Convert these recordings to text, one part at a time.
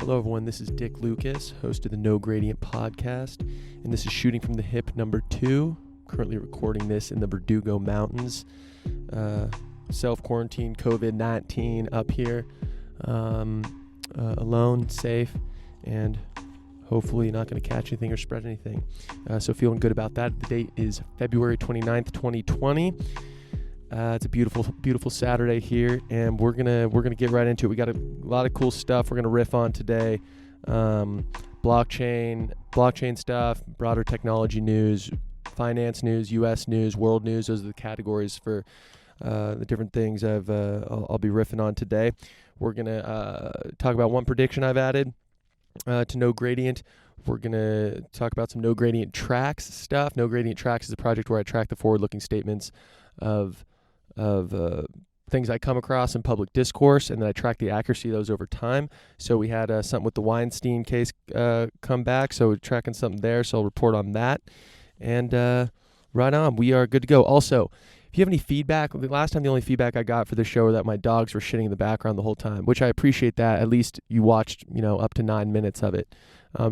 Hello everyone, this is Dick Lucas, host of the No Gradient podcast, and this is Shooting from the Hip number 2. Currently recording this in the Verdugo Mountains. Self-quarantine, COVID-19 up here, alone, safe, and hopefully not going to catch anything or spread anything. So feeling good about that. The date is February 29th, 2020. It's a beautiful Saturday here, and we're gonna get right into it. We got a lot of cool stuff we're gonna riff on today. Blockchain stuff, broader technology news, finance news, U.S. news, world news. Those are the categories for the different things I'll be riffing on today. We're gonna talk about one prediction I've added to No Gradient. We're gonna talk about some No Gradient Tracks stuff. No Gradient Tracks is a project where I track the forward-looking statements of things I come across in public discourse, and then I track the accuracy of those over time. So we had something with the Weinstein case come back, so we're tracking something there, so I'll report on that. And right on, we are good to go. Also, if you have any feedback, the only feedback I got for the show was that my dogs were shitting in the background the whole time, which I appreciate that. At least you watched, up to 9 minutes of it.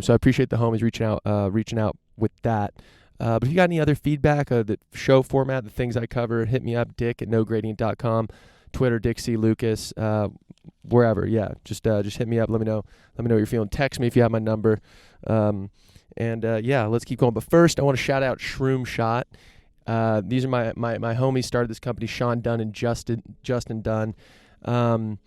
So I appreciate the homies reaching out with that. But if you got any other feedback, the show format, the things I cover, hit me up, dick@nogradient.com, Twitter, Dick C. Lucas, wherever. Yeah, just hit me up. Let me know what you're feeling. Text me if you have my number. Let's keep going. But first, I want to shout out Shroomshot. These are my homies started this company, Shawn, Dunn, and Justin Dunn. I'm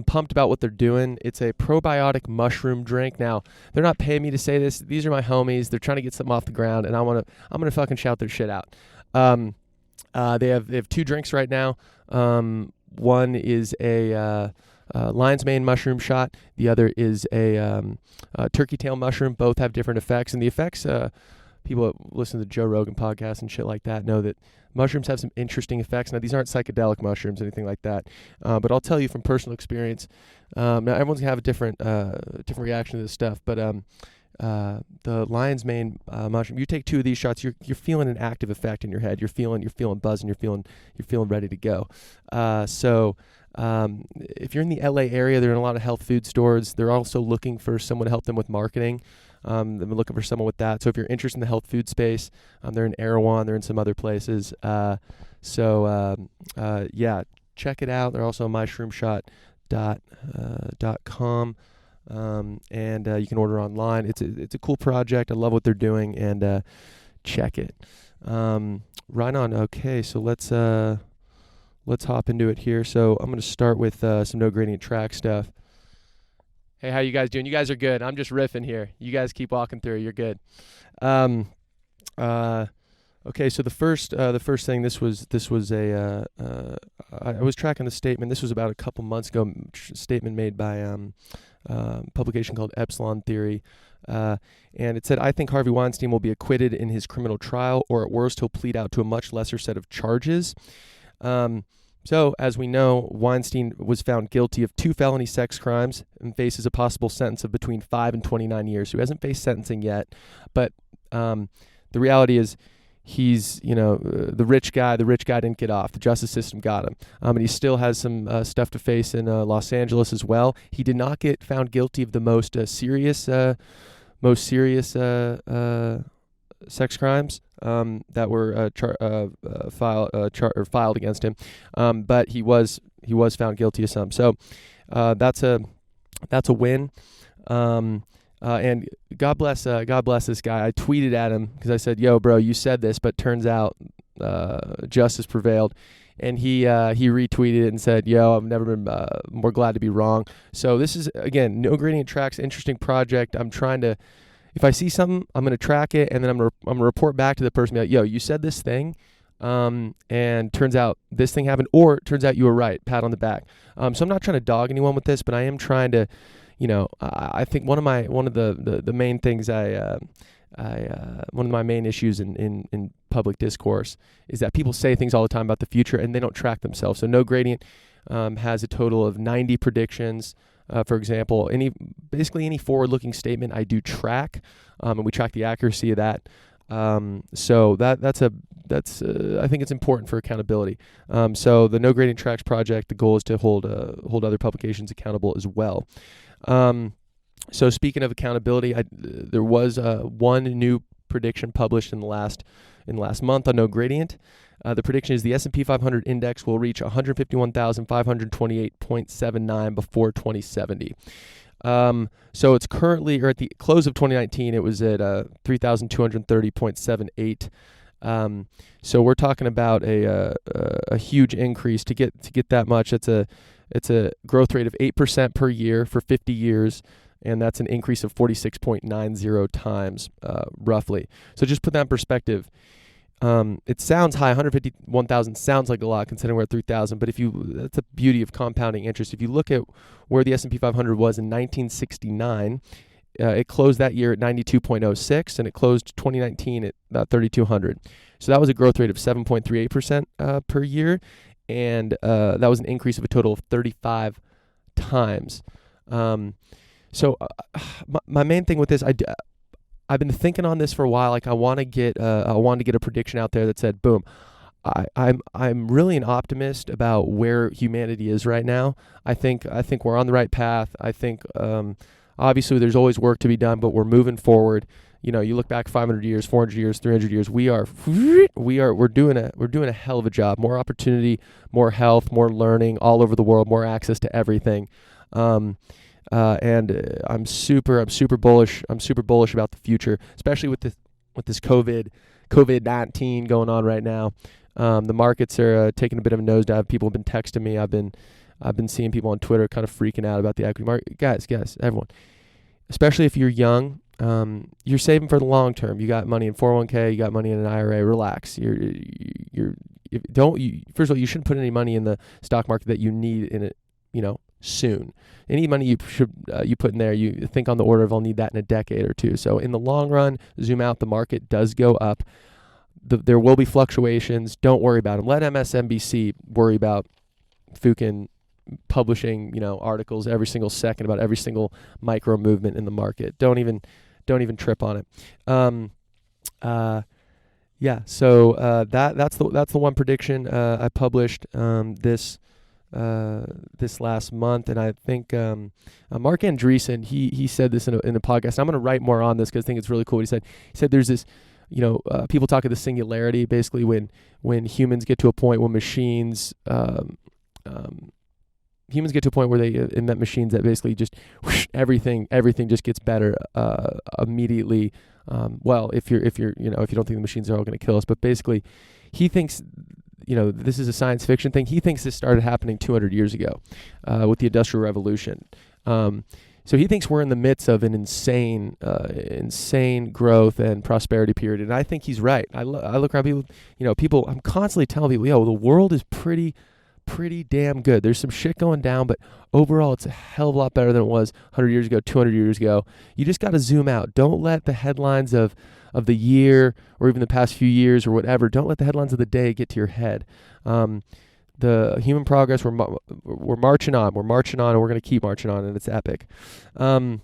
pumped about what they're doing. It's a probiotic mushroom drink. Now, they're not paying me to say this. These are my homies. They're trying to get something off the ground, and I'm gonna fucking shout their shit out. They have 2 drinks right now. One is a lion's mane mushroom shot. The other is a turkey tail mushroom. Both have different effects, and the effects, people that listen to the Joe Rogan podcast and shit like that know that mushrooms have some interesting effects. Now, these aren't psychedelic mushrooms, anything like that, but I'll tell you from personal experience. Now, everyone's gonna have a different reaction to this stuff, but the lion's mane mushroom, you take 2 of these shots, you're feeling an active effect in your head. You're feeling buzz, and you're feeling ready to go. If you're in the LA area, they're in a lot of health food stores. They're also looking for someone to help them with marketing. They're looking for someone with that. So if you're interested in the health food space, they're in Erewhon, they're in some other places. Check it out. They're also on myshroomshot.com. You can order online. It's a cool project. I love what they're doing, and check it. Right on. Okay, so let's hop into it here. So I'm going to start with some No Gradient Track stuff. Hey, how you guys doing? You guys are good. I'm just riffing here. You guys keep walking through. You're good. Okay, so the first thing, this was I was tracking the statement. This was about a couple months ago. Statement made by a publication called Epsilon Theory, and it said, "I think Harvey Weinstein will be acquitted in his criminal trial, or at worst, he'll plead out to a much lesser set of charges." So, as we know, Weinstein was found guilty of 2 felony sex crimes and faces a possible sentence of between 5 and 29 years. So he hasn't faced sentencing yet, but the reality is he's, the rich guy. The rich guy didn't get off. The justice system got him, and he still has some stuff to face in Los Angeles as well. He did not get found guilty of the most serious sex crimes that were filed against him, but he was found guilty of some. So that's a win. And God bless this guy. I tweeted at him because I said, "Yo, bro, you said this, but turns out justice prevailed." And he retweeted it and said, "Yo, I've never been more glad to be wrong." So this is, again, No Gradient Tracks, interesting project. I'm trying to, if I see something, I'm going to track it, and then I'm going to report back to the person, be like, "Yo, you said this thing, and turns out this thing happened, or it turns out you were right." Pat on the back. So I'm not trying to dog anyone with this, but I am trying to, I think one of the main things one of my main issues in public discourse is that people say things all the time about the future and they don't track themselves. So No Gradient has a total of 90 predictions. For example, basically any forward-looking statement I do track, and we track the accuracy of that. So that's a I think it's important for accountability. So the No Gradient Tracks project, the goal is to hold other publications accountable as well. So speaking of accountability, there was one new prediction published in the last month on No Gradient. The prediction is the S&P 500 index will reach 151,528.79 before 2070. So it's currently, or at the close of 2019, it was at 3,230.78. So we're talking about a huge increase to get that much. It's a growth rate of 8% per year for 50 years. And that's an increase of 46.90 times, roughly. So just put that in perspective. It sounds high. 151,000 sounds like a lot considering we're at 3,000. But that's the beauty of compounding interest. If you look at where the S&P 500 was in 1969, it closed that year at 92.06, and it closed 2019 at about 3,200. So that was a growth rate of 7.38% per year, and that was an increase of a total of 35 times. So my main thing with this, I've been thinking on this for a while. Like I want to get a prediction out there that said, boom. I'm really an optimist about where humanity is right now. I think we're on the right path. I think obviously there's always work to be done, but we're moving forward. You know, you look back 500 years, 400 years, 300 years. We're doing a hell of a job. More opportunity, more health, more learning all over the world, more access to everything. And I'm super bullish. I'm super bullish about the future, especially with this COVID-19 going on right now. The markets are taking a bit of a nosedive. People have been texting me. I've been seeing people on Twitter kind of freaking out about the equity market. Guys, everyone, especially if you're young, you're saving for the long term. You got money in 401k. You got money in an IRA. Relax. First of all, you shouldn't put any money in the stock market that you need in it, soon. Any money you put in there, you think on the order of I'll need that in a decade or two. So in the long run, zoom out, the market does go up. There will be fluctuations. Don't worry about them. Let MSNBC worry about fucking publishing, articles every single second about every single micro movement in the market. Don't even trip on it. So that's the one prediction I published this last month, and I think Mark Andreessen he said this in a podcast. I'm going to write more on this because I think it's really cool what he said there's this people talk of the singularity, basically when humans get to a point when humans get to a point where they invent machines that basically just everything just gets better immediately. Well, if you don't think the machines are all going to kill us, but basically he thinks this is a science fiction thing. He thinks this started happening 200 years ago with the Industrial Revolution. So he thinks we're in the midst of an insane growth and prosperity period. And I think he's right. I look around people, I'm constantly telling people, the world is pretty damn good. There's some shit going down, but overall it's a hell of a lot better than it was 100 years ago, 200 years ago. You just got to zoom out. Don't let the headlines of the year or even the past few years or whatever, don't let the headlines of the day get to your head. The human progress, we're marching on, and we're going to keep marching on, and it's epic. That's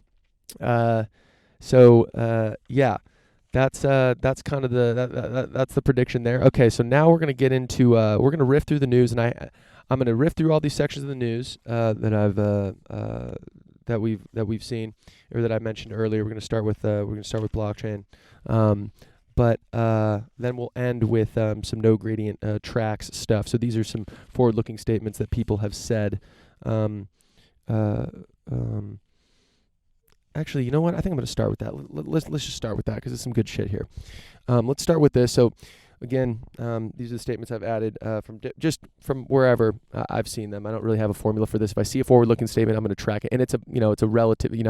kind of that's the prediction there. Okay, so now we're going to get into we're going to riff through the news, and I'm going to riff through all these sections of the news that we've seen or that I mentioned earlier. We're going to start with blockchain, but then we'll end with some no gradient tracks stuff. So these are some forward-looking statements that people have said. Actually, you know what? I think I'm going to start with that. Let's just start with that because there's some good shit here. Let's start with this. So again, these are the statements I've added from wherever I've seen them. I don't really have a formula for this. If I see a forward-looking statement, I'm going to track it, and it's a relatively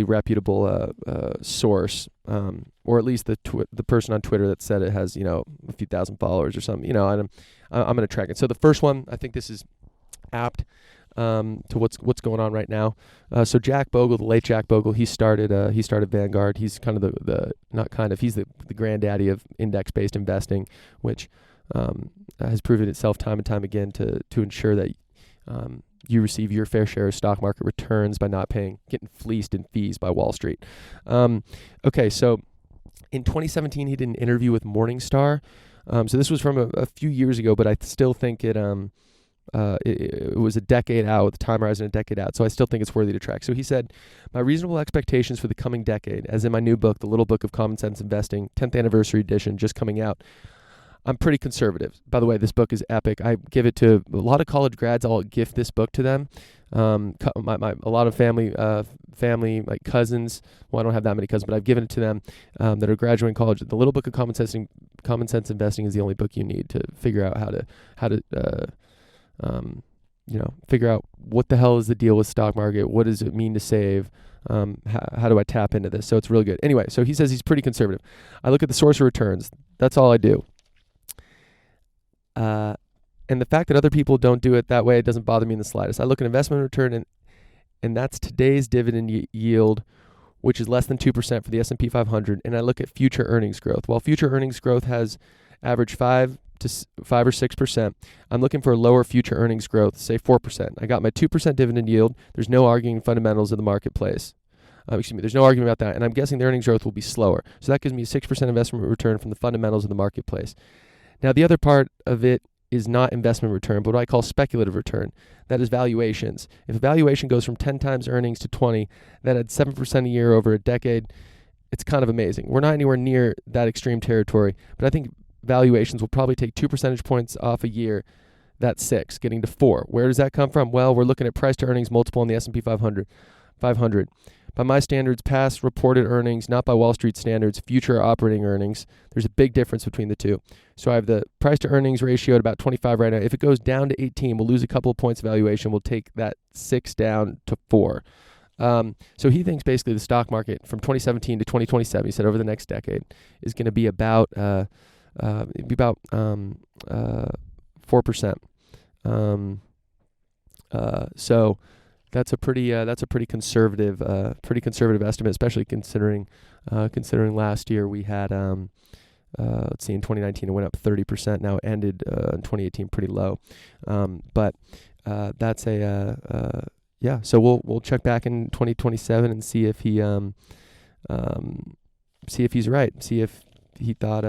reputable source, or at least the person on Twitter that said it has a few thousand followers or something. And I'm going to track it. So the first one, I think this is apt to what's going on right now. So Jack Bogle, the late Jack Bogle, he started Vanguard. He's kind of he's the granddaddy of index-based investing, which has proven itself time and time again to ensure that you receive your fair share of stock market returns by not getting fleeced in fees by Wall Street. Okay, so In 2017, he did an interview with Morningstar. So this was from a few years ago, but I still think it was a decade out, with the time horizon a decade out. So I still think it's worthy to track. So he said, my reasonable expectations for the coming decade, as in my new book, The Little Book of Common Sense Investing, 10th anniversary edition, just coming out. I'm pretty conservative. By the way, this book is epic. I give it to a lot of college grads. I'll gift this book to them. A lot of family, like cousins. Well, I don't have that many cousins, but I've given it to them that are graduating college. The Little Book of Common Sense Investing is the only book you need to figure out how to figure out what the hell is the deal with stock market. What does it mean to save? How do I tap into this? So it's really good. Anyway, so he says he's pretty conservative. I look at the source of returns. That's all I do. And the fact that other people don't do it that way, it doesn't bother me in the slightest. I look at investment return, and that's today's dividend yield, which is less than 2% for the S&P 500. And I look at future earnings growth. While future earnings growth has averaged 5 or 6%, I'm looking for a lower future earnings growth, say 4%. I got my 2% dividend yield. There's no arguing fundamentals of the marketplace. There's no argument about that. And I'm guessing the earnings growth will be slower. So that gives me a 6% investment return from the fundamentals of the marketplace. Now, the other part of it is not investment return, but what I call speculative return. That is valuations. If a valuation goes from 10 times earnings to 20, that adds 7% a year over a decade. It's kind of amazing. We're not anywhere near that extreme territory, but I think valuations will probably take 2 percentage points off a year. That's 6, getting to 4. Where does that come from? Well, we're looking at price to earnings multiple in the S&P 500. By my standards, past reported earnings, not by Wall Street standards, future operating earnings. There's a big difference between the two. So I have the price to earnings ratio at about 25 right now. If it goes down to 18, we'll lose a couple of points of valuation. We'll take that 6 down to 4. So he thinks basically the stock market from 2017 to 2027, he said over the next decade, is going to be about 4%. So that's a pretty conservative estimate, especially considering last year we had let's see, in 2019 it went up 30%. Now it ended in 2018 pretty low, but that's yeah. So we'll check back in 2027 and see if he see if he's right. See if he thought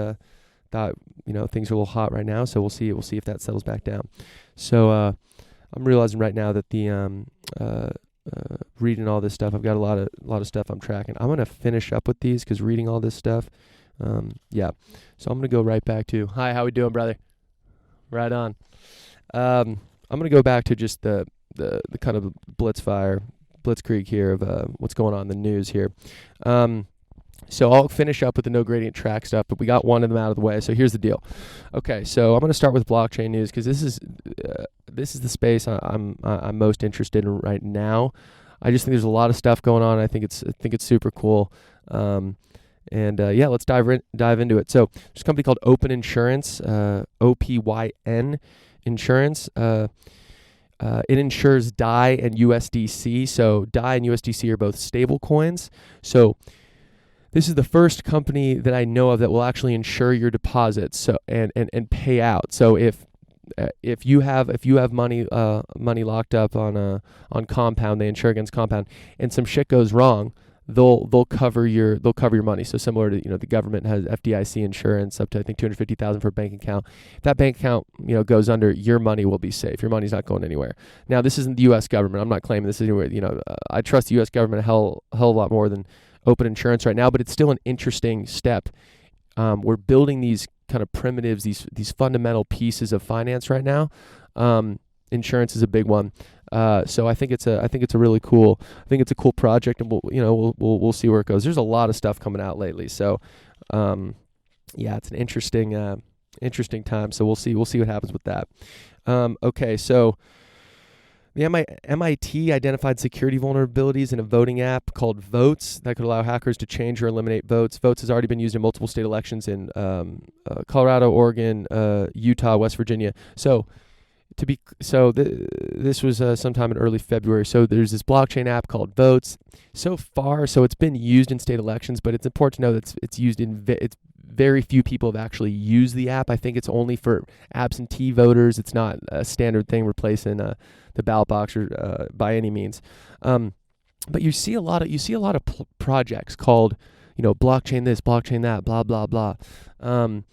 things are a little hot right now. So we'll see if that settles back down. So I'm realizing right now that the reading all this stuff, I've got a lot of stuff I'm tracking. I'm gonna finish up with these because reading all this stuff, yeah. So I'm gonna go right back to hi, how we doing, brother? Right on. I'm gonna go back to just the kind of blitzkrieg here of what's going on in the news here. So I'll finish up with the no gradient track stuff, but we got one of them out of the way. So here's the deal. Okay, so I'm going to start with blockchain news because this is the space I'm most interested in right now. I just think there's a lot of stuff going on. I think it's super cool. Yeah, let's dive into it. So there's a company called Open Insurance, OPYN Insurance. It insures DAI and USDC. So DAI and USDC are both stable coins. So this is the first company that I know of that will actually insure your deposits, so and pay out. So if you have money locked up on Compound, they insure against Compound, and some shit goes wrong, they'll cover your money. So similar to the government has FDIC insurance up to I think $250,000 for a bank account. If that bank account goes under, your money will be safe. Your money's not going anywhere. Now this isn't the U.S. government. I'm not claiming this is anywhere. I trust the U.S. government a hell of a lot more than Open Insurance right now, but it's still an interesting step. We're building these kind of primitives, these fundamental pieces of finance right now. Insurance is a big one. So I think it's a really cool project, and we'll see where it goes. There's a lot of stuff coming out lately, so yeah, it's an interesting time. So we'll see what happens with that. Okay, so the MIT identified security vulnerabilities in a voting app called Votes that could allow hackers to change or eliminate votes. Votes has already been used in multiple state elections in Colorado, Oregon, Utah, West Virginia. This was sometime in early February. So there's this blockchain app called Votes. So it's been used in state elections, but it's important to know that it's used in it's very few people have actually used the app. I think it's only for absentee voters. It's not a standard thing replacing the ballot box or by any means. But you see a lot of projects called blockchain this, blockchain that, blah, blah, blah. God,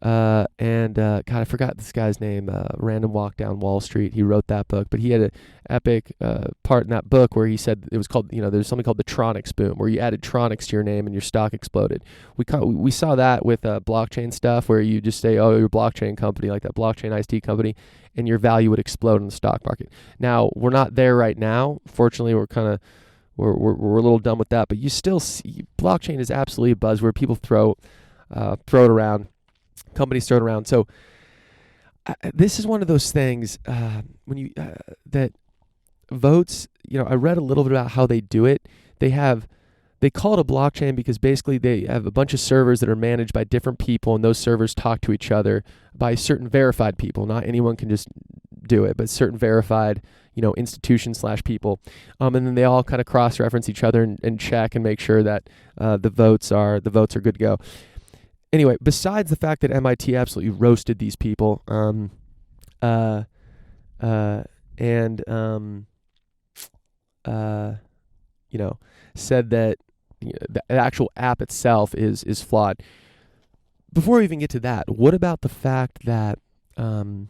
I forgot this guy's name, Random Walk Down Wall Street. He wrote that book, but he had an epic part in that book where he said it was called, there's something called the Tronics boom, where you added Tronics to your name and your stock exploded. We saw that with blockchain stuff, where you just say, oh, you're a blockchain company, like that blockchain iced tea company, and your value would explode in the stock market. Now, we're not there right now. Fortunately, we're a little done with that, but you still see blockchain is absolutely a buzzword. People throw it around. Companies throw it around. So this is one of those things when you that votes. I read a little bit about how they do it. They call it a blockchain because basically they have a bunch of servers that are managed by different people, and those servers talk to each other by certain verified people. Not anyone can just do it, but certain verified institutions / people, and then they all kind of cross-reference each other and check and make sure that the votes are good to go. Anyway, besides the fact that MIT absolutely roasted these people, said that the actual app itself is flawed. Before we even get to that, what about the fact that Fukin,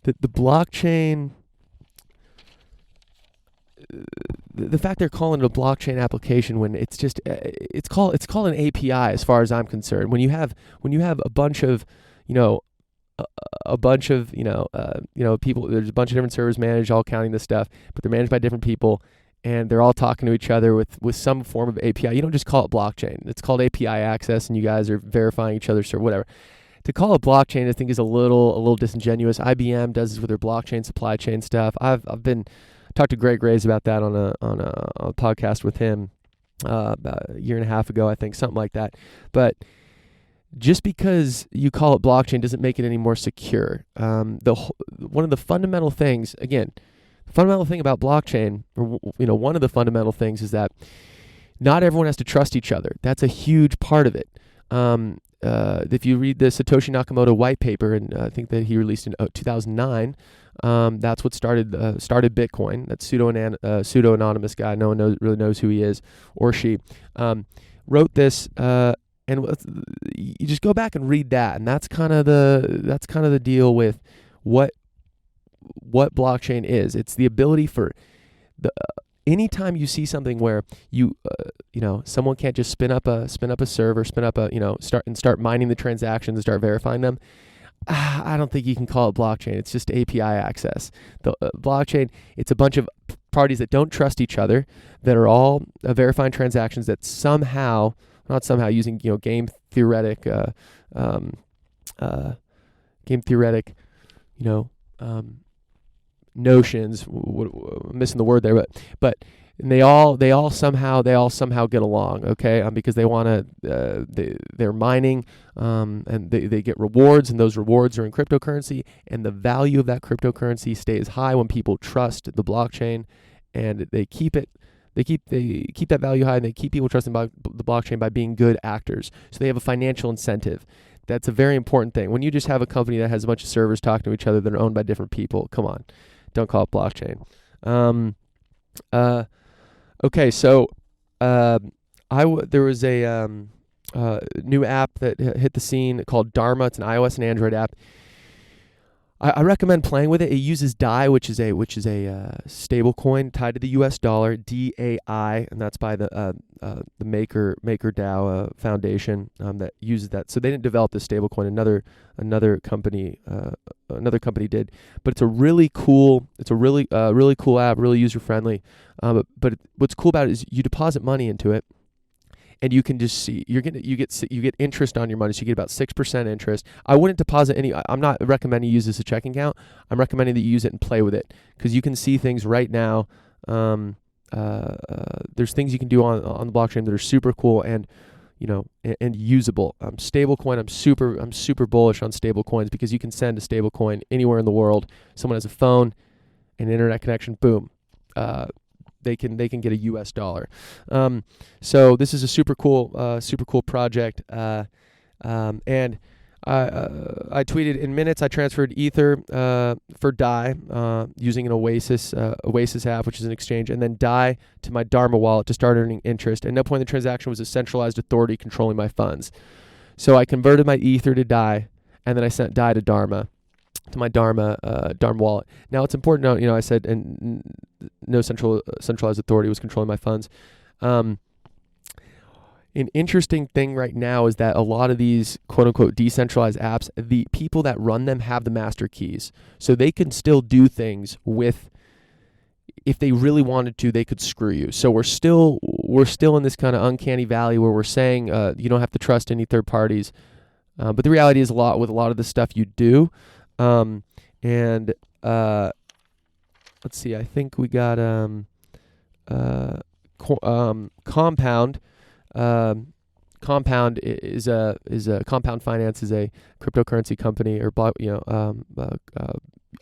that the blockchain, the fact they're calling it a blockchain application when it's just it's called an API as far as I'm concerned. When you have a bunch of people, there's a bunch of different servers managed, all counting this stuff, but they're managed by different people, and they're all talking to each other with some form of API. You don't just call it blockchain. It's called API access, and you guys are verifying each other's server, whatever. To call it blockchain, I think, is a little disingenuous. IBM does this with their blockchain supply chain stuff. I've talked to Greg Graves about that on a podcast with him about a year and a half ago, I think, something like that. But just because you call it blockchain doesn't make it any more secure. One of the fundamental things, again, the fundamental thing about blockchain, or one of the fundamental things is that not everyone has to trust each other. That's a huge part of it. If you read the Satoshi Nakamoto white paper, and I think that he released in 2009, that's what started Bitcoin. That pseudo-anonymous guy, no one really knows who he is or she, wrote this. And you just go back and read that, and that's kind of the deal with what blockchain is. It's the ability for anytime you see something where someone can't just spin up a server, start mining the transactions and start verifying them. I don't think you can call it blockchain. It's just API access. The blockchain, it's a bunch of parties that don't trust each other, that are all verifying transactions that not somehow using game theoretic notions. I'm missing the word there, but they all somehow get along, okay? Because they want to they're mining, and they get rewards, and those rewards are in cryptocurrency, and the value of that cryptocurrency stays high when people trust the blockchain, and they keep that value high, and they keep people trusting the blockchain by being good actors. So they have a financial incentive. That's a very important thing. When you just have a company that has a bunch of servers talking to each other that are owned by different people, come on, don't call it blockchain. Okay, so there was a new app that hit the scene called Dharma. It's an iOS and Android app. I recommend playing with it. It uses DAI, which is a stable coin tied to the U.S. dollar, DAI, and that's by the MakerDAO Foundation that uses that. So they didn't develop this stable coin. Another company did. But it's a really cool app, really user friendly. But what's cool about it is you deposit money into it, and you can just see you get interest on your money. So you get about 6% interest. I wouldn't deposit any. I'm not recommending you use this as a checking account. I'm recommending that you use it and play with it, because you can see things right now. There's things you can do on the blockchain that are super cool and usable. Stablecoin. I'm super bullish on stablecoins, because you can send a stablecoin anywhere in the world. Someone has a phone, an internet connection, boom. They can get a U.S. dollar. So this is a super cool project. And I tweeted, in minutes I transferred Ether for DAI using an Oasis app, which is an exchange, and then DAI to my Dharma wallet to start earning interest. At no point in the transaction was a centralized authority controlling my funds. So I converted my Ether to DAI, and then I sent DAI to Dharma, to my Dharma wallet. Now it's important to note, I said and no centralized authority was controlling my funds. An interesting thing right now is that a lot of these quote unquote decentralized apps, the people that run them have the master keys. So they can still do things with, if they really wanted to, they could screw you. So we're still in this kind of uncanny valley where we're saying you don't have to trust any third parties. But the reality is a lot of the stuff you do. Let's see, I think we got Compound. Compound is a Compound Finance is a cryptocurrency company or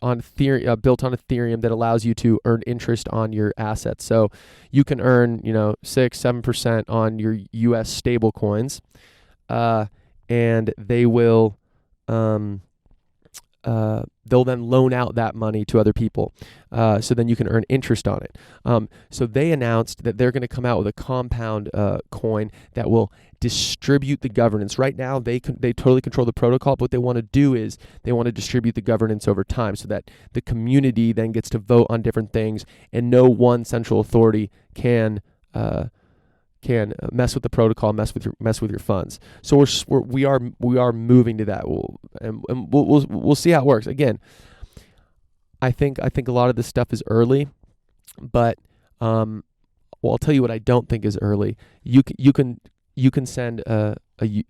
on Ethereum, built on Ethereum, that allows you to earn interest on your assets. So you can earn 6-7% on your U.S. stable coins, and they will they'll then loan out that money to other people. So then you can earn interest on it. So they announced that they're going to come out with a Compound coin that will distribute the governance. Right now, they totally control the protocol, but what they want to do is they want to distribute the governance over time so that the community then gets to vote on different things, and no one central authority can mess with the protocol, mess with your funds. So we are moving to that. We'll see how it works. Again, I think a lot of this stuff is early, but I'll tell you what I don't think is early. You can send a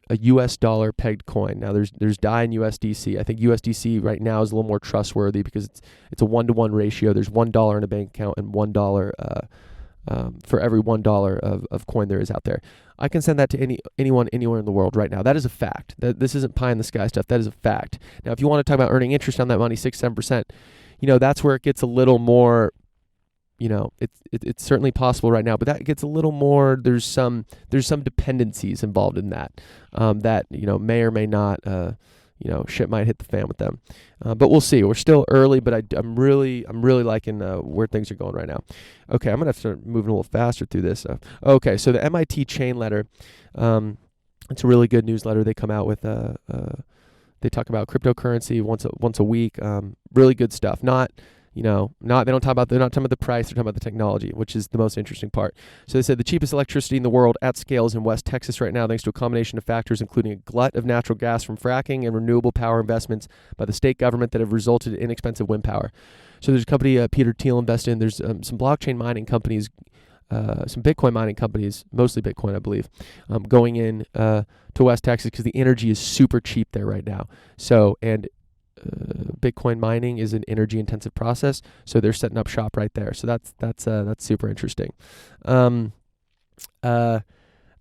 US dollar pegged coin. Now there's DAI and USDC. I think USDC right now is a little more trustworthy because it's a 1-to-1 ratio. There's $1 in a bank account and $1 for every $1 of coin there is out there. I can send that to anyone anywhere in the world right now. That is a fact. This isn't pie in the sky stuff. That is a fact. Now, if you want to talk about earning interest on that money, 6-7%, that's where it gets a little more. It's certainly possible right now, but that gets a little more. There's some dependencies involved in that that may or may not. Shit might hit the fan with them, but we'll see. We're still early, but I'm really liking where things are going right now. Okay, I'm gonna have to start moving a little faster through this. Okay, so the MIT chain letter, it's a really good newsletter. They come out with they talk about cryptocurrency once a week. Really good stuff. They're not talking about the price, they're talking about the technology, which is the most interesting part. So they said the cheapest electricity in the world at scale is in West Texas right now, thanks to a combination of factors, including a glut of natural gas from fracking and renewable power investments by the state government that have resulted in inexpensive wind power. So there's a company Peter Thiel invested in. There's some blockchain mining companies, some Bitcoin mining companies, mostly Bitcoin, I believe, going in to West Texas because the energy is super cheap there right now. So, and Bitcoin mining is an energy intensive process, so they're setting up shop right there. So that's super interesting.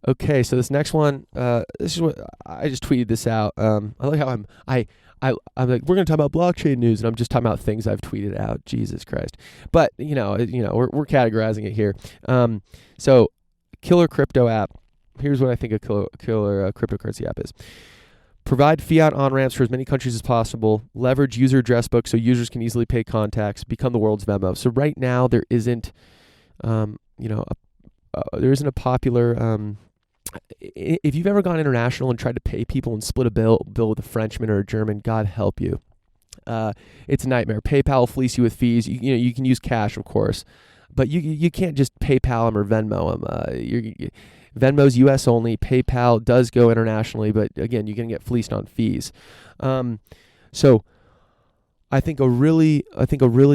Okay, so this next one, this is what I just tweeted this out. I like how I'm like, we're gonna talk about blockchain news, and I'm just talking about things I've tweeted out. Jesus Christ! But we're categorizing it here. So killer crypto app. Here's what I think a killer cryptocurrency app is. Provide fiat on-ramps for as many countries as possible. Leverage user address books so users can easily pay contacts. Become the world's Venmo. So right now there isn't, there isn't a popular. If you've ever gone international and tried to pay people and split a bill with a Frenchman or a German, God help you. It's a nightmare. PayPal will fleece you with fees. You can use cash, of course, but you can't just PayPal them or Venmo them. Venmo's U.S. only. PayPal does go internationally, but again, you're going to get fleeced on fees. So I think a really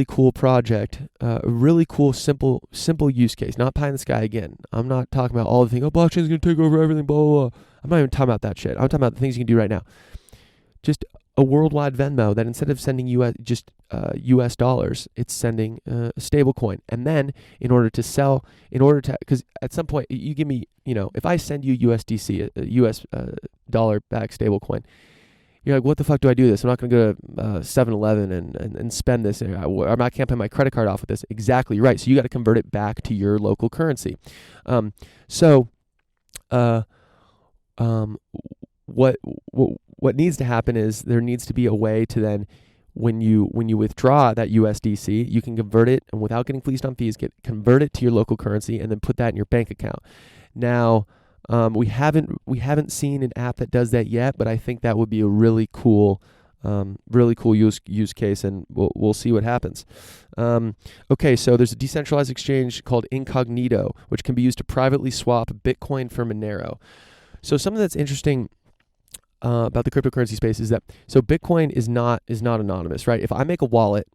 cool project, a really cool, simple use case, not pie in the sky again. I'm not talking about all the things, blockchain's going to take over everything, blah, blah, blah. I'm not even talking about that shit. I'm talking about the things you can do right now. Just a worldwide Venmo that instead of sending US dollars, it's sending a stable coin. And then because at some point you give me, if I send you USDC, a US dollar back stable coin, you're like, what the fuck do I do this? I'm not going to go to 7-Eleven and spend this. I can't pay my credit card off with this. Exactly right. So you got to convert it back to your local currency. What what needs to happen is there needs to be a way to then, when you withdraw that USDC, you can convert it, and without getting fleeced on fees, convert it to your local currency and then put that in your bank account. Now, we haven't seen an app that does that yet, but I think that would be a really cool use case, and we'll see what happens. Okay, so there's a decentralized exchange called Incognito, which can be used to privately swap Bitcoin for Monero. So something that's interesting about the cryptocurrency space is that Bitcoin is not anonymous, right? If I make a wallet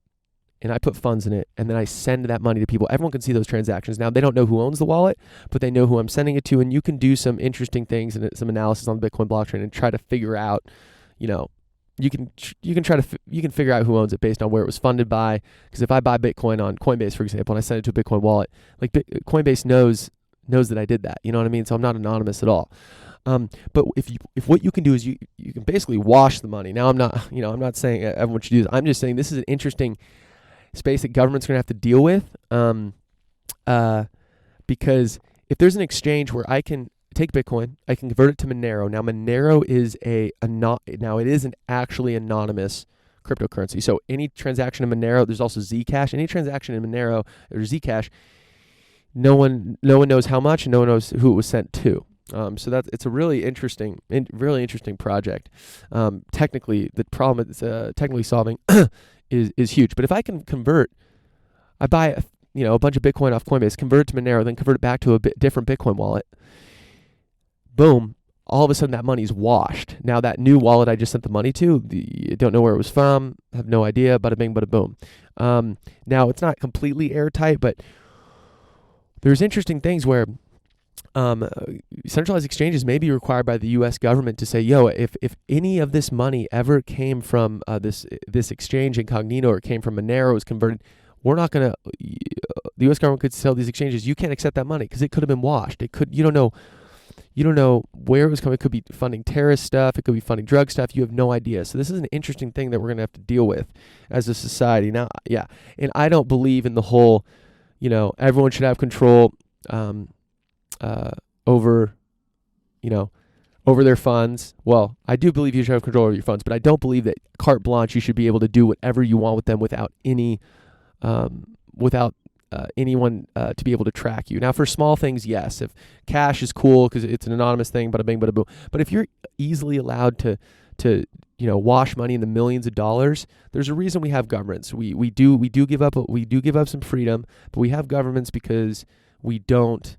and I put funds in it and then I send that money to people, everyone can see those transactions. Now, they don't know who owns the wallet, but they know who I'm sending it to, and you can do some interesting things and some analysis on the Bitcoin blockchain and try to figure out, you can figure out who owns it based on where it was funded by. Because if I buy Bitcoin on Coinbase, for example, and I send it to a Bitcoin wallet, like Coinbase knows that I did that. You know what I mean? So I'm not anonymous at all. But if what you can do is you can basically wash the money. Now, I'm not saying everyone should do this. I'm just saying this is an interesting space that government's going to have to deal with. Because if there's an exchange where I can take Bitcoin, I can convert it to Monero. Now, Monero is it is an actually anonymous cryptocurrency. So any transaction in Monero, there's also Zcash. Any transaction in Monero or Zcash, no one knows how much, and no one knows who it was sent to. So it's a really interesting project. Technically, the problem it's technically solving is huge. But if I can convert, I buy a bunch of Bitcoin off Coinbase, convert it to Monero, then convert it back to a different Bitcoin wallet. Boom! All of a sudden, that money's washed. Now, that new wallet I just sent the money to, I don't know where it was from, have no idea. Bada bing, bada boom. Now, it's not completely airtight, but there's interesting things where centralized exchanges may be required by the U.S. government to say, if any of this money ever came from this exchange Incognito, or it came from Monero, was converted, we're not going to. The U.S. government could tell these exchanges, you can't accept that money because it could have been washed. It could. You don't know where it was coming. It could be funding terrorist stuff. It could be funding drug stuff. You have no idea. So this is an interesting thing that we're going to have to deal with as a society. Now, yeah, and I don't believe in the whole, everyone should have control over their funds. Well, I do believe you should have control over your funds, but I don't believe that carte blanche, you should be able to do whatever you want with them without anyone to be able to track you. Now, for small things, yes. If cash is cool because it's an anonymous thing, bada bing, bada boom. But if you're easily allowed to wash money in the millions of dollars, there's a reason we have governments. We do give up some freedom, but we have governments because we don't.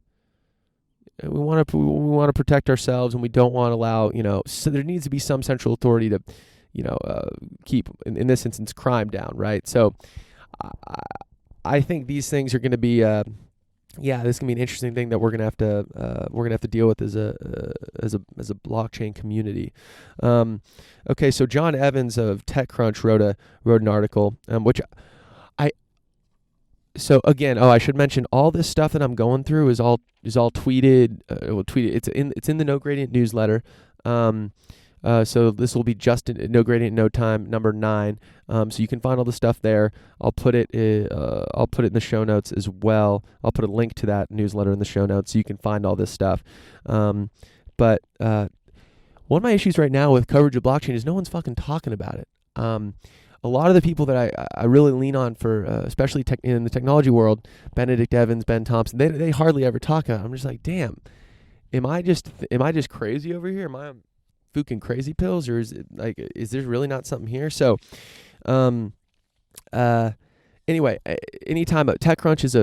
We want to protect ourselves, and we don't want to allow, so there needs to be some central authority to, keep, in this instance, crime down, right? So I think these things are going to be, this is going to be an interesting thing that we're going to have to deal with as a blockchain community. Okay, so John Evans of TechCrunch wrote an article, So again, I should mention all this stuff that I'm going through is all tweeted. It's in the No Gradient newsletter. So this will be just in No Gradient No Time number 9. So you can find all the stuff there. I'll put it in the show notes as well. I'll put a link to that newsletter in the show notes so you can find all this stuff. But one of my issues right now with coverage of blockchain is no one's fucking talking about it. A lot of the people that I really lean on for, especially in the technology world, Benedict Evans, Ben Thompson, they hardly ever talk about it. I'm just like, damn, am I just crazy over here? Am I on fucking crazy pills, or is there really not something here? So, anyway, anytime TechCrunch is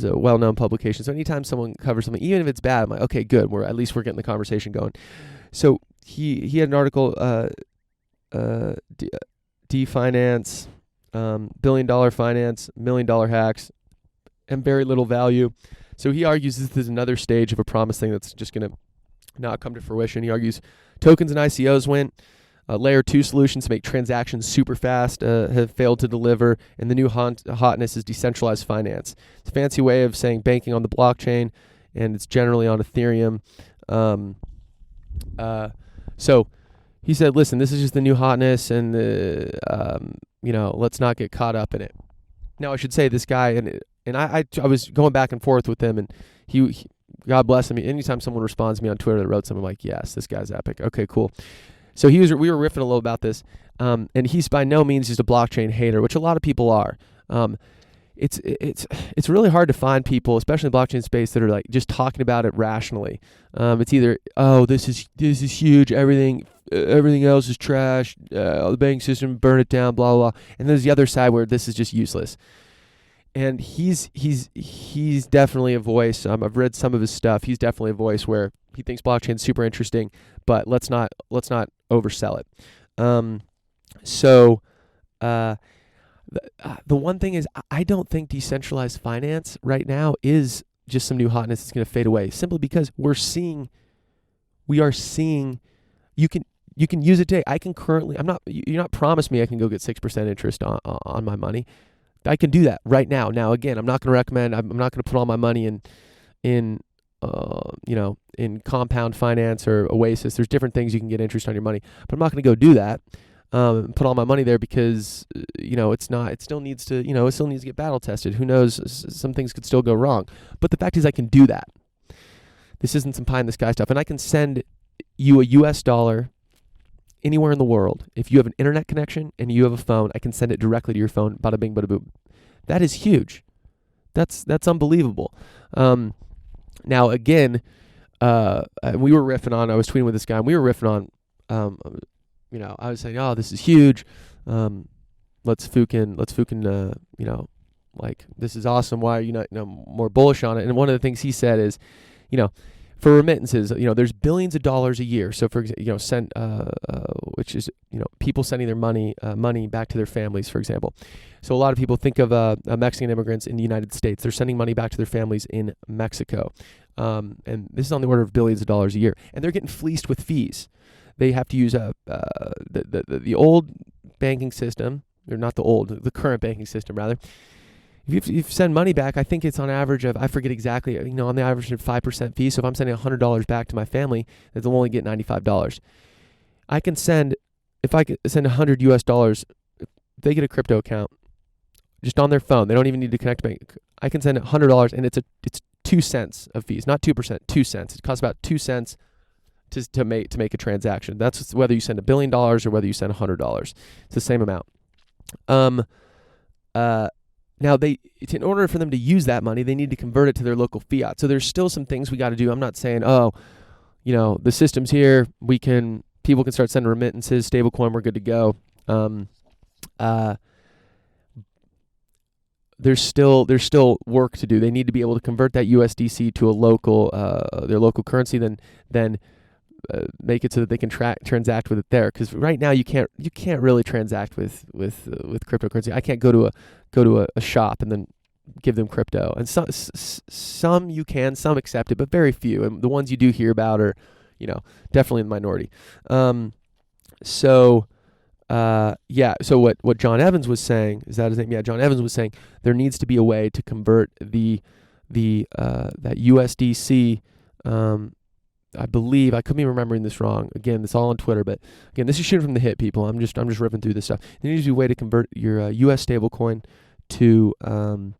a well-known publication, so anytime someone covers something, even if it's bad, I'm like, okay, good, we're getting the conversation going. So he had an article, definance, $1 billion finance, $1 million hacks, and very little value. So he argues this is another stage of a promise thing that's just going to not come to fruition. He argues tokens and ICOs went. Layer 2 solutions to make transactions super fast have failed to deliver, and the new hotness is decentralized finance. It's a fancy way of saying banking on the blockchain, and it's generally on Ethereum. So he said, listen, this is just the new hotness, and let's not get caught up in it. Now, I should say this guy, and I was going back and forth with him, and he God bless him. Anytime someone responds to me on Twitter that wrote something, like, yes, this guy's epic. Okay, cool. So we were riffing a little about this, and he's by no means just a blockchain hater, which a lot of people are. It's really hard to find people, especially in the blockchain space, that are like just talking about it rationally. It's either, oh, this is huge, everything else is trash, the banking system, burn it down, blah blah blah. And there's the other side where this is just useless. And he's definitely a voice. I've read some of his stuff. He's definitely a voice where he thinks blockchain is super interesting, but let's not oversell it. The one thing is, I don't think decentralized finance right now is just some new hotness that's going to fade away, simply because we are seeing you can use it today. I can currently, you're not promised me I can go get 6% interest on my money. I can do that right now. Now, again, I'm not going to recommend, I'm not going to put all my money in compound finance or Oasis. There's different things you can get interest on your money, but I'm not going to go do that. Put all my money there because, it still needs to get battle tested. Who knows? Some things could still go wrong. But the fact is I can do that. This isn't some pie in the sky stuff. And I can send you a US dollar anywhere in the world. If you have an internet connection and you have a phone, I can send it directly to your phone. Bada bing, bada boom. That is huge. That's unbelievable. Now again, we were riffing on, I was tweeting with this guy and we were riffing on, I was saying, oh, this is huge. Let's fucking, like, this is awesome. Why are you not more bullish on it? And one of the things he said is, for remittances, there's billions of dollars a year. So for example, which is, people sending their money back to their families, for example. So a lot of people think of Mexican immigrants in the United States. They're sending money back to their families in Mexico. And this is on the order of billions of dollars a year. And they're getting fleeced with fees. They have to use the old banking system, or not the current banking system, rather. If you send money back, I think it's on average of, I forget exactly, on the average of 5% fee. So if I'm sending $100 back to my family, they'll only get $95. If I could send $100 US, if they get a crypto account just on their phone, they don't even need to connect to bank. I can send $100 and it's 2 cents of fees, not 2%, 2 cents. It costs about 2 cents to make a transaction. That's whether you send $1 billion or whether you send $100. It's the same amount. Now in order for them to use that money, they need to convert it to their local fiat. So there's still some things we got to do. I'm not saying, the system's here. People can start sending remittances, stablecoin, we're good to go. There's still work to do. They need to be able to convert that USDC to their local currency, then make it so that they can transact with it there. Because right now you can't really transact with cryptocurrency. I can't go to a shop and then give them crypto. And some you can, some accept it, but very few. And the ones you do hear about are, definitely in the minority. So what John Evans was saying, is that his name? Yeah, John Evans was saying there needs to be a way to convert that USDC. I believe, I could be remembering this wrong. Again, it's all on Twitter, but again, this is shooting from the hip, people. I'm just ripping through this stuff. There needs to be a way to convert your US stablecoin to a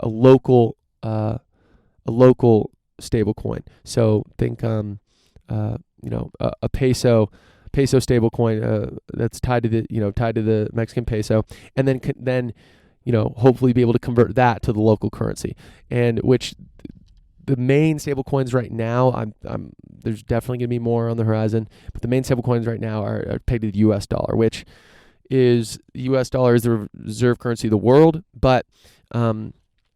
local stablecoin. So think a peso stablecoin that's tied to the Mexican peso, and then hopefully be able to convert that to the local currency, and which the main stable coins right now, there's definitely going to be more on the horizon, but the main stable coins right now are pegged to the US dollar, which is, the US dollar is the reserve currency of the world, but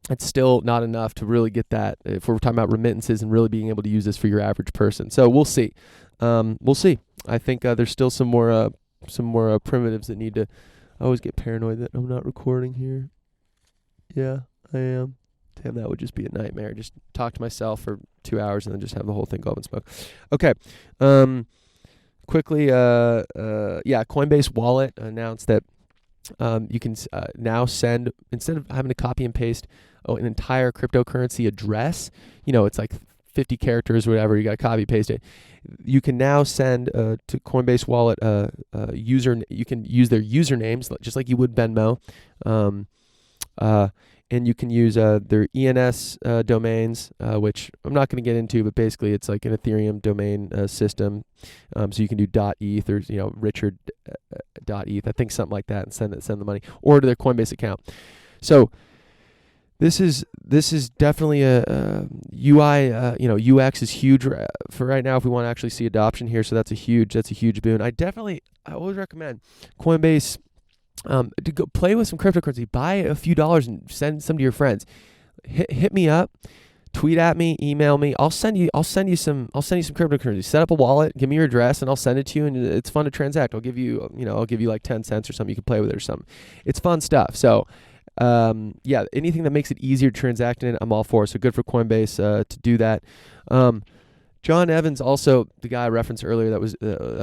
it's still not enough to really get that, if we're talking about remittances and really being able to use this for your average person. So we'll see. I think there's still some more primitives that need to. I always get paranoid that I'm not recording here. Yeah, I am. Damn, that would just be a nightmare. Just talk to myself for 2 hours and then just have the whole thing go up in smoke. Okay. Quickly, Coinbase Wallet announced that you can now send, instead of having to copy and paste an entire cryptocurrency address, it's like 50 characters or whatever, you got to copy paste it. You can now send to Coinbase Wallet you can use their usernames just like you would Venmo, and you can use their ENS domains, which I'm not going to get into, but basically it's like an Ethereum domain system. So you can do .eth or Richard .eth, I think something like that, and send the money, or to their Coinbase account. So this is definitely a UI. UX is huge for right now if we want to actually see adoption here. So that's a huge boon. I always recommend Coinbase. To go play with some cryptocurrency, buy a few dollars and send some to your friends. Hit me up, tweet at me, email me. I'll send you some cryptocurrency. Set up a wallet, give me your address, and I'll send it to you. And it's fun to transact. I'll give you like 10 cents or something. You can play with it or something. It's fun stuff. So, anything that makes it easier to transact in it, I'm all for. So good for Coinbase to do that. John Evans, also the guy I referenced earlier that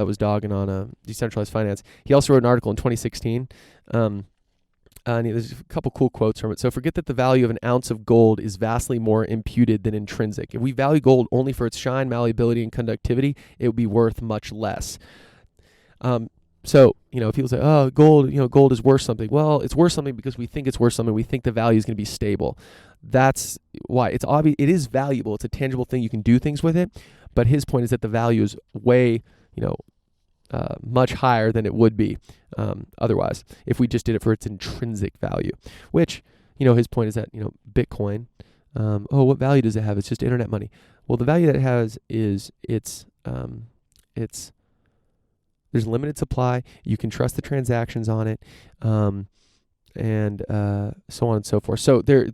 was dogging on decentralized finance. He also wrote an article in 2016, and there's a couple cool quotes from it. So forget that the value of an ounce of gold is vastly more imputed than intrinsic. If we value gold only for its shine, malleability, and conductivity, it would be worth much less. So, people say, oh, gold is worth something. Well, it's worth something because we think it's worth something. We think the value is going to be stable. That's why it's obvious. It is valuable. It's a tangible thing. You can do things with it. But his point is that the value is way, much higher than it would be otherwise if we just did it for its intrinsic value, which, his point is that, Bitcoin, what value does it have? It's just internet money. Well, the value that it has is it's there's limited supply. You can trust the transactions on it, and so on and so forth. So they're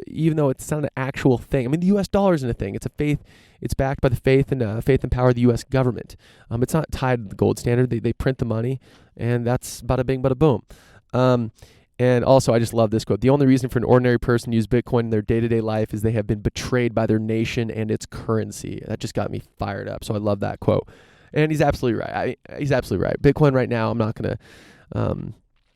even though it's not an actual thing. I mean, the U.S. dollar isn't a thing. It's a faith. It's backed by the faith and power of the U.S. government. It's not tied to the gold standard. They print the money, and that's bada bing, bada boom. And also, I just love this quote. The only reason for an ordinary person to use Bitcoin in their day-to-day life is they have been betrayed by their nation and its currency. That just got me fired up. So I love that quote. And he's absolutely right. He's absolutely right. Bitcoin right now, I'm not going to...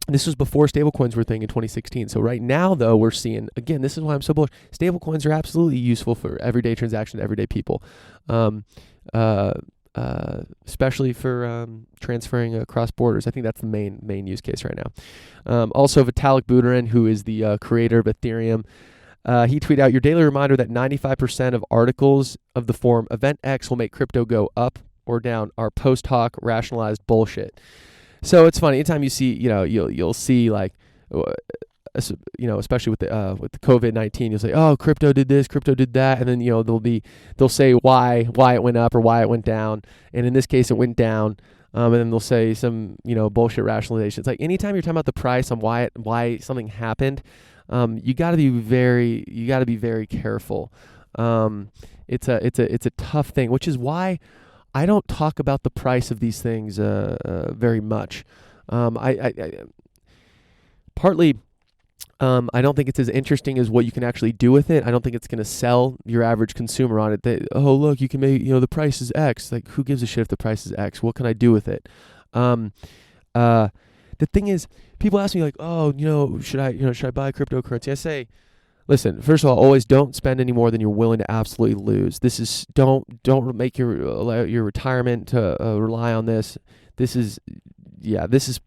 this was before stablecoins were a thing in 2016. So right now, though, we're seeing, again, this is why I'm so bullish. Stablecoins are absolutely useful for everyday transactions, everyday people, especially for transferring across borders. I think that's the main use case right now. Also, Vitalik Buterin, who is the creator of Ethereum, he tweeted out, your daily reminder that 95% of articles of the form event X will make crypto go up or down are post hoc rationalized bullshit. So it's funny. Anytime you see, you'll see like, especially with the COVID-19, you'll say, oh, crypto did this, crypto did that, and then they'll say why it went up or why it went down, and in this case it went down, and then they'll say some bullshit rationalization. It's like anytime you're talking about the price on why something happened, you got to be very careful. It's a tough thing, which is why I don't talk about the price of these things very much. Partly, I don't think it's as interesting as what you can actually do with it. I don't think it's going to sell your average consumer on it. Oh, look, you can make, the price is X. Like, who gives a shit if the price is X? What can I do with it? The thing is, people ask me like, oh, should I buy cryptocurrency? I say, listen, first of all, always don't spend any more than you're willing to absolutely lose. This is don't make your retirement to rely on this. This is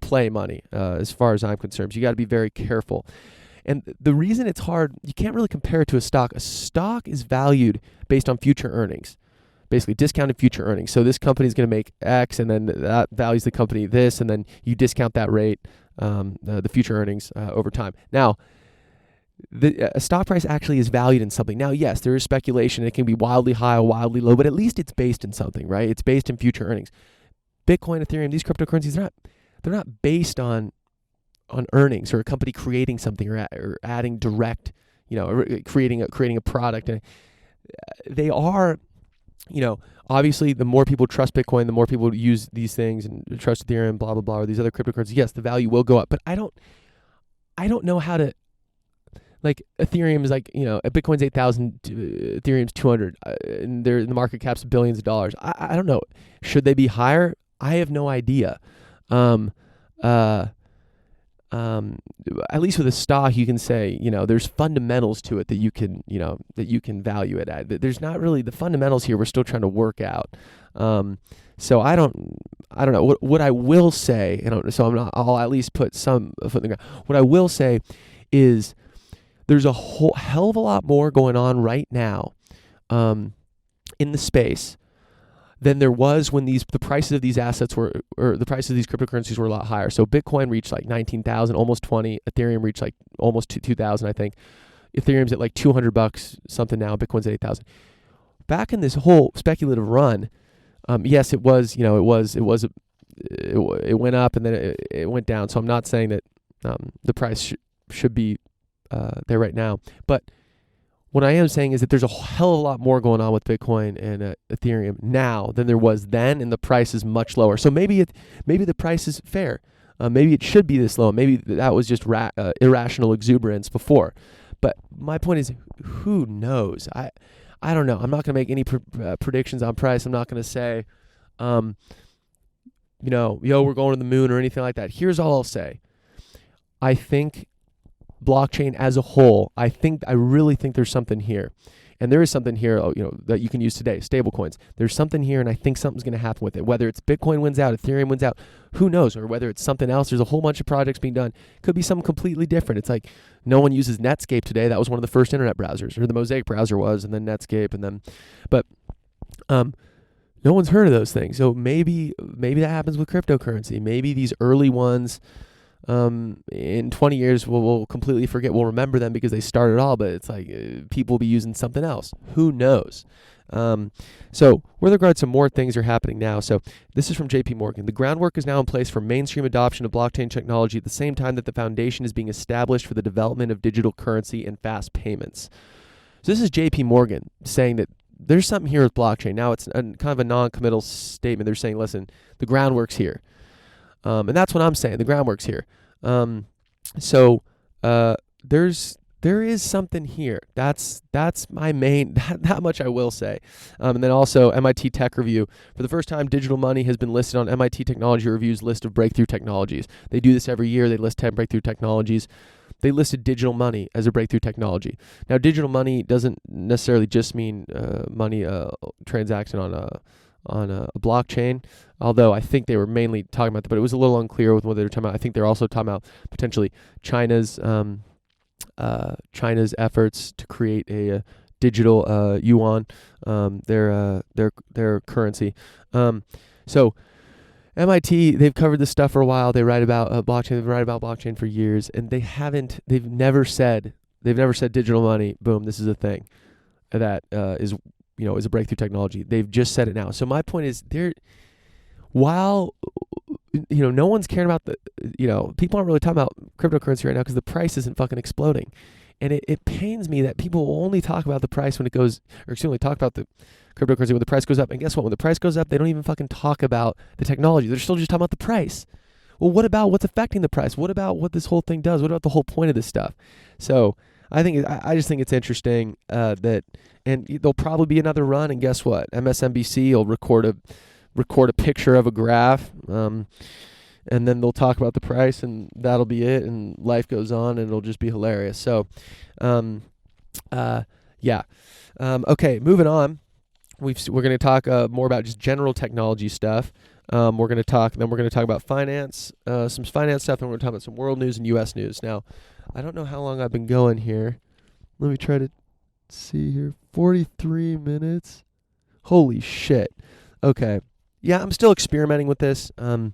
play money as far as I'm concerned. So you got to be very careful. And the reason it's hard, you can't really compare it to a stock. A stock is valued based on future earnings, basically discounted future earnings. So this company is going to make X, and then that values the company this, and then you discount that rate, the future earnings over time. Now, a stock price actually is valued in something. Now, yes, there is speculation. It can be wildly high or wildly low, but at least it's based in something, right? It's based in future earnings. Bitcoin, Ethereum, these cryptocurrencies, they're not based on earnings or a company creating something or adding direct, or creating a product. And they are, obviously the more people trust Bitcoin, the more people use these things and trust Ethereum, blah, blah, blah, or these other cryptocurrencies. Yes, the value will go up, but I don't know how to, like Ethereum is like, Bitcoin's 8,000, Ethereum's 200, and the market cap's billions of dollars. I don't know. Should they be higher? I have no idea. At least with a stock, you can say, there's fundamentals to it that you can value it at. There's not really the fundamentals here. We're still trying to work out. So I don't know what I will say. I'll at least put some foot in the ground. What I will say is there's a whole hell of a lot more going on right now in the space than there was when the prices of these assets were, or the prices of these cryptocurrencies were a lot higher. So Bitcoin reached like 19,000, almost 20. Ethereum reached like almost 2,000, I think. Ethereum's at like $200 something now. Bitcoin's at 8,000. Back in this whole speculative run, yes, it was, it went up and then it went down. So I'm not saying that the price should be there right now. But what I am saying is that there's a hell of a lot more going on with Bitcoin and Ethereum now than there was then, and the price is much lower. So maybe the price is fair. Maybe it should be this low. Maybe that was just irrational exuberance before. But my point is, who knows? I don't know. I'm not going to make any predictions on price. I'm not going to say, we're going to the moon or anything like that. Here's all I'll say. I think blockchain as a whole, I really think there's something here. And there is something here, that you can use today, stable coins. There's something here, and I think something's going to happen with it. Whether it's Bitcoin wins out, Ethereum wins out, who knows? Or whether it's something else. There's a whole bunch of projects being done. Could be something completely different. It's like no one uses Netscape today. That was one of the first internet browsers, or the Mosaic browser was, and then Netscape, but no one's heard of those things. So maybe that happens with cryptocurrency. Maybe these early ones, in 20 years we'll completely forget. We'll remember them because they started all, but it's like people will be using something else. Who knows? So with regards to more things are happening now. So this is from JP Morgan. The groundwork is now in place for mainstream adoption of blockchain technology at the same time that the foundation is being established for the development of digital currency and fast payments. So this is JP Morgan saying that there's something here with blockchain. Now it's kind of a non-committal statement. They're saying, listen, the groundwork's here. And that's what I'm saying. The groundwork's here. There is something here. That's my main, that much I will say. And then also MIT Tech Review. For the first time, digital money has been listed on MIT Technology Review's list of breakthrough technologies. They do this every year. They list 10 breakthrough technologies. They listed digital money as a breakthrough technology. Now, digital money doesn't necessarily just mean money transaction on a blockchain, although I think they were mainly talking about that, but it was a little unclear with what they were talking about. I think they're also talking about potentially China's efforts to create a digital yuan, their currency. So MIT, they've covered this stuff for a while. They write about blockchain. They've written about blockchain for years, and they've never said digital money. Boom, this is a thing that is a breakthrough technology. They've just said it now. So my point is, while no one's caring about people aren't really talking about cryptocurrency right now because the price isn't fucking exploding. And it pains me that people will only talk about the price when it goes, talk about the cryptocurrency when the price goes up. And guess what? When the price goes up, they don't even fucking talk about the technology. They're still just talking about the price. Well, what about what's affecting the price? What about what this whole thing does? What about the whole point of this stuff? So I just think it's interesting that, and there'll probably be another run. And guess what? MSNBC will record a picture of a graph, and then they'll talk about the price, and that'll be it. And life goes on, and it'll just be hilarious. So, okay, moving on. We're going to talk more about just general technology stuff. We're going to talk about finance, some finance stuff, and we're going to talk about some world news and U.S. news. Now, I don't know how long I've been going here. Let me try to see here. 43 minutes. Holy shit. Okay. Yeah, I'm still experimenting with this. I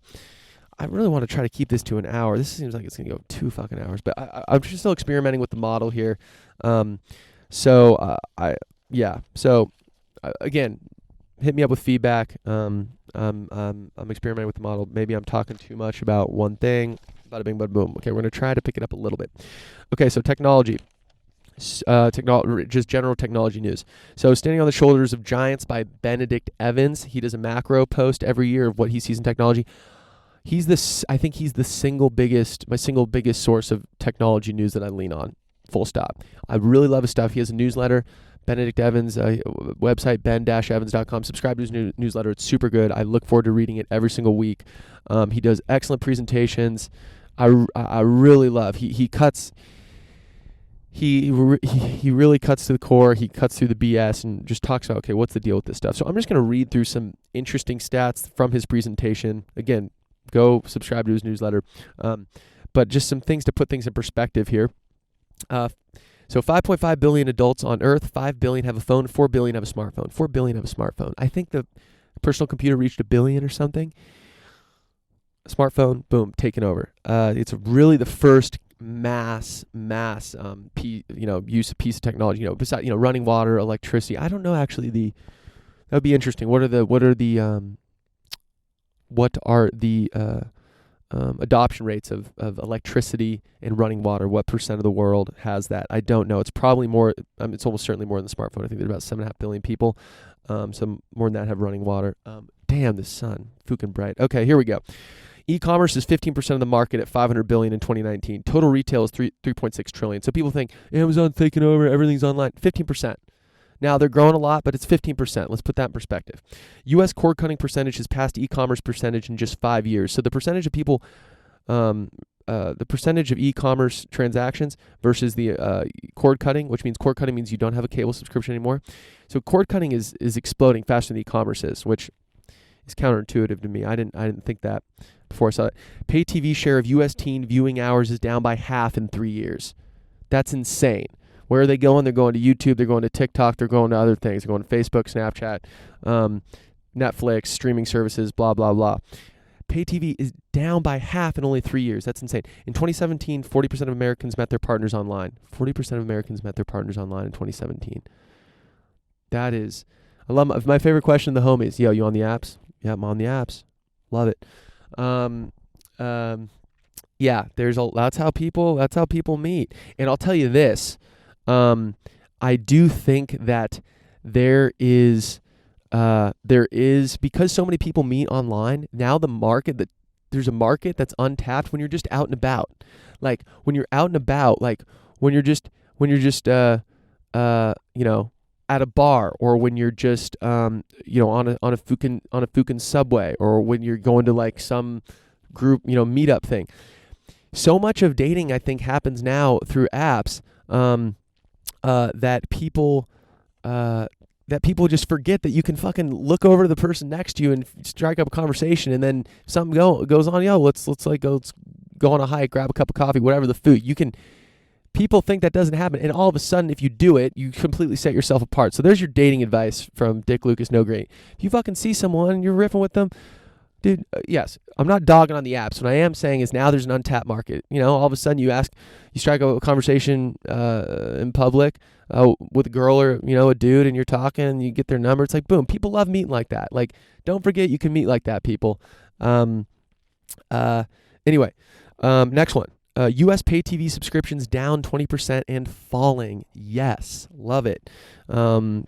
really want to try to keep this to an hour. This seems like it's going to go 2 fucking hours, but I'm just still experimenting with the model here. Again, hit me up with feedback. I'm experimenting with the model. Maybe I'm talking too much about one thing. Bada bing, bada boom. Okay, we're going to try to pick it up a little bit. Okay, so technology. Just general technology news. So Standing on the Shoulders of Giants by Benedict Evans. He does a macro post every year of what he sees in technology. I think he's my single biggest source of technology news that I lean on. Full stop. I really love his stuff. He has a newsletter, Benedict Evans, website, ben-evans.com. Subscribe to his newsletter. It's super good. I look forward to reading it every single week. He does excellent presentations. I really love. He really cuts to the core. He cuts through the BS and just talks about, okay, what's the deal with this stuff? So I'm just going to read through some interesting stats from his presentation. Again, go subscribe to his newsletter. But just some things to put things in perspective here. So 5.5 billion adults on Earth, 5 billion have a phone, 4 billion have a smartphone. 4 billion have a smartphone. I think the personal computer reached 1 billion or something. Smartphone, boom, taken over. It's really the first mass use of piece of technology. Besides running water, electricity. I don't know actually. That would be interesting. What are the adoption rates of electricity and running water? What percent of the world has that? I don't know. It's probably more. It's almost certainly more than the smartphone. I think there's about 7.5 billion people. Some more than that have running water. Damn, the sun, fucking bright. Okay, here we go. E-commerce is 15% of the market at $500 billion in 2019. Total retail is 3.6 trillion. So people think Amazon's taking over, everything's online. 15%. Now they're growing a lot, but it's 15%. Let's put that in perspective. U.S. cord cutting percentage has passed e-commerce percentage in just 5 years. So the percentage of people, the percentage of e-commerce transactions versus the cord cutting, which means cord cutting means you don't have a cable subscription anymore. So cord cutting is exploding faster than e-commerce is, which is counterintuitive to me. I didn't think that before I saw it. Pay TV share of U.S. teen viewing hours is down by half in 3 years. That's insane. Where are they going? They're going to YouTube. They're going to TikTok. They're going to other things. They're going to Facebook, Snapchat, Netflix, streaming services, blah, blah, blah. Pay TV is down by half in only 3 years. That's insane. In 2017, 40% of Americans met their partners online. 40% of Americans met their partners online in 2017. That is, I love my favorite question in the homies. Yo, you on the apps? Yeah, I'm on the apps. Love it. Yeah, that's how people meet. And I'll tell you this, I do think that there is because so many people meet online, now there's a market that's untapped when you're just out and about. Like when you're out and about, like when you're just at a bar, or when you're just on a Fukin subway, or when you're going to like some group meetup thing. So much of dating, I think, happens now through apps that people just forget that you can fucking look over to the person next to you and strike up a conversation, and then something goes on. Yo, let's go on a hike, grab a cup of coffee, whatever the food. People think that doesn't happen, and all of a sudden, if you do it, you completely set yourself apart. So there's your dating advice from Dick Lucas No Great. If you fucking see someone and you're riffing with them, dude, yes, I'm not dogging on the apps. What I am saying is now there's an untapped market. All of a sudden you strike a conversation in public with a girl or a dude, and you're talking, and you get their number. It's like boom, people love meeting like that. Like, don't forget you can meet like that, people. Anyway, next one. U.S. pay TV subscriptions down 20% and falling. Yes, love it.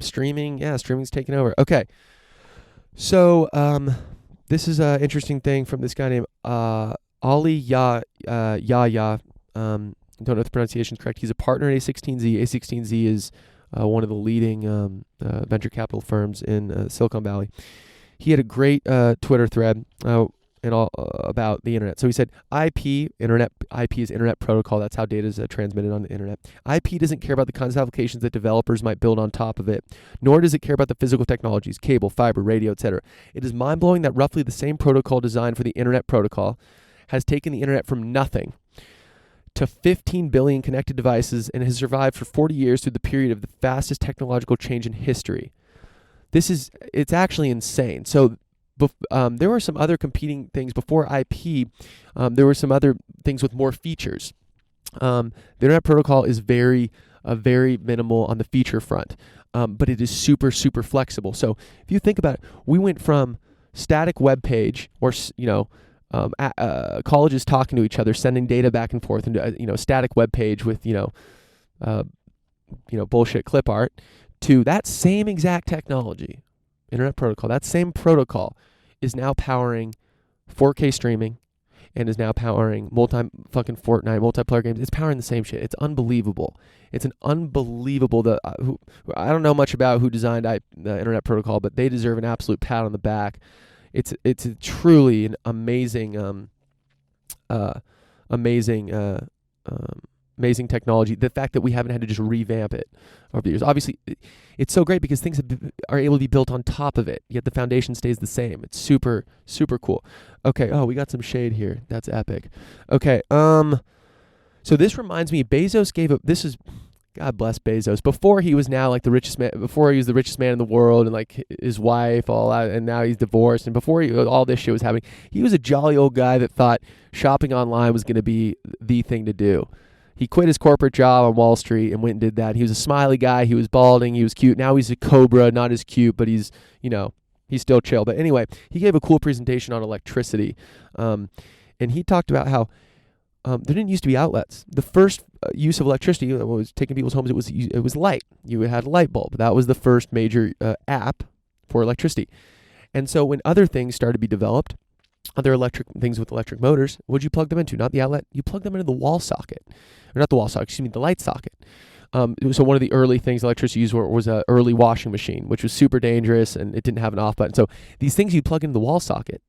Streaming's taking over. Okay, so this is an interesting thing from this guy named Ali Yahya. Don't know if the pronunciation is correct. He's a partner at A16Z. A16Z is one of the leading venture capital firms in Silicon Valley. He had a great Twitter thread about the internet. So he said, IP is internet protocol. That's how data is transmitted on the internet. IP doesn't care about the kinds of applications that developers might build on top of it, nor does it care about the physical technologies, cable, fiber, radio, etc. It is mind-blowing that roughly the same protocol designed for the internet protocol has taken the internet from nothing to 15 billion connected devices and has survived for 40 years through the period of the fastest technological change in history. It's actually insane. So there were some other competing things before IP. There were some other things with more features. The internet protocol is very minimal on the feature front, but it is super, super flexible. So if you think about it, we went from static web page, or colleges talking to each other, sending data back and forth, into static web page with bullshit clip art, to that same exact technology. Internet protocol, that same protocol is now powering 4K streaming and is now powering Fortnite multiplayer games. It's powering the same shit. It's unbelievable. It's an unbelievable. I don't know much about who designed the internet protocol, but they deserve an absolute pat on the back. It's truly an amazing technology. The fact that we haven't had to just revamp it over the years. Obviously, it's so great because things are able to be built on top of it, yet the foundation stays the same. It's super, super cool. Okay, we got some shade here. That's epic. Okay, so this reminds me, Bezos gave up, this is God bless Bezos. Before he was now like the richest man, before he was the richest man in the world, and like his wife, all that, and now he's divorced. And before all this shit was happening, he was a jolly old guy that thought shopping online was going to be the thing to do. He quit his corporate job on Wall Street and went and did that. He was a smiley guy. He was balding. He was cute. Now he's a cobra, not as cute, but he's, he's still chill. But anyway, he gave a cool presentation on electricity. And he talked about how there didn't used to be outlets. The first use of electricity that was taking people's homes, it was light. You had a light bulb. That was the first major app for electricity. And so when other things started to be developed, other electric things with electric motors, what'd you plug them into? Not the outlet. You plug them into the wall socket. Or not the wall socket, the light socket. So one of the early things electricity used was an early washing machine, which was super dangerous, and it didn't have an off button. So these things you plug into the wall socket,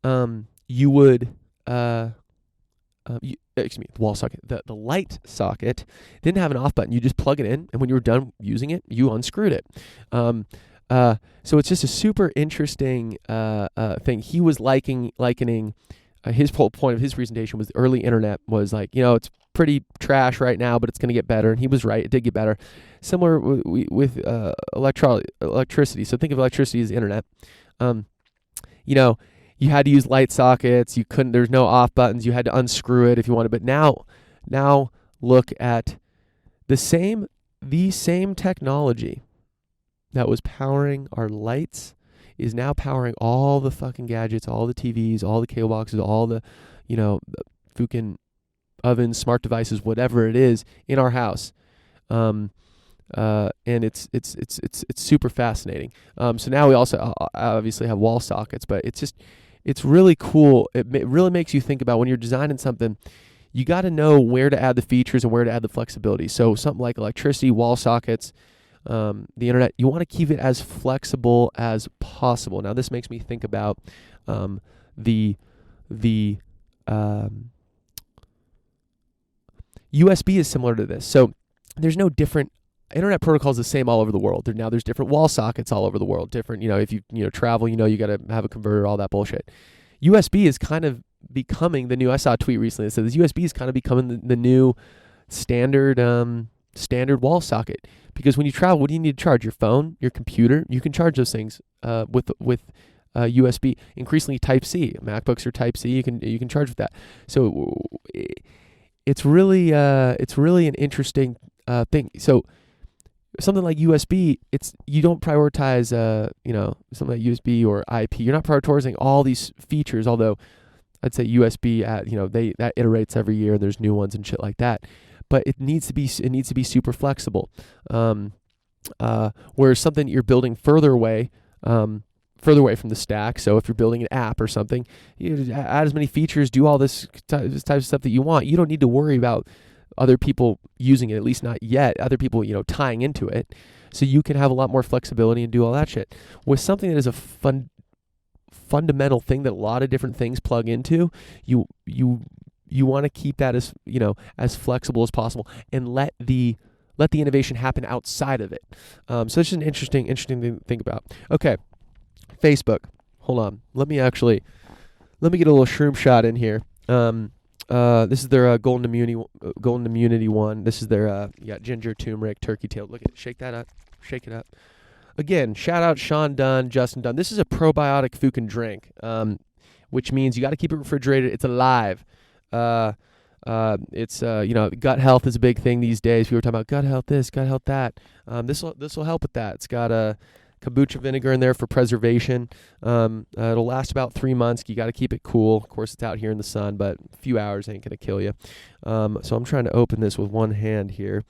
you would... the wall socket, the light socket didn't have an off button. You just plug it in, and when you were done using it, you unscrewed it. So it's just a super interesting thing. He was likening his whole point of his presentation was the early internet was like, it's pretty trash right now, but it's going to get better. And he was right; it did get better. Similar with electricity. So think of electricity as the internet. You had to use light sockets. You couldn't. There's no off buttons. You had to unscrew it if you wanted. But now look at the same technology that was powering our lights is now powering all the fucking gadgets, all the TVs, all the cable boxes, all the, fucking ovens, smart devices, whatever it is in our house. And it's super fascinating. So now we also obviously have wall sockets, but it's really cool. It really makes you think about when you're designing something, you got to know where to add the features and where to add the flexibility. So something like electricity, wall sockets, the internet, you want to keep it as flexible as possible. Now this makes me think about the USB is similar to this. So there's no different internet protocol is the same all over the world. There's different wall sockets all over the world. Different, if you travel, you got to have a converter, all that bullshit. USB is kind of becoming the new. I saw a tweet recently that said this USB is kind of becoming the new standard wall socket, because when you travel, what do you need to charge? Your phone, your computer. You can charge those things with USB. Increasingly Type C. MacBooks are Type C. You can charge with that. So it's really an interesting thing. So something like USB, you don't prioritize something like USB or IP. You're not prioritizing all these features, although I'd say USB that iterates every year and there's new ones and shit like that. But it needs to be super flexible. Whereas something you're building further away from the stack. So if you're building an app or something, you add as many features, do all this type of stuff that you want. You don't need to worry about other people using it, at least not yet. Other people, tying into it. So you can have a lot more flexibility and do all that shit. With something that is a fundamental thing that a lot of different things plug into, you want to keep that as flexible as possible and let the innovation happen outside of it. So it's just an interesting thing to think about. Okay, Facebook. Hold on. Let me get a little shroom shot in here. This is their golden immunity one. This is their ginger, turmeric, turkey tail. Look at it. Shake that up. Shake it up. Again, shout out Shawn Dunn, Justin Dunn. This is a probiotic fucking drink, which means you got to keep it refrigerated. It's alive. It's gut health is a big thing these days. We were talking about gut health this, gut health that. This will help with that. It's got kombucha vinegar in there for preservation. It'll last about 3 months. You got to keep it cool. Of course, it's out here in the sun, but a few hours ain't gonna kill you. So I'm trying to open this with one hand here.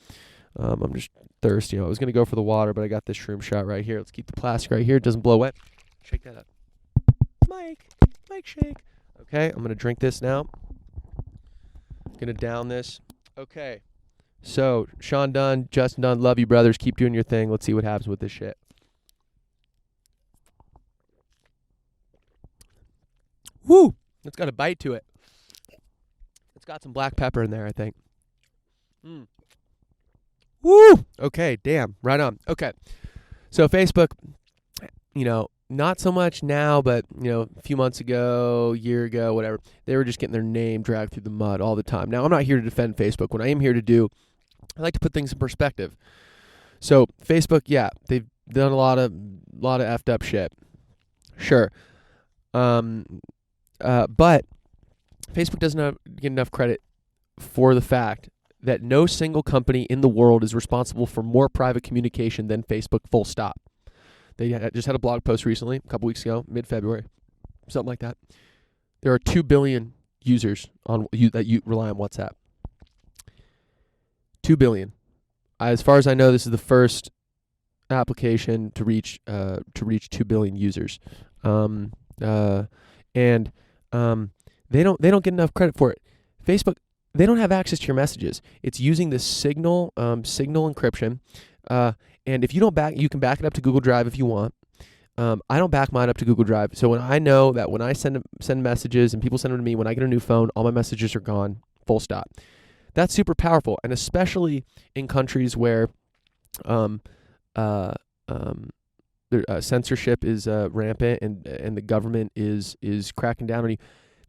I'm just thirsty. I was gonna go for the water, but I got this shroom shot right here. Let's keep the plastic right here. It doesn't blow wet. Shake that up. Mike shake. Okay, I'm gonna drink this now. Gonna down this. Okay. So Shawn Dunn, Justin Dunn, love you brothers. Keep doing your thing. Let's see what happens with this shit. Woo! It's got a bite to it. It's got some black pepper in there, I think. Woo! Okay, damn. Right on. Okay. So Facebook, not so much now, but, a few months ago, year ago, whatever, they were just getting their name dragged through the mud all the time. Now, I'm not here to defend Facebook. What I am here to do I like to put things in perspective. So Facebook, yeah, they've done a lot of effed up shit. Sure. But Facebook doesn't get enough credit for the fact that no single company in the world is responsible for more private communication than Facebook, full stop. They just had a blog post recently, a couple weeks ago, mid-February, something like that. There are 2 billion users that rely on WhatsApp. 2 billion. As far as I know, this is the first application to reach 2 billion users. And they don't get enough credit for it. Facebook, they don't have access to your messages. It's using this signal encryption. And if you don't you can back it up to Google Drive if you want. I don't back mine up to Google Drive. So when I know that when I send messages and people send them to me, when I get a new phone, all my messages are gone, full stop. That's super powerful, and especially in countries where censorship is rampant and the government is cracking down on you.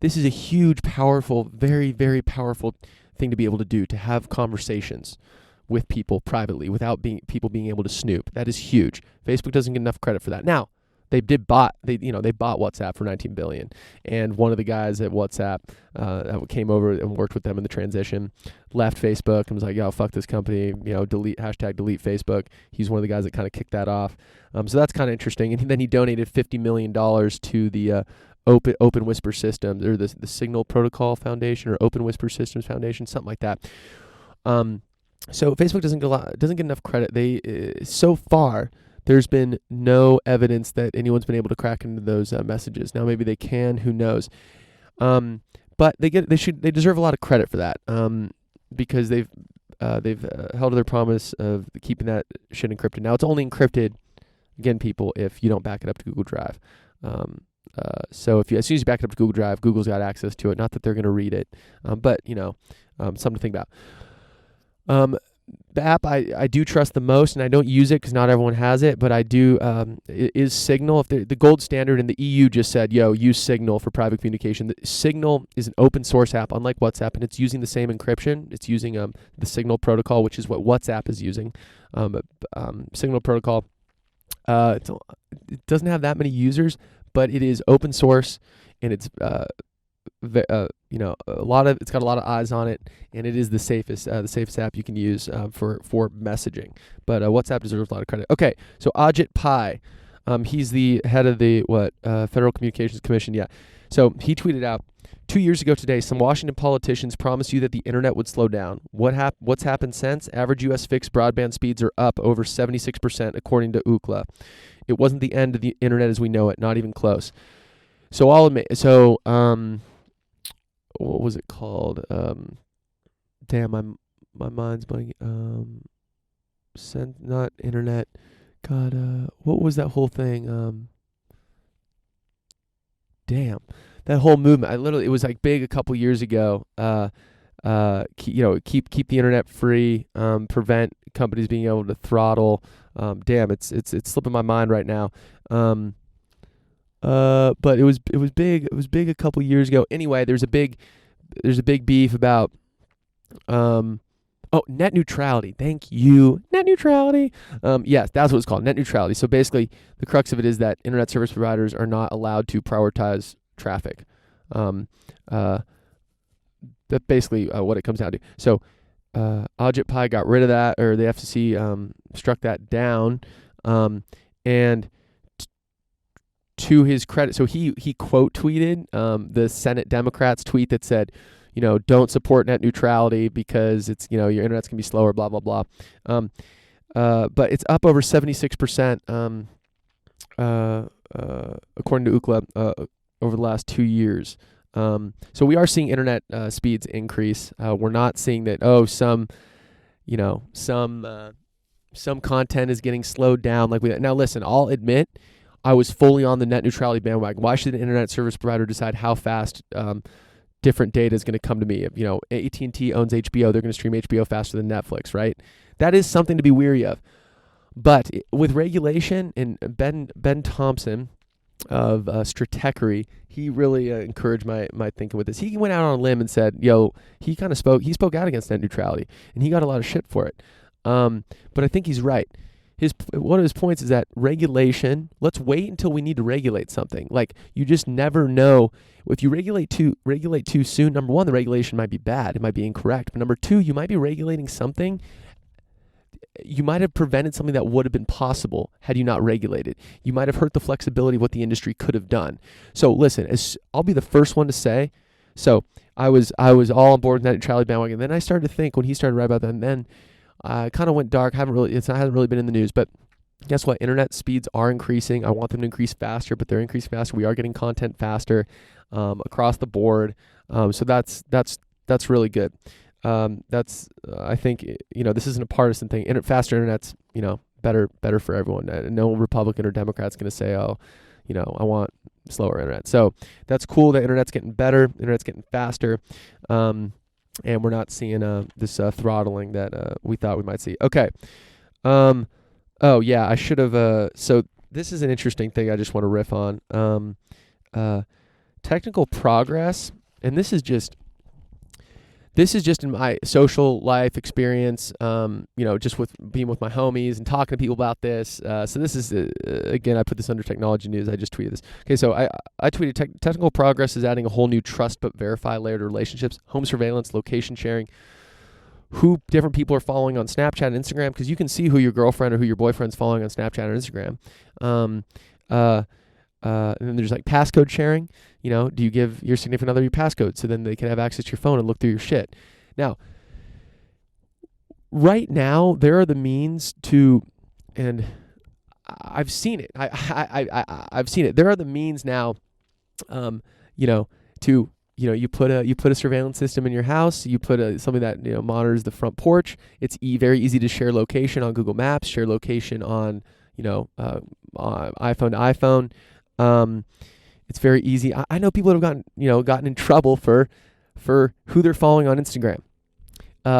This is a huge, powerful, very, very powerful thing to be able to do, to have conversations with people privately without people being able to snoop. That is huge. Facebook doesn't get enough credit for that. Now, they bought WhatsApp for $19 billion, and one of the guys at WhatsApp that came over and worked with them in the transition left Facebook and was like, "Yo, fuck this company, delete Facebook." He's one of the guys that kind of kicked that off. So that's kind of interesting. And then he donated $50 million to the Open Whisper Systems, or the Signal Protocol Foundation, or Open Whisper Systems Foundation, something like that. So Facebook doesn't get enough credit. So far, there's been no evidence that anyone's been able to crack into those messages. Now maybe they can, who knows? But they deserve a lot of credit for that, because they've held to their promise of keeping that shit encrypted. Now it's only encrypted, again, people, if you don't back it up to Google Drive. So as soon as you back it up to Google Drive, Google's got access to it. Not that they're going to read it, but something to think about. The app I do trust the most, and I don't use it because not everyone has it, but I do, is Signal. If the gold standard in the EU just said, "Yo, use Signal for private communication." Signal is an open source app, unlike WhatsApp, and it's using the same encryption. It's using the Signal protocol, which is what WhatsApp is using. Signal protocol. It doesn't have that many users, but it is open source, and it's it's got a lot of eyes on it, and it is the safest app you can use for messaging. But WhatsApp deserves a lot of credit. Okay, so Ajit Pai, he's the head of the Federal Communications Commission. Yeah, so he tweeted out, 2 years ago today, some Washington politicians promised you that the internet would slow down. What's happened since? Average U.S. fixed broadband speeds are up over 76%, according to Ookla. It wasn't the end of the internet as we know it, not even close. So I'll admit. So what was it called? Damn, my mind's blanking. Not internet. God, what was that whole thing? Damn, that whole movement. It was like big a couple years ago. Keep the internet free. Prevent companies being able to throttle. Damn, it's slipping my mind right now. But it was big. It was big a couple years ago. Anyway, there's a big beef about net neutrality. Thank you, net neutrality. Yes, that's what it's called, net neutrality. So basically, the crux of it is that internet service providers are not allowed to prioritize traffic. That's basically what it comes down to. So Ajit Pai got rid of that, or the FCC struck that down, and to his credit, so he quote tweeted the Senate Democrats tweet that said, don't support net neutrality because it's, your internet's gonna be slower, blah blah blah. But it's up over 76%, according to Ookla, over the last 2 years. So we are seeing internet speeds increase. We're not seeing that some content is getting slowed down now. Listen, I'll admit, I was fully on the net neutrality bandwagon. Why should an internet service provider decide how fast different data is going to come to me? AT&T owns HBO, they're going to stream HBO faster than Netflix, right? That is something to be weary of. But with regulation, and Ben Thompson, Stratechery, he really encouraged my thinking with this. He went out on a limb and said, "Yo," he spoke out against net neutrality, and he got a lot of shit for it. But I think he's right. One of his points is that regulation. Let's wait until we need to regulate something. Like, you just never know. If you regulate too soon, number one, the regulation might be bad. It might be incorrect. But number two, you might be regulating something. You might have prevented something that would have been possible had you not regulated. You might have hurt the flexibility of what the industry could have done. So listen, I'll be the first one to say. So I was all on board with net neutrality bandwagon. Then I started to think when he started to write about that, and then I kind of went dark. It hasn't really been in the news, but guess what? Internet speeds are increasing. I want them to increase faster, but they're increasing faster. We are getting content faster across the board. So that's really good. I think, this isn't a partisan thing. Faster internet's, better for everyone. No Republican or Democrat's going to say, oh, I want slower internet. So that's cool. The internet's getting better. Internet's getting faster. And we're not seeing this throttling that we thought we might see. Okay. Oh yeah, I should have. So this is an interesting thing I just want to riff on. Technical progress, and this is just in my social life experience. Just with being with my homies and talking to people about this. So this is again, I put this under technology news. I just tweeted this. Okay, so I tweeted technical progress is adding a whole new trust but verify layer to relationships, home surveillance, location sharing, who different people are following on Snapchat and Instagram, because you can see who your girlfriend or who your boyfriend's following on Snapchat or Instagram. And then there's like passcode sharing. Do you give your significant other your passcode so then they can have access to your phone and look through your shit? Now, right now, there are the means to, and I've seen it. I've seen it. There are the means now, to you put a surveillance system in your house. You put something that monitors the front porch. It's very easy to share location on Google Maps. Share location on iPhone to iPhone. It's very easy. I know people that have gotten in trouble for who they're following on Instagram,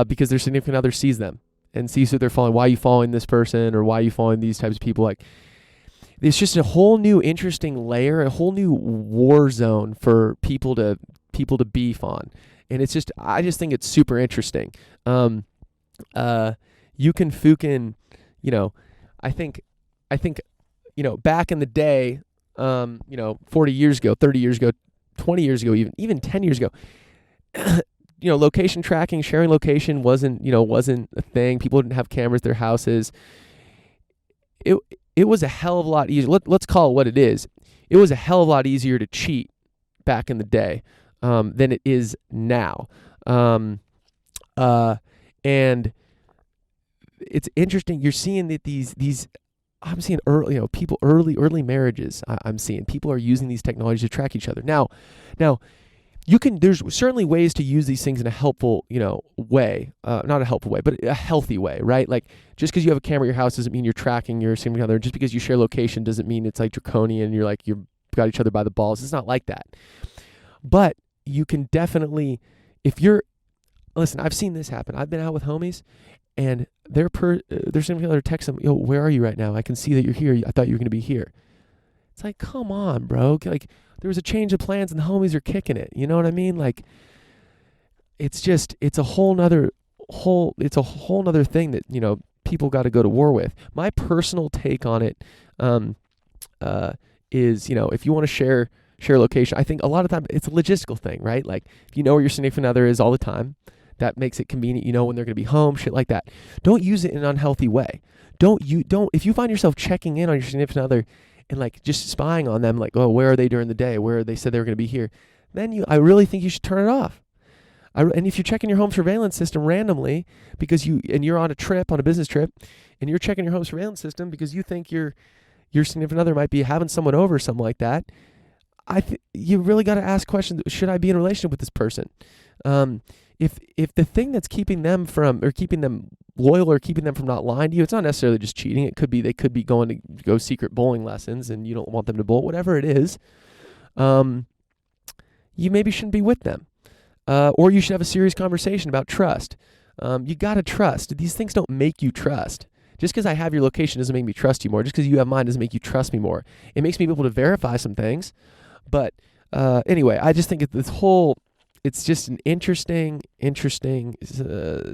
because their significant other sees them and sees who they're following. Why are you following this person, or why are you following these types of people? Like, it's just a whole new interesting layer, a whole new war zone for people to beef on, and I just think it's super interesting. You can fucking, I think, back in the day. 40 years ago, 30 years ago, 20 years ago, even 10 years ago, location tracking, sharing location wasn't a thing. People didn't have cameras at their houses. It was a hell of a lot easier. Let's call it what it is. It was a hell of a lot easier to cheat back in the day than it is now. And it's interesting. You're seeing that these I'm seeing early marriages. I'm seeing people are using these technologies to track each other. Now, there's certainly ways to use these things in a helpful, way. Not a helpful way, but a healthy way, right? Like, just because you have a camera at your house doesn't mean you're tracking your significant other. Just because you share location doesn't mean it's like draconian. You've got each other by the balls. It's not like that. But you can definitely, listen, I've seen this happen. I've been out with homies, and their significant other texts them, "Yo, where are you right now? I can see that you're here. I thought you were going to be here." It's like, come on, bro. Like, there was a change of plans and the homies are kicking it. You know what I mean? Like, it's a whole nother thing that, people got to go to war with. My personal take on it is, if you want to share location, I think a lot of time it's a logistical thing, right? Like, if you know where your significant other is all the time, that makes it convenient. When they're going to be home, shit like that. Don't use it in an unhealthy way. If you find yourself checking in on your significant other and like just spying on them, like, oh, where are they during the day? Where they said they were going to be here? Then I really think you should turn it off. And if you're checking your home surveillance system randomly because you're on a business trip, and you're checking your home surveillance system because you think your significant other might be having someone over or something like that, you really got to ask questions. Should I be in a relationship with this person? If the thing that's keeping them loyal or keeping them from not lying to you, it's not necessarily just cheating. It could be they could be going to go secret bowling lessons and you don't want them to bowl. Whatever it is, you maybe shouldn't be with them. Or you should have a serious conversation about trust. You got to trust. These things don't make you trust. Just because I have your location doesn't make me trust you more. Just because you have mine doesn't make you trust me more. It makes me able to verify some things. But anyway, I just think it's just an interesting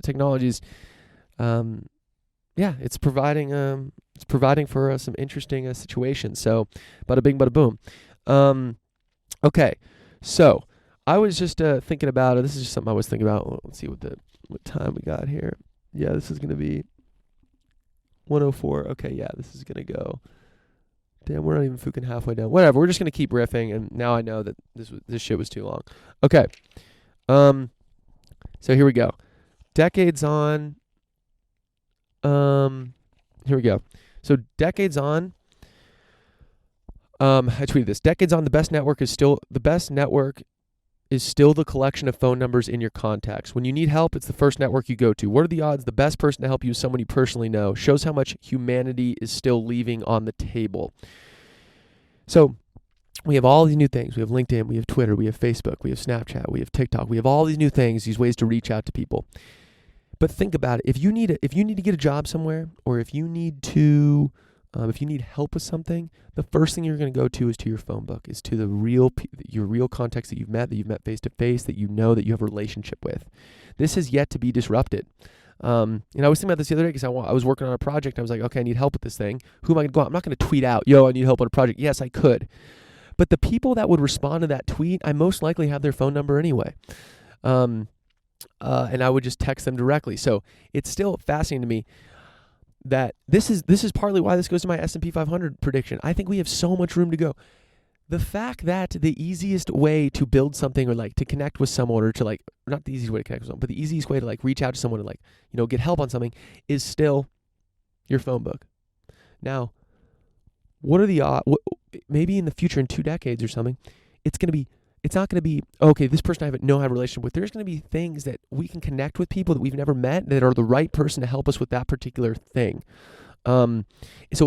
technologies. It's providing for us some interesting situations. So, bada bing, bada boom. Okay, so I was just thinking about it. This is just something I was thinking about. Let's see what time we got here. Yeah, this is gonna be 104. Okay, yeah, this is gonna go. Damn, we're not even fucking halfway down. Whatever, we're just gonna keep riffing, and now I know that this shit was too long. Okay, so here we go. Decades on. Here we go. So decades on. I tweeted this. Decades on, the best network is still the collection of phone numbers in your contacts. When you need help, it's the first network you go to. What are the odds the best person to help you is someone you personally know? Shows how much humanity is still leaving on the table. So we have all these new things. We have LinkedIn, we have Twitter, we have Facebook, we have Snapchat, we have TikTok. We have all these new things, these ways to reach out to people. But think about it. If you need to get a job somewhere, or if you need help with something, the first thing you're going to go to is to your phone book, is to your real contacts that you've met face to face, that you know, that you have a relationship with. This has yet to be disrupted. And I was thinking about this the other day because I was working on a project. I was like, okay, I need help with this thing. Who am I going to go out? I'm not going to tweet out, yo, I need help on a project. Yes, I could. But the people that would respond to that tweet, I most likely have their phone number anyway. And I would just text them directly. So it's still fascinating to me that this is partly why this goes to my S&P 500 prediction. I think we have so much room to go. The fact that the easiest way to build something, or like to connect with someone, or to not the easiest way to connect with someone, but the easiest way to reach out to someone and get help on something, is still your phone book. Now, what are the odds? Maybe in the future, in 2 decades or something, it's not going to be, okay, this person I have a relationship with. There's going to be things that we can connect with people that we've never met that are the right person to help us with that particular thing. So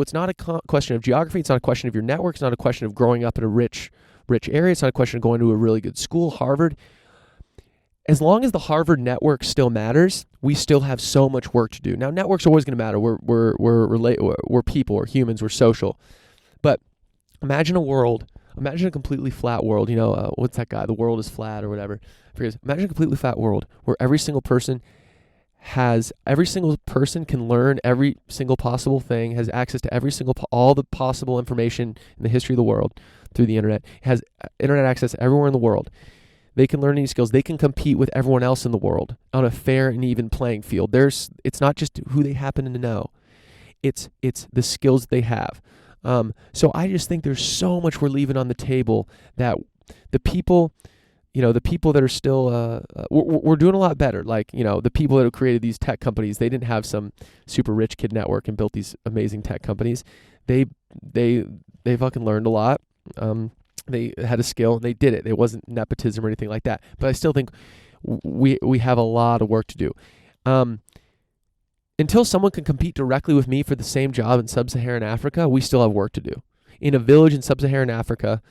it's not a question of geography. It's not a question of your network. It's not a question of growing up in a rich area. It's not a question of going to a really good school, Harvard. As long as the Harvard network still matters, we still have so much work to do. Now, networks are always going to matter. We're people, we're humans, we're social. But imagine a completely flat world. What's that guy? The world is flat or whatever. Imagine a completely flat world where every single person can learn every single possible thing, has access to all the possible information in the history of the world through the internet, has internet access everywhere in the world. They can learn these skills. They can compete with everyone else in the world on a fair and even playing field. It's not just who they happen to know. It's the skills they have. So I just think there's so much we're leaving on the table that the people that are still, we're doing a lot better. The people that have created these tech companies, they didn't have some super rich kid network and built these amazing tech companies. They fucking learned a lot. They had a skill and they did it. It wasn't nepotism or anything like that. But I still think we have a lot of work to do. Until someone can compete directly with me for the same job in sub-Saharan Africa, we still have work to do. In a village in sub-Saharan Africa,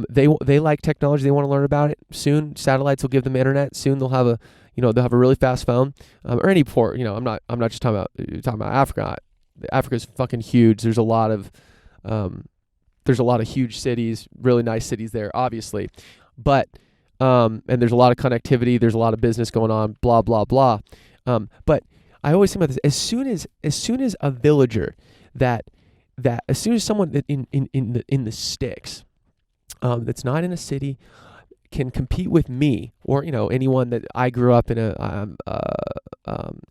they like technology. They want to learn about it. Soon, satellites will give them internet. Soon, they'll have a really fast phone. Or any port. I'm not just talking about Africa. Africa's fucking huge. There's a lot of huge cities, really nice cities there, obviously. But and there's a lot of connectivity. There's a lot of business going on. Blah blah blah. But I always think about this. As soon as a villager as soon as someone that in the sticks, that's not in a city, can compete with me, or anyone that I grew up in a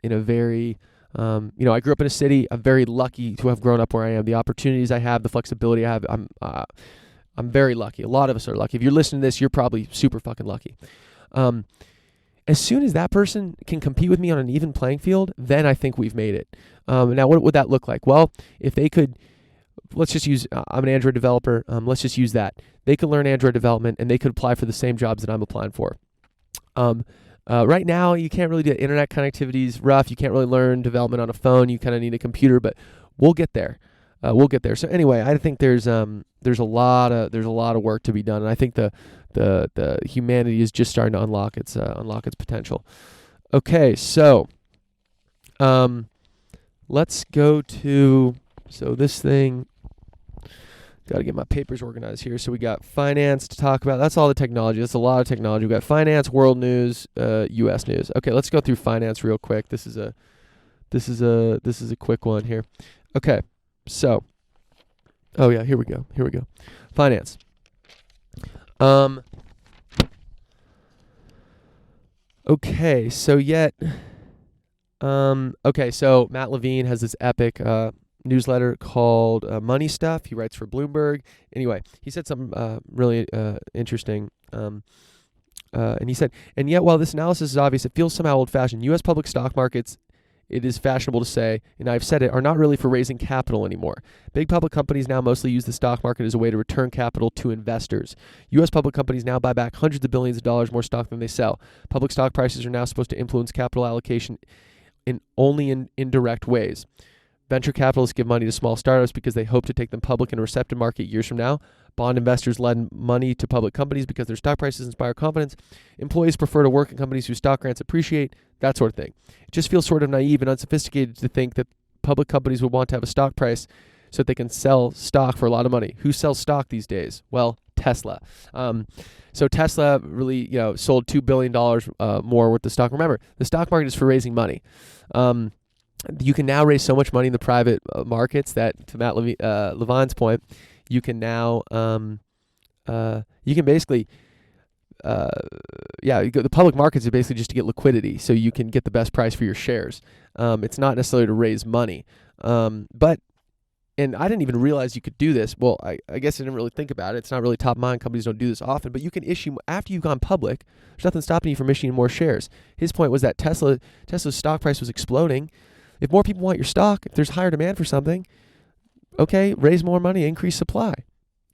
very I grew up in a city. I'm very lucky to have grown up where I am. The opportunities I have, the flexibility I have, I'm very lucky. A lot of us are lucky. If you're listening to this, you're probably super fucking lucky. As soon as that person can compete with me on an even playing field, then I think we've made it. Now, what would that look like? Well, if they could, let's just use, I'm an Android developer. Let's just use that. They could learn Android development and they could apply for the same jobs that I'm applying for. Right now, you can't really do internet connectivity is rough. You can't really learn development on a phone. You kind of need a computer, but we'll get there. So anyway, I think there's a lot of work to be done, and I think the humanity is just starting to unlock its potential. Okay, so let's go to, so this thing, got to get my papers organized here. So we got finance to talk about. That's all the technology. That's a lot of technology. We got finance, world news, U.S. news. Okay, let's go through finance real quick. This is a quick one here. Okay, so, oh yeah, here we go. Finance. Okay, so so Matt Levine has this epic newsletter called Money Stuff. He writes for Bloomberg. Anyway, he said something really interesting. And he said, and yet while this analysis is obvious, it feels somehow old-fashioned. U.S. public stock markets, it is fashionable to say, and I've said it, are not really for raising capital anymore. Big public companies now mostly use the stock market as a way to return capital to investors. U.S. public companies now buy back hundreds of billions of dollars more stock than they sell. Public stock prices are now supposed to influence capital allocation only in indirect ways. Venture capitalists give money to small startups because they hope to take them public in a receptive market years from now. Bond investors lend money to public companies because their stock prices inspire confidence. Employees prefer to work in companies whose stock grants appreciate, that sort of thing. It just feels sort of naive and unsophisticated to think that public companies would want to have a stock price so that they can sell stock for a lot of money. Who sells stock these days? Well, Tesla. So Tesla really, sold $2 billion more worth of stock. Remember, the stock market is for raising money. You can now raise so much money in the private markets that, to Matt Levine's point, you can now, you can basically, the public markets are basically just to get liquidity, so you can get the best price for your shares. It's not necessarily to raise money. And I didn't even realize you could do this. Well, I guess I didn't really think about it. It's not really top of mind. Companies don't do this often. But you can issue, after you've gone public, there's nothing stopping you from issuing more shares. His point was that Tesla's stock price was exploding. If more people want your stock, if there's higher demand for something, okay, raise more money, increase supply.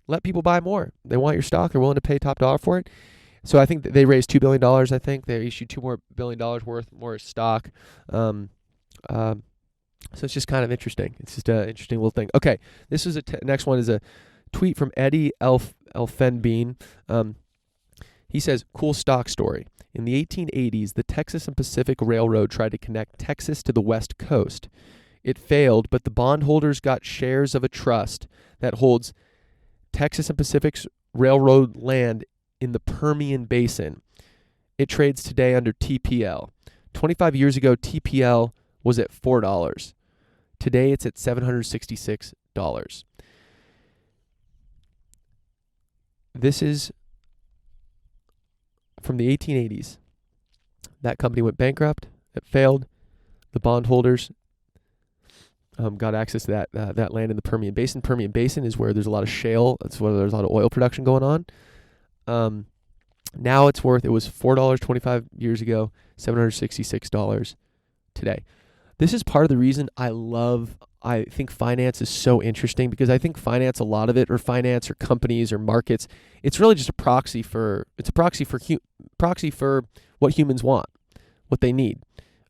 Let people buy more. They want your stock. They're willing to pay top dollar for it. So I think that they raised $2 billion, I think. They issued $2 billion worth more stock. So it's just kind of interesting. It's just an interesting little thing. Okay, this is next one is a tweet from Eddie Elfenbein. He says, cool stock story. In the 1880s, the Texas and Pacific Railroad tried to connect Texas to the West Coast. It failed, but the bondholders got shares of a trust that holds Texas and Pacific's railroad land in the Permian Basin. It trades today under TPL. 25 years ago, TPL was at $4. Today, it's at $766. This is from the 1880s. That company went bankrupt. It failed. The bondholders got access to that land in the Permian Basin. Permian Basin is where there's a lot of shale. That's where there's a lot of oil production going on. Now it was $4 25 years ago, $766 today. This is part of the reason I think finance is so interesting, because I think finance, a lot of it, or finance or companies or markets, it's really just a proxy for what humans want, what they need,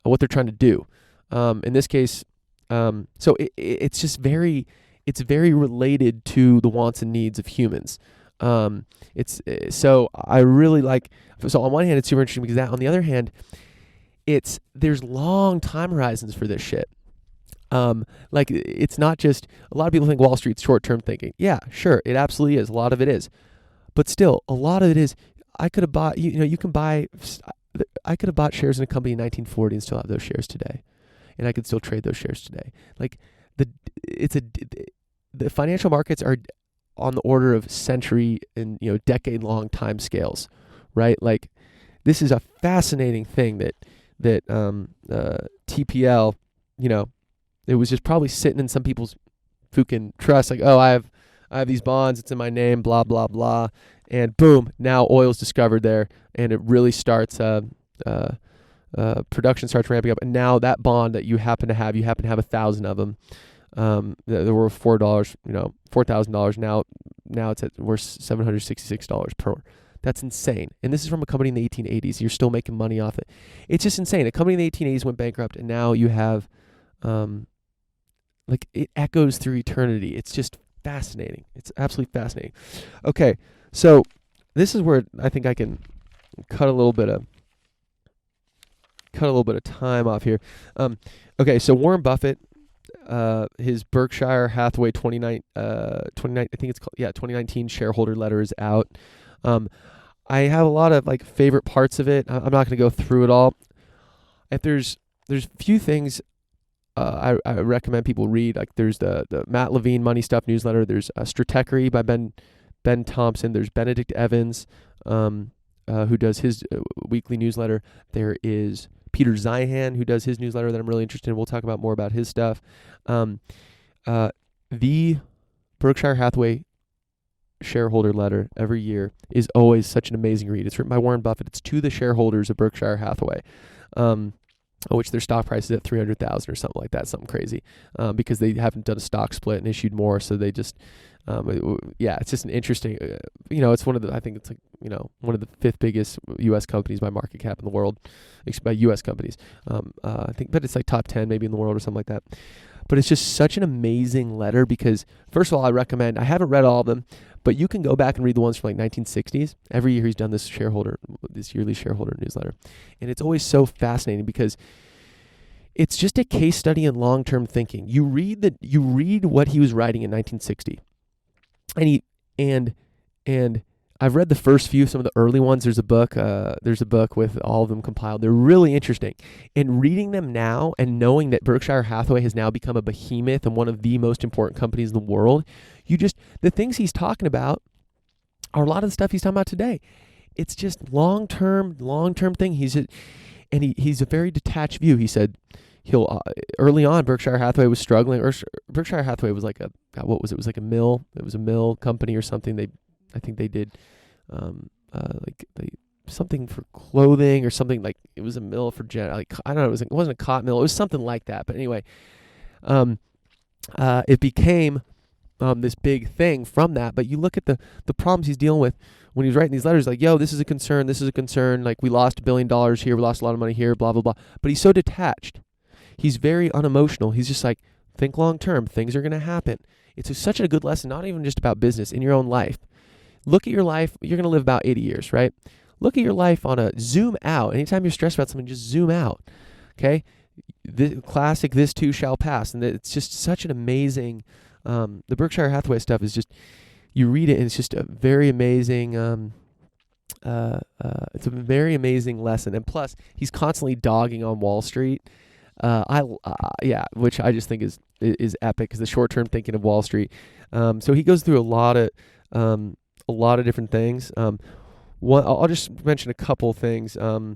what they're trying to do. In this case, so it's just very related to the wants and needs of humans. So I really like, so on one hand, it's super interesting because that, on the other hand, there's long time horizons for this shit. It's not just, a lot of people think Wall Street's short-term thinking. Yeah, sure, it absolutely is. A lot of it is. But still, a lot of it is, I could have bought shares in a company in 1940 and still have those shares today. And I could still trade those shares today. The financial markets are on the order of century and, decade-long time scales, right? Like, this is a fascinating thing that TPL, it was just probably sitting in some people's fucking trust, like, oh, I have these bonds, it's in my name, blah, blah, blah. And boom, now oil's discovered there, and it really starts, production starts ramping up. And now that bond that you happen to have 1,000 of them, that were $4, $4,000. Now it's worth $766 per. That's insane. And this is from a company in the 1880s. You're still making money off it. It's just insane. A company in the 1880s went bankrupt, and now you have, it echoes through eternity. It's just fascinating. It's absolutely fascinating. Okay, so this is where I think I can cut a little bit of time off here. Okay, so Warren Buffett, his Berkshire Hathaway 29, I think it's called, 2019 shareholder letter is out. I have a lot of like favorite parts of it. I'm not going to go through it all. If there's few things I recommend people read. Like there's the Matt Levine Money Stuff newsletter. There's Stratechery by Ben Thompson. There's Benedict Evans, who does his weekly newsletter. There is Peter Zeihan, who does his newsletter that I'm really interested in. We'll talk about more about his stuff. The Berkshire Hathaway shareholder letter every year is always such an amazing read. It's written by Warren Buffett. It's to the shareholders of Berkshire Hathaway, which their stock price is at 300,000 or something like that, something crazy, because they haven't done a stock split and issued more. So they just, it's just an interesting, it's one of the, I think it's like, one of the fifth biggest U.S. companies by market cap in the world, by U.S. companies. I think, but it's like top 10 maybe in the world or something like that. But it's just such an amazing letter because, first of all, I haven't read all of them, but you can go back and read the ones from like 1960s. Every year he's done this yearly shareholder newsletter. And it's always so fascinating because it's just a case study in long-term thinking. You read what he was writing in 1960. And I've read the first few, some of the early ones. There's a book with all of them compiled. They're really interesting. And reading them now and knowing that Berkshire Hathaway has now become a behemoth and one of the most important companies in the world, the things he's talking about are a lot of the stuff he's talking about today. It's just long-term thing. He's a very detached view. He said early on Berkshire Hathaway was struggling, or Berkshire Hathaway was like what was it? It was like a mill. It was a mill company or something. I think they did something for clothing or something, like it was a mill for I don't know, it wasn't a cotton mill, it was something like that. But anyway, it became this big thing from that. But you look at the problems he's dealing with when he's writing these letters, like, yo, this is a concern, like we lost $1 billion here, we lost a lot of money here, blah, blah, blah. But he's so detached. He's very unemotional. He's just like, think long term, things are going to happen. It's such a good lesson, not even just about business, in your own life. Look at your life. You're going to live about 80 years, right? Look at your life zoom out. Anytime you're stressed about something, just zoom out, okay? The classic, this too shall pass. And it's just such an amazing, the Berkshire Hathaway stuff is just, you read it and it's just a very amazing, it's a very amazing lesson. And plus, he's constantly dogging on Wall Street. Which I just think is epic, because the short-term thinking of Wall Street. So he goes through a lot of different things. I'll just mention a couple things. We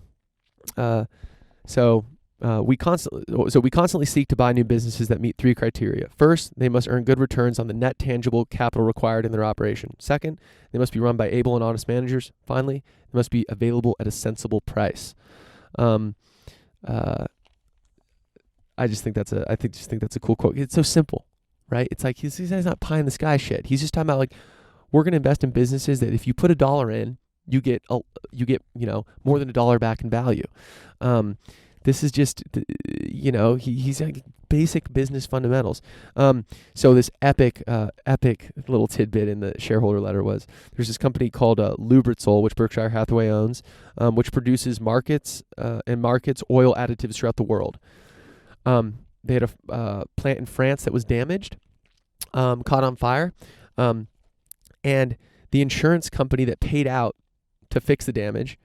constantly seek to buy new businesses that meet 3 criteria. First, they must earn good returns on the net tangible capital required in their operation. Second, they must be run by able and honest managers. Finally, they must be available at a sensible price. I just think that's a cool quote. It's so simple, right? It's like he's not pie in the sky shit. He's just talking about, like, we're going to invest in businesses that if you put $1 in, you get more than $1 back in value. This is just, he's like basic business fundamentals. So this epic little tidbit in the shareholder letter was, there's this company called Lubrizol, which Berkshire Hathaway owns, which produces markets oil additives throughout the world. They had a plant in France that was damaged, caught on fire, and the insurance company that paid out to fix the damage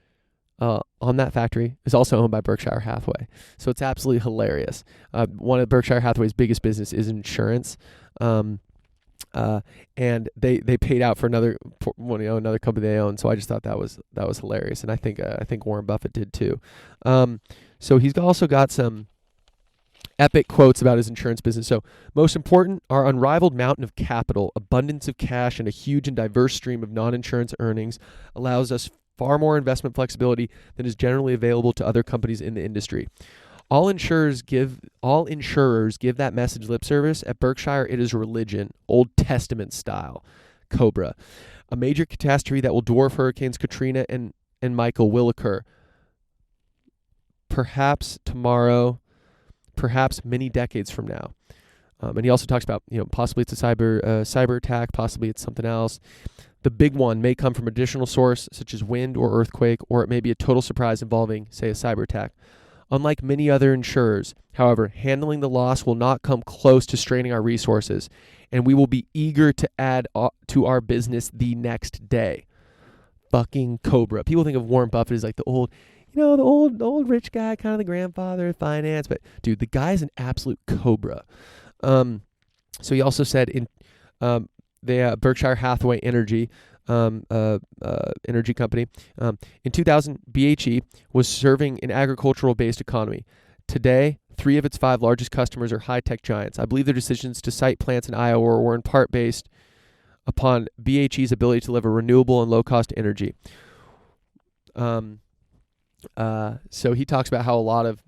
on that factory is also owned by Berkshire Hathaway. So it's absolutely hilarious. One of Berkshire Hathaway's biggest business is insurance, and they paid out for another company they own. So I just thought that was hilarious, and I think Warren Buffett did too. So he's also got some epic quotes about his insurance business. So, most important, our unrivaled mountain of capital, abundance of cash, and a huge and diverse stream of non-insurance earnings allows us far more investment flexibility than is generally available to other companies in the industry. All insurers give that message lip service. At Berkshire, it is religion, Old Testament style. Cobra. A major catastrophe that will dwarf Hurricanes Katrina and Michael will occur. Perhaps tomorrow, perhaps many decades from now. And he also talks about, possibly it's a cyber attack, possibly it's something else. The big one may come from an additional source, such as wind or earthquake, or it may be a total surprise involving, say, a cyber attack. Unlike many other insurers, however, handling the loss will not come close to straining our resources, and we will be eager to add to our business the next day. Fucking Cobra. People think of Warren Buffett as like the old rich guy, kind of the grandfather of finance. But dude, the guy's an absolute cobra. So he also said in Berkshire Hathaway Energy, energy company, in 2000, BHE was serving an agricultural-based economy. Today, 3 of its 5 largest customers are high-tech giants. I believe their decisions to site plants in Iowa were in part based upon BHE's ability to deliver renewable and low-cost energy. So he talks about how a lot of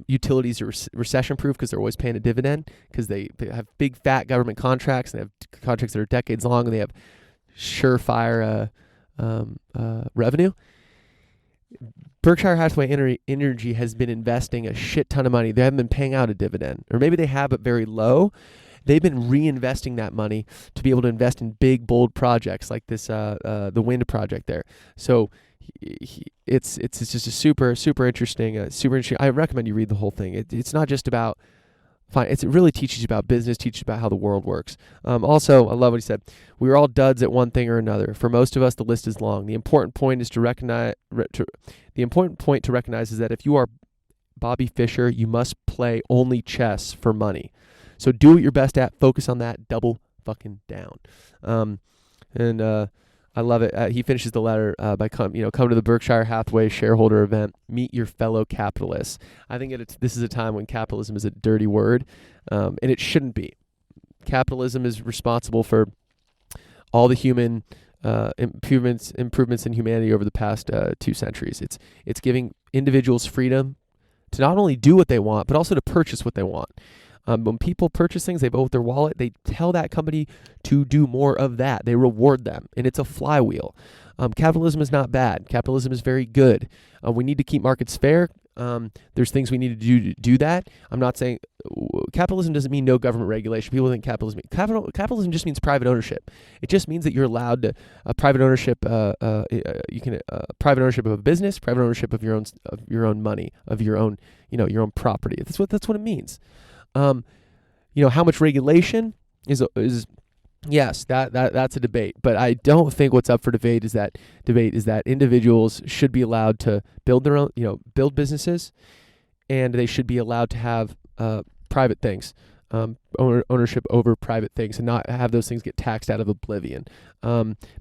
utilities are recession-proof because they're always paying a dividend because they have big fat government contracts and they have contracts that are decades long and they have surefire revenue. Berkshire Hathaway Energy has been investing a shit ton of money. They haven't been paying out a dividend, or maybe they have, but very low. They've been reinvesting that money to be able to invest in big, bold projects like this, the wind project there. So it's just a super interesting. I recommend you read the whole thing. It's not just about it really teaches you about business, teaches you about how the world works. Also, I love what he said. We are all duds at one thing or another. For most of us, the list is long. The important point is to recognize. The important point to recognize is that if you are Bobby Fischer, you must play only chess for money. So do what you're best at. Focus on that. Double fucking down. I love it. He finishes the letter by come to the Berkshire Hathaway shareholder event. Meet your fellow capitalists. I think this is a time when capitalism is a dirty word, and it shouldn't be. Capitalism is responsible for all the human improvements in humanity over the past 2 centuries. It's giving individuals freedom to not only do what they want, but also to purchase what they want. When people purchase things, they vote with their wallet. They tell that company to do more of that. They reward them, and it's a flywheel. Capitalism is not bad. Capitalism is very good. We need to keep markets fair. There's things we need to do that. I'm not saying capitalism doesn't mean no government regulation. People think capitalism just means private ownership. It just means that you're allowed to private ownership. You can private ownership of a business, private ownership of your own money, of your own your own property. That's what it means. How much regulation is yes, that's a debate, but I don't think what's up for debate is that individuals should be allowed to build their own, build businesses, and they should be allowed to have private things, ownership over private things, and not have those things get taxed out of oblivion.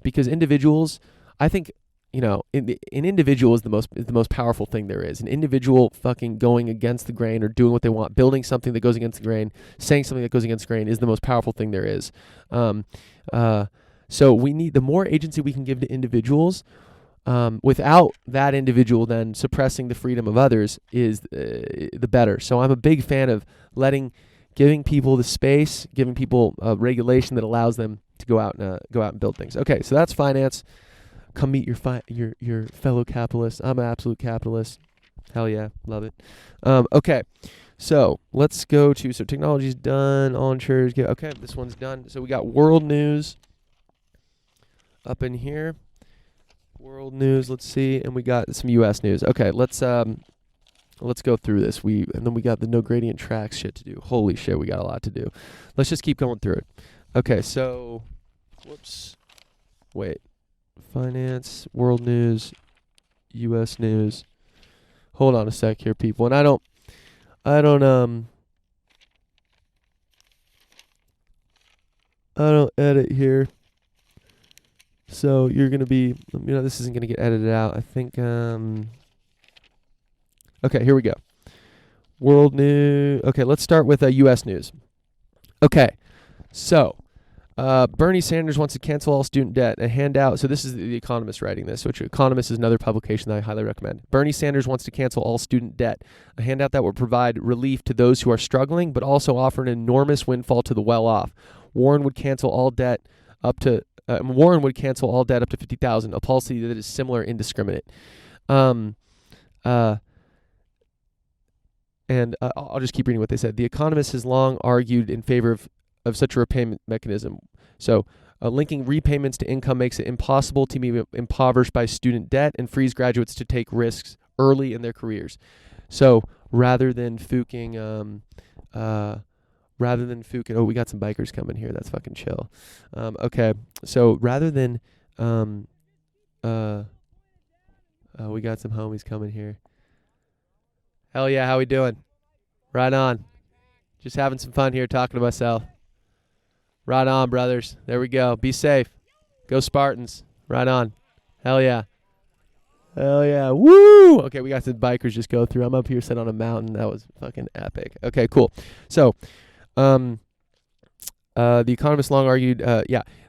Because individuals, I think, an individual is the most powerful thing there is. An individual fucking going against the grain or doing what they want, building something that goes against the grain, saying something that goes against the grain is the most powerful thing there is. So we need the more agency we can give to individuals, without that individual then suppressing the freedom of others is the better. So I'm a big fan of giving people the space, giving people a regulation that allows them to go out and build things. Okay, so that's finance. Come meet your fellow capitalists. I'm an absolute capitalist. Hell yeah, love it. Okay, so let's go to technology's done. All insurers get okay. This one's done. So we got world news up in here. World news. Let's see, and we got some U.S. news. Okay, let's go through this. And then we got the no gradient tracks shit to do. Holy shit, we got a lot to do. Let's just keep going through it. Okay, so wait. Finance, world news, U.S. news. Hold on a sec here, people. And I don't edit here. So you're going to be, this isn't going to get edited out. I think, okay, here we go. World news. Okay, let's start with U.S. news. Okay, so Bernie Sanders wants to cancel all student debt. A handout. So this is the Economist writing this, which Economist is another publication that I highly recommend. Bernie Sanders wants to cancel all student debt. A handout that will provide relief to those who are struggling, but also offer an enormous windfall to the well-off. Warren would cancel all debt up to $50,000. A policy that is similar, indiscriminate. And I'll just keep reading what they said. The Economist has long argued in favor of such a repayment mechanism. So Linking repayments to income makes it impossible to be impoverished by student debt and frees graduates to take risks early in their careers. So rather than fuking, oh, we got some bikers coming here. That's fucking chill. Okay, so rather than, we got some homies coming here. Hell yeah, how we doing? Right on. Just having some fun here talking to myself. Right on, brothers. There we go. Be safe. Go Spartans. Right on. Hell yeah. Hell yeah. Woo! Okay, we got some bikers just go through. I'm up here sitting on a mountain. That was fucking epic. Okay, cool. So, the economist long argued,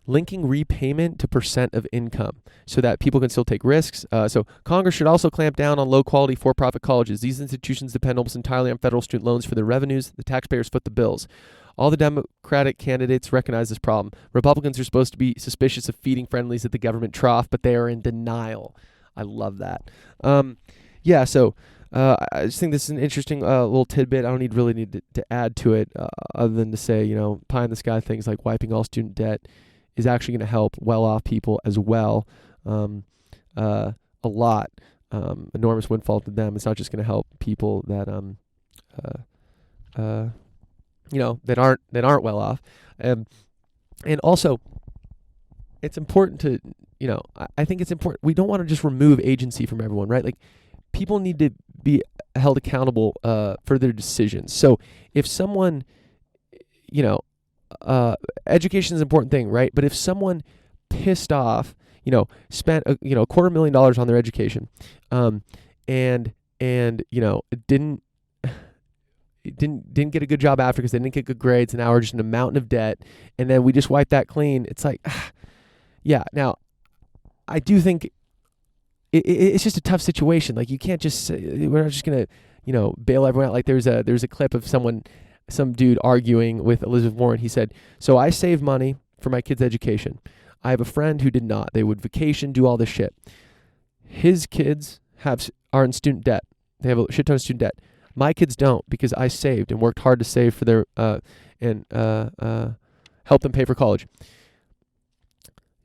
linking repayment to percent of income so that people can still take risks. So Congress should also clamp down on low-quality for-profit colleges. These institutions depend almost entirely on federal student loans for their revenues. The taxpayers foot the bills. All the Democratic candidates recognize this problem. Republicans are supposed to be suspicious of feeding friendlies at the government trough, but they are in denial. I love that. I just think this is an interesting little tidbit. I don't really need to add to it other than to say, pie in the sky things like wiping all student debt is actually going to help well-off people as well a lot. Enormous windfall to them. It's not just going to help people that that aren't well off. And also, it's important to, I think it's important. We don't want to just remove agency from everyone, right? Like, people need to be held accountable for their decisions. So if someone, education is an important thing, right? But if someone pissed off, spent $250,000 on their education, and didn't get a good job after because they didn't get good grades, and now we're just in a mountain of debt, and then we just wipe that clean. It's like, yeah. Now, I do think it's just a tough situation. Like, you can't just we're not just gonna bail everyone out. Like, there's a clip of some dude arguing with Elizabeth Warren. He said, "So I save money for my kids' education. I have a friend who did not. They would vacation, do all this shit. His kids are in student debt. They have a shit ton of student debt. My kids don't, because I saved and worked hard to save for their and help them pay for college.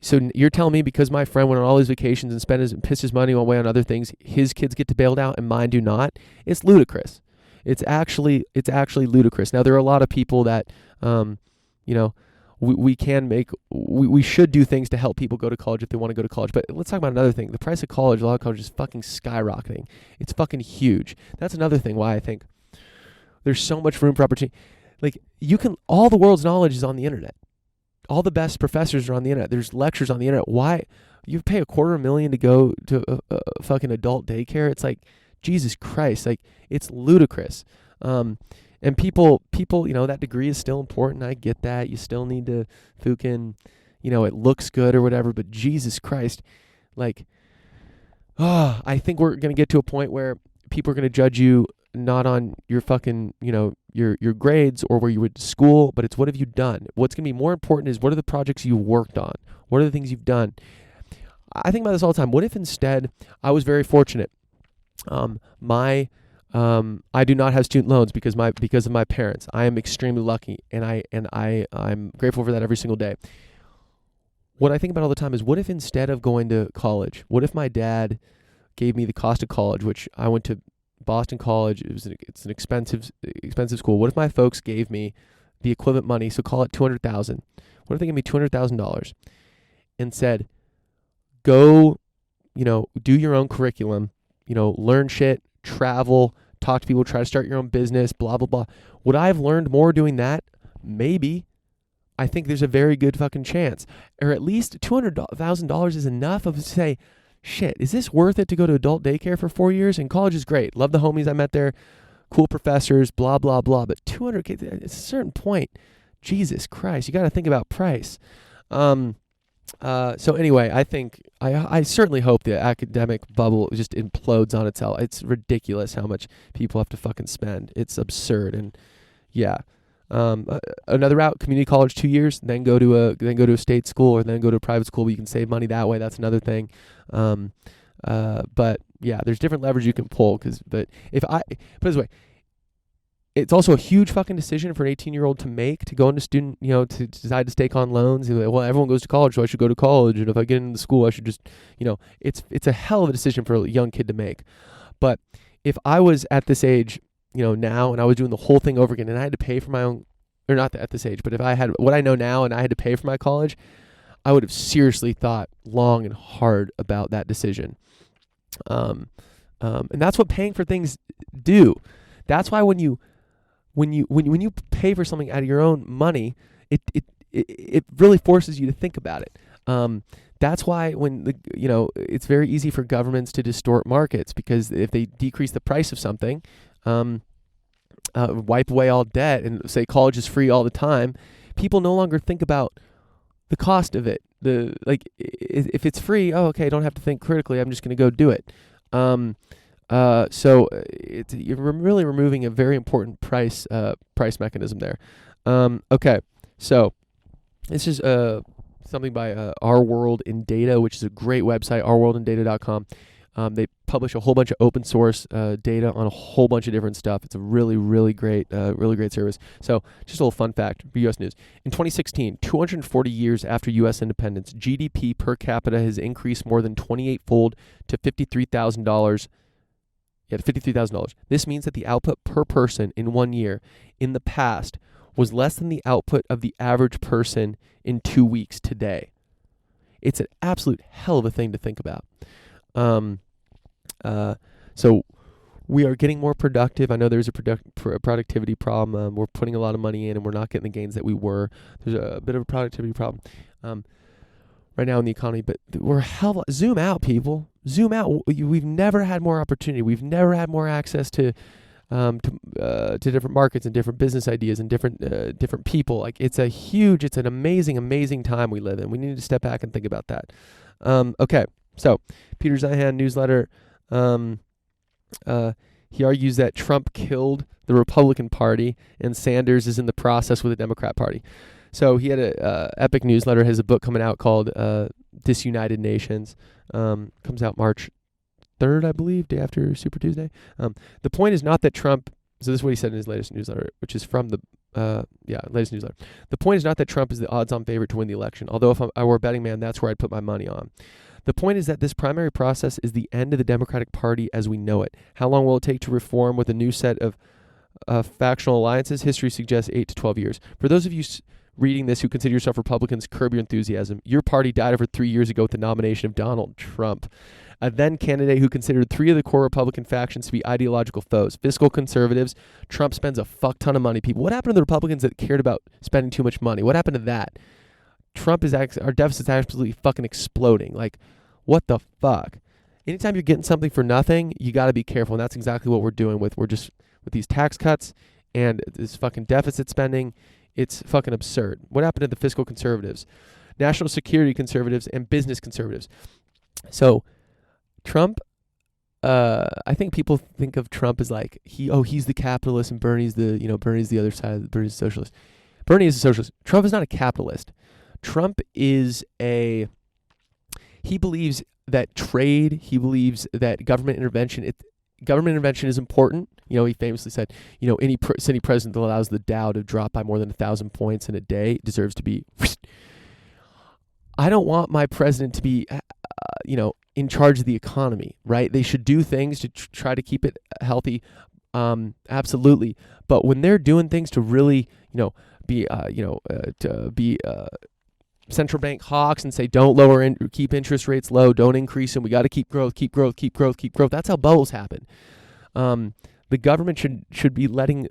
So you're telling me because my friend went on all his vacations and pissed his money away on other things, his kids get to bailed out and mine do not? It's ludicrous. It's actually ludicrous. Now, there are a lot of people that we should do things to help people go to college if they want to go to college. But let's talk about another thing. The price of college, a lot of college is fucking skyrocketing. It's fucking huge. That's another thing why I think there's so much room for opportunity. Like, all the world's knowledge is on the internet. All the best professors are on the internet. There's lectures on the internet. Why you pay $250,000 to go to a fucking adult daycare? It's like, Jesus Christ, like, it's ludicrous. And people, that degree is still important. I get that. You still need to fucking, it looks good or whatever, but Jesus Christ, like, I think we're going to get to a point where people are going to judge you not on your fucking, your grades or where you went to school, but it's what have you done? What's going to be more important is what are the projects you worked on? What are the things you've done? I think about this all the time. What if instead I was very fortunate? I do not have student loans because of my parents. I am extremely lucky, and I'm grateful for that every single day. What I think about all the time is, what if instead of going to college, what if my dad gave me the cost of college, which I went to Boston College. It's an expensive school. What if my folks gave me the equivalent money, so call it $200,000. What if they gave me $200,000 and said, go, do your own curriculum, learn shit, travel, talk to people, try to start your own business, blah, blah, blah. Would I have learned more doing that? Maybe. I think there's a very good fucking chance. Or at least $200,000 is enough of to say, shit, is this worth it to go to adult daycare for 4 years? And college is great. Love the homies I met there. Cool professors, blah, blah, blah. But $200K, at a certain point, Jesus Christ, you got to think about price. So anyway, I think, I certainly hope the academic bubble just implodes on itself. It's ridiculous how much people have to fucking spend. It's absurd. And yeah. Another route, community college 2 years, then go to a state school, or then go to a private school where you can save money that way. That's another thing. But yeah, there's different levers you can pull. Put it this way, it's also a huge fucking decision for an 18-year-old to make, to go into student, to decide to take on loans. Well, everyone goes to college, so I should go to college. And if I get into school, I should just, it's a hell of a decision for a young kid to make. But if I was at this age, now, and I was doing the whole thing over again, and I had to pay for my own, or not at this age, but if I had what I know now and I had to pay for my college, I would have seriously thought long and hard about that decision. And that's what paying for things do. That's why when you pay for something out of your own money, it really forces you to think about it. That's why it's very easy for governments to distort markets, because if they decrease the price of something, wipe away all debt, and say college is free all the time, people no longer think about the cost of it. If it's free, okay, I don't have to think critically. I'm just going to go do it. So you're really removing a very important price mechanism there. Okay, so this is something by Our World in Data, which is a great website, ourworldindata.com. They publish a whole bunch of open source data on a whole bunch of different stuff. It's a really, really great service. So just a little fun fact for U.S. News. In 2016, 240 years after U.S. independence, GDP per capita has increased more than 28-fold to $53,000. Yeah, to $53,000. This means that the output per person in 1 year in the past was less than the output of the average person in 2 weeks today. It's an absolute hell of a thing to think about. So we are getting more productive. I know there's a productivity problem. We're putting a lot of money in and we're not getting the gains that we were. There's a bit of a productivity problem right now in the economy, but we're zoom out, people. Zoom out. We've never had more opportunity. We've never had more access to different markets and different business ideas and different people. Like it's an amazing time we live in. We need to step back and think about that. Okay. So, Peter Zeihan newsletter, he argues that Trump killed the Republican Party and Sanders is in the process with the Democrat Party. So he had a epic newsletter, has a book coming out called Disunited Nations, comes out March 3rd, I believe, day after Super Tuesday. The point is not that Trump, so this is what he said in his latest newsletter, which is from the latest newsletter. The point is not that Trump is the odds-on favorite to win the election, although if I were a betting man, that's where I'd put my money on. The point is that this primary process is the end of the Democratic Party as we know it. How long will it take to reform with a new set of factional alliances? History suggests 8 to 12 years. For those of you reading this who consider yourself Republicans, curb your enthusiasm. Your party died over 3 years ago with the nomination of Donald Trump, a then candidate who considered 3 of the core Republican factions to be ideological foes. Fiscal conservatives. Trump spends a fuck ton of money. People, what happened to the Republicans that cared about spending too much money? What happened to that? Our deficit's absolutely fucking exploding. Like, what the fuck? Anytime you're getting something for nothing, you got to be careful. And that's exactly what we're doing with these tax cuts and this fucking deficit spending. It's fucking absurd. What happened to the fiscal conservatives, national security conservatives, and business conservatives? So Trump, I think people think of Trump as like, he's the capitalist and Bernie's the other side, Bernie's a socialist. Bernie is a socialist. Trump is not a capitalist. Trump is he believes that trade, he believes that government intervention is important. He famously said, any sitting president that allows the Dow to drop by more than 1,000 points in a day deserves to be. I don't want my president to be, in charge of the economy, right? They should do things to try to keep it healthy, absolutely. But when they're doing things to really, be central bank hawks and say don't keep interest rates low, don't increase them. We got to keep growth. That's how bubbles happen. The government should be letting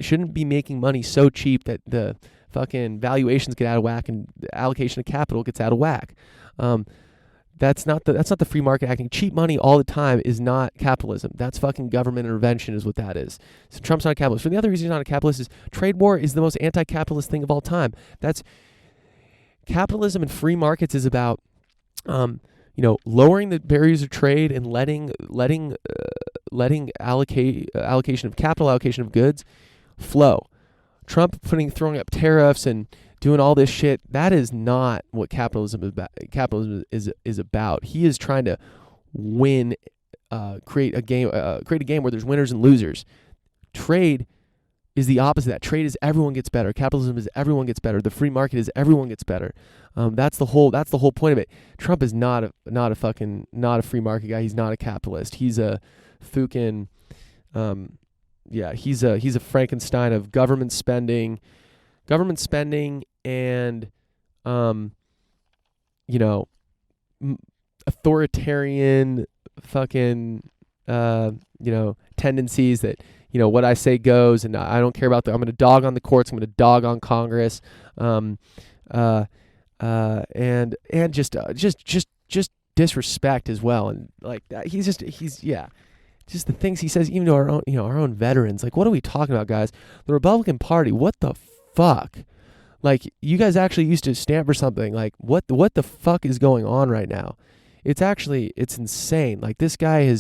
shouldn't be making money so cheap that the fucking valuations get out of whack and the allocation of capital gets out of whack. That's not the free market acting. Cheap money all the time is not capitalism. That's fucking government intervention is what that is. So Trump's not a capitalist. For the other reason he's not a capitalist is trade war is the most anti-capitalist thing of all time. That's capitalism and free markets is about, lowering the barriers of trade and letting allocation of capital, allocation of goods flow. Trump throwing up tariffs and doing all this shit, that is not what capitalism is about. He is trying to create a game where there's winners and losers. Trade is the opposite of that. Trade is everyone gets better. Capitalism is everyone gets better. The free market is everyone gets better. That's the whole point of it. Trump is not a free market guy. He's not a capitalist. He's a fucking he's a Frankenstein of government spending and authoritarian fucking tendencies that what I say goes, and I don't care about I'm going to dog on the courts, I'm going to dog on Congress, and just disrespect as well, and like that. He's just the things he says, even to our own veterans. Like, what are we talking about, guys? The Republican Party, what the fuck? Like, you guys actually used to stand for something. Like, what the fuck is going on right now? It's insane. Like, this guy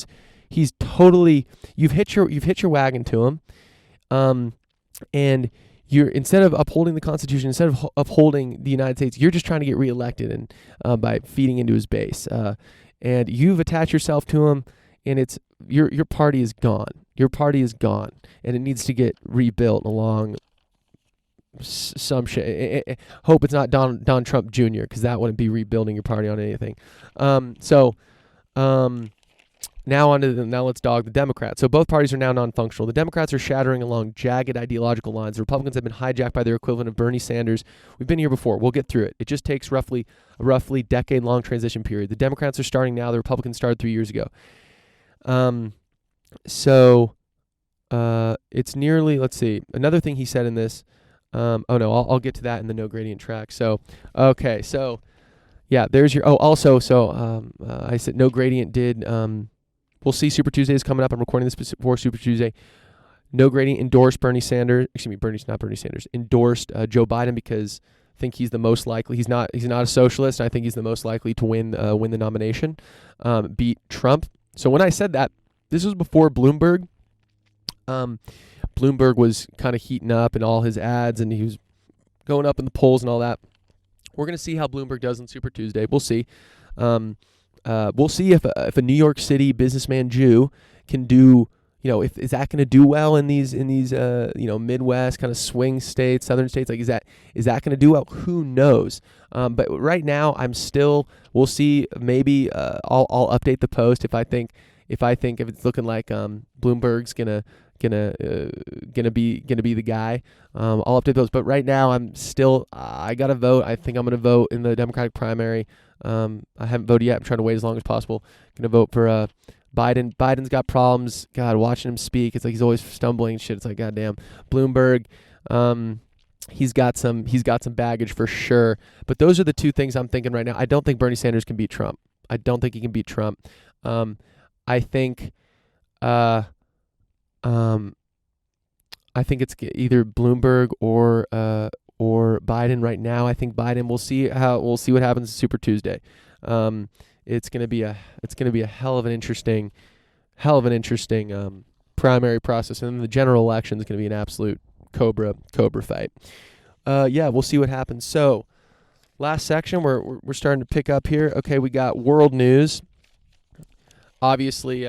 he's totally, you've hit your wagon to him, and instead of upholding the Constitution, instead of upholding the United States, you're just trying to get reelected and by feeding into his base. And you've attached yourself to him, and your party is gone. Your party is gone, and it needs to get rebuilt along some shit. Hope it's not Don Trump Jr., because that wouldn't be rebuilding your party on anything. Now let's dog the Democrats. So both parties are now non-functional. The Democrats are shattering along jagged ideological lines. The Republicans have been hijacked by their equivalent of Bernie Sanders. We've been here before. We'll get through it. It just takes a roughly decade-long transition period. The Democrats are starting now. The Republicans started 3 years ago. It's nearly, let's see, another thing he said in this. I'll get to that in the no gradient track. There's your, I said no gradient did, we'll see Super Tuesday is coming up. I'm recording this before Super Tuesday. No gradient endorsed endorsed Joe Biden, because I think he's the most likely. He's not a socialist. And I think he's the most likely to win the nomination, beat Trump. So when I said that, this was before Bloomberg. Bloomberg was kind of heating up in all his ads, and he was going up in the polls and all that. We're going to see how Bloomberg does on Super Tuesday. We'll see. We'll see if a New York City businessman Jew can do, is that going to do well in these Midwest kind of swing states, southern states? Like, is that going to do well? Who knows? But right now, we'll see. Maybe I'll update the post if it's looking like Bloomberg's gonna be the guy. I'll update those. But right now, I gotta vote. I think I'm gonna vote in the Democratic primary. I haven't voted yet. I'm trying to wait as long as possible. Gonna vote for Biden. Biden's got problems. God, watching him speak, it's like he's always stumbling and shit. It's like, goddamn. Bloomberg, he's got some baggage for sure. But those are the two things I'm thinking right now. I don't think Bernie Sanders can beat Trump. I don't think he can beat Trump. I think it's either Bloomberg or Biden right now. I think Biden. We'll see what happens Super Tuesday. It's gonna be a hell of an interesting primary process, and then the general election is gonna be an absolute cobra fight. We'll see what happens. So, last section, we're starting to pick up here. Okay, we got world news. Obviously,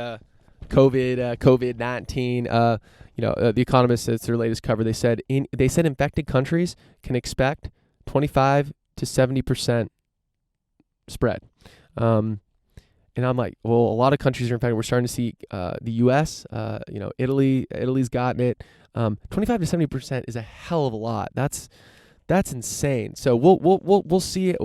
COVID-19. The Economist, it's their latest cover. They said infected countries can expect 25 to 70% spread. And I'm like, well, a lot of countries are infected. We're starting to see the U.S. Italy's gotten it. 25 to 70% is a hell of a lot. That's insane. So we'll see.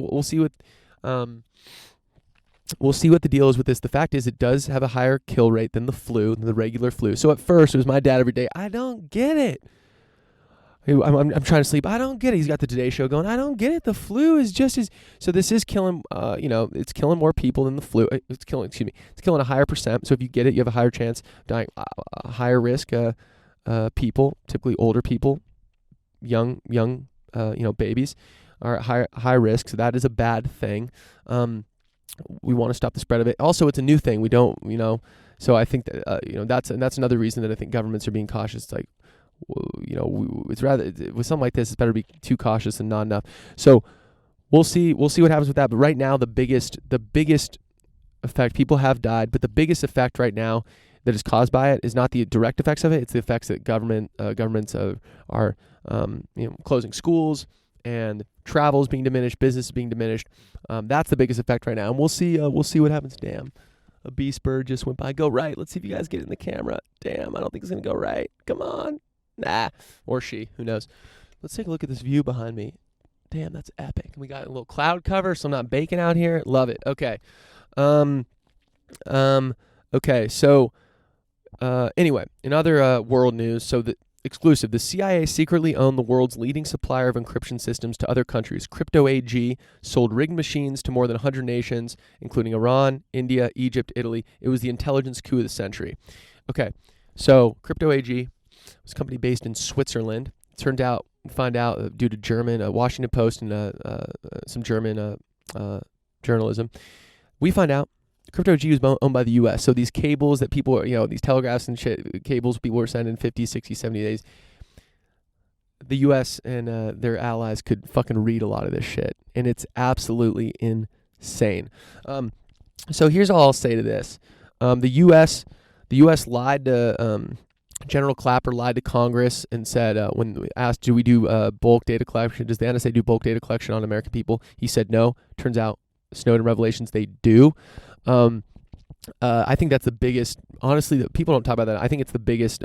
We'll see what the deal is with this. The fact is, it does have a higher kill rate than the regular flu. So at first, it was my dad every day. I don't get it. I'm trying to sleep. I don't get it. He's got the Today Show going. I don't get it. The flu is just as... So this is killing, it's killing more people than the flu. It's killing a higher percent. So if you get it, you have a higher chance of dying. Higher risk people, typically older people, young babies, are at high risk. So that is a bad thing. We want to stop the spread of it. Also, it's a new thing. We don't, so I think that, that's another reason that I think governments are being cautious. It's like, it's rather, with something like this, it's better to be too cautious than not enough. So we'll see what happens with that. But right now, the biggest effect, people have died, but the biggest effect right now, that is caused by it is not the direct effects of it. It's the effects that governments are closing schools and travel is being diminished, business is being diminished. That's the biggest effect right now, and we'll see what happens. Damn, a beast bird just went by. Go right. Let's see if you guys get it in the camera. Damn, I don't think it's gonna go right. Come on, nah, or she. Who knows? Let's take a look at this view behind me. Damn, that's epic. We got a little cloud cover, so I'm not baking out here. Love it. Okay. Okay. So, anyway, in other world news, so the exclusive, the CIA secretly owned the world's leading supplier of encryption systems to other countries. Crypto AG sold rigged machines to more than 100 nations, including Iran, India, Egypt, Italy. It was the intelligence coup of the century. Okay. So, Crypto AG was a company based in Switzerland. It turned out, find out due to German, Washington Post and some German journalism, we find out Crypto G was owned by the U.S. So these cables that people, these telegraphs and shit, cables people were sending 50, 60, 70 days, the U.S. and their allies could fucking read a lot of this shit. And it's absolutely insane. So here's all I'll say to this. The U.S. lied to... General Clapper lied to Congress and said, when asked, do we do bulk data collection? Does the NSA do bulk data collection on American people? He said no. Turns out, Snowden revelations, they do. I think that's the biggest, honestly, people don't talk about that. I think it's the biggest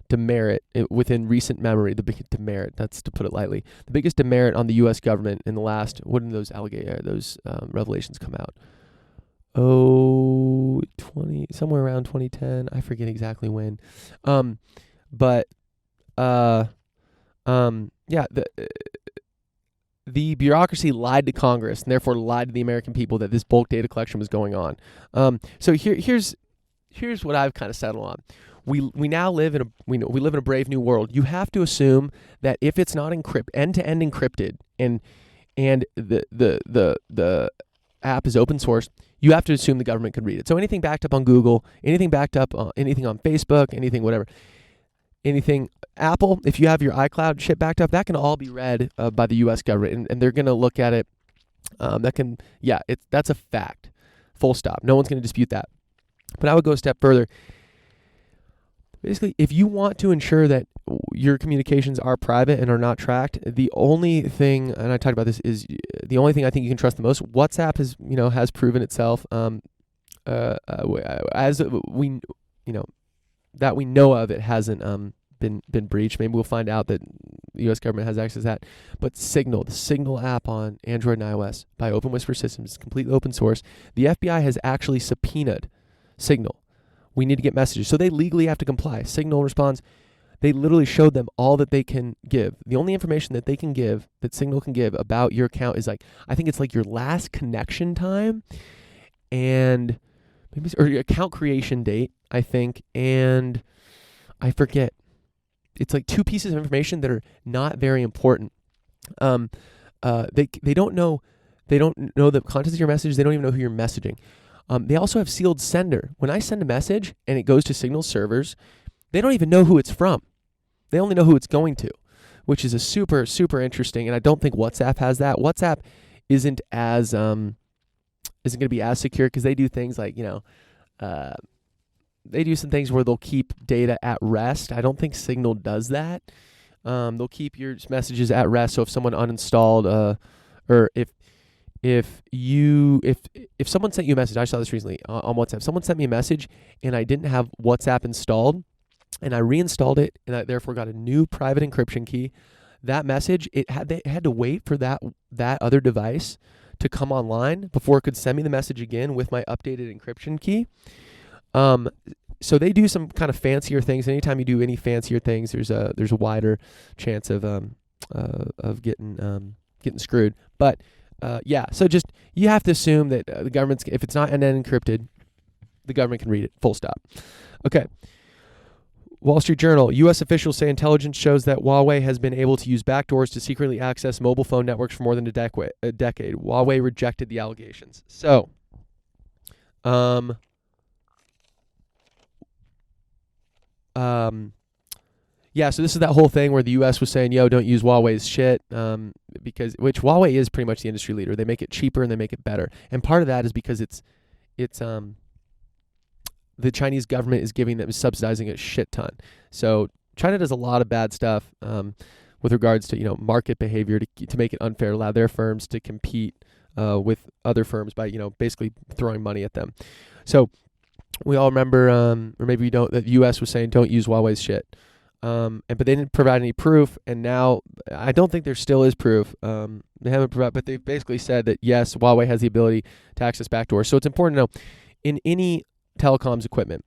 demerit within recent memory. The biggest demerit, that's to put it lightly. The biggest demerit on the U.S. government in the last, when did those revelations come out? Somewhere around 2010. I forget exactly when. The bureaucracy lied to Congress and therefore lied to the American people that this bulk data collection was going on. So here's what I've kind of settled on. We now live in a brave new world. You have to assume that if it's not end-to-end encrypted and the app is open source, you have to assume the government can read it. So anything backed up on Google, anything backed up, anything on Facebook, anything whatever, anything Apple, if you have your iCloud shit backed up, that can all be read by the U.S. government, and they're going to look at it. That's a fact. Full stop. No one's going to dispute that. But I would go a step further. Basically, if you want to ensure that your communications are private and are not tracked, the only thing, and I talked about this, is the only thing I think you can trust the most. WhatsApp has proven itself as that we know of, it hasn't been breached. Maybe we'll find out that the U.S. government has access to that. But Signal, the Signal app on Android and iOS by Open Whisper Systems, is completely open source. The FBI has actually subpoenaed Signal. We need to get messages. So they legally have to comply. Signal responds. They literally showed them all that they can give. The only information that they can give, that Signal can give about your account is I think it's your last connection time and or your account creation date, I think, and I forget. It's 2 pieces of information that are not very important. They don't know the contents of your message. They don't even know who you're messaging. They also have sealed sender. When I send a message and it goes to Signal servers, they don't even know who it's from. They only know who it's going to, which is a super, super interesting. And I don't think WhatsApp has that. WhatsApp isn't going to be as secure because they do things they do some things where they'll keep data at rest. I don't think Signal does that. They'll keep your messages at rest. So if someone uninstalled, or if someone sent you a message, I saw this recently on WhatsApp. Someone sent me a message and I didn't have WhatsApp installed, and I reinstalled it, and I therefore got a new private encryption key. That message, they had to wait for that other device to come online before it could send me the message again with my updated encryption key. So they do some kind of fancier things. Anytime you do any fancier things, there's a wider chance of getting screwed. But so just you have to assume that the government's, if it's not end-to-end encrypted, the government can read it. Full stop. Okay. Wall Street Journal, U.S. officials say intelligence shows that Huawei has been able to use backdoors to secretly access mobile phone networks for more than a decade. Huawei rejected the allegations. So, so this is that whole thing where the U.S. was saying, yo, don't use Huawei's shit, which Huawei is pretty much the industry leader. They make it cheaper and they make it better. And part of that is because it's the the Chinese government is giving them, is subsidizing a shit ton. So China does a lot of bad stuff with regards to market behavior to make it unfair, allow their firms to compete with other firms by basically throwing money at them. So we all remember, or maybe we don't, that the U.S. was saying don't use Huawei's shit, but they didn't provide any proof. And now I don't think there still is proof. They haven't provided, but they've basically said that yes, Huawei has the ability to access backdoors. So it's important to know, in any telecoms equipment,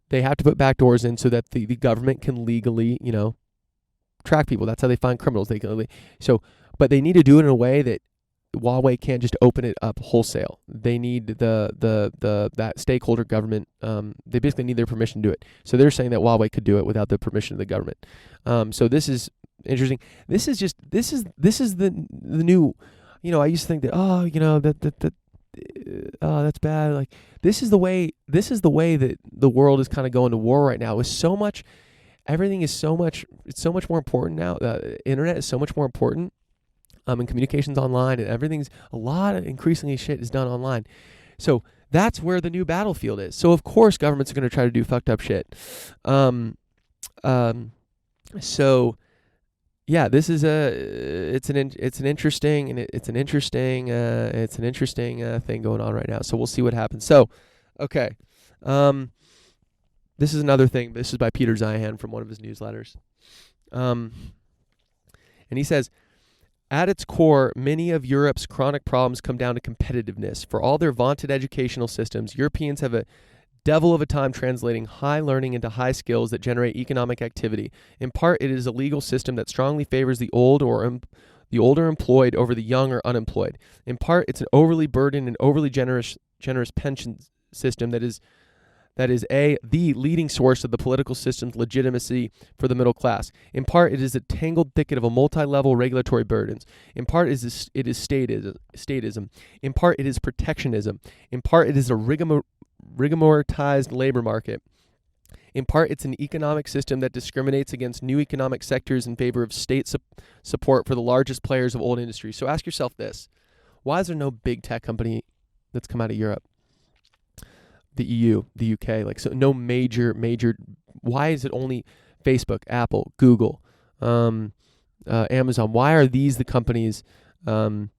they have to put backdoors in so that the government can legally, track people. That's how they find criminals. But they need to do it in a way that Huawei can't just open it up wholesale. They need that stakeholder government. They basically need their permission to do it. So they're saying that Huawei could do it without the permission of the government. So this is interesting. This is the new. I used to think that that's bad. Like this is the way that the world is kind of going to war right now. With so much, everything is so much. It's so much more important now. The internet is so much more important. And communications online, and everything's a lot of increasingly shit is done online. So that's where the new battlefield is. So of course governments are going to try to do fucked up shit. So yeah, this is it's an interesting thing going on right now. So we'll see what happens. So, okay. This is another thing. This is by Peter Zeihan from one of his newsletters. And he says, at its core, many of Europe's chronic problems come down to competitiveness. For all their vaunted educational systems, Europeans have a devil of a time translating high learning into high skills that generate economic activity. In part, it is a legal system that strongly favors the old or the older employed over the young or unemployed. In part, it's an overly burdened and overly generous pension system that is the leading source of the political system's legitimacy for the middle class. In part, it is a tangled thicket of a multi-level regulatory burdens. In part, it is statism. In part, it is protectionism. In part, it is a rigomorized labor market. In part, it's an economic system that discriminates against new economic sectors in favor of state support for the largest players of old industry. So ask yourself this. Why is there no big tech company that's come out of Europe? The EU, the UK, so no major, why is it only Facebook, Apple, Google, Amazon? Why are these the companies, why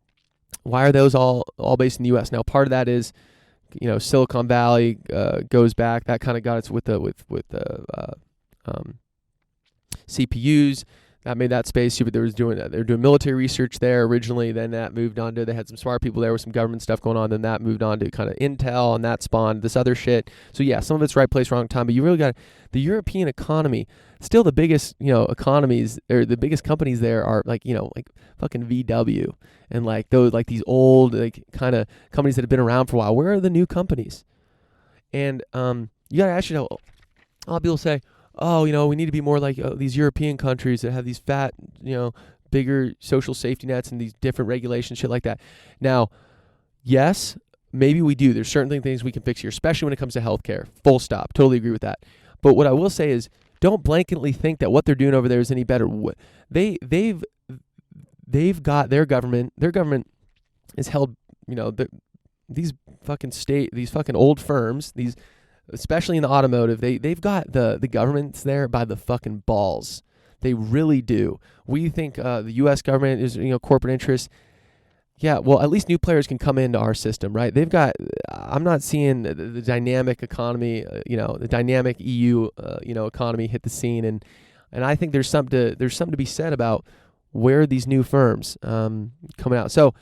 are those all based in the US? Now, part of that is, Silicon Valley goes back, that kind of got us with CPUs. That made that space, but they were doing military research there originally. Then that moved on to, they had some smart people there with some government stuff going on. Then that moved on to kind of Intel, and that spawned this other shit. So yeah, some of it's right place, wrong time. But you really got the European economy. Still, the biggest economies, or the biggest companies there are like fucking VW and these old kind of companies that have been around for a while. Where are the new companies? And you gotta ask yourself. A lot of people say, oh, we need to be more like these European countries that have these fat, bigger social safety nets and these different regulations, shit like that. Now, yes, maybe we do. There's certain things we can fix here, especially when it comes to healthcare. Full stop. Totally agree with that. But what I will say is, don't blanketly think that what they're doing over there is any better. They've got their government. Their government is held. These fucking old firms. Especially in the automotive, they've got the governments there by the fucking balls. They really do. We think the U.S. government is corporate interests. Yeah, well, at least new players can come into our system, right? They've got. I'm not seeing the dynamic economy, the dynamic EU, economy hit the scene, and I think there's something to be said about where these new firms coming out. So.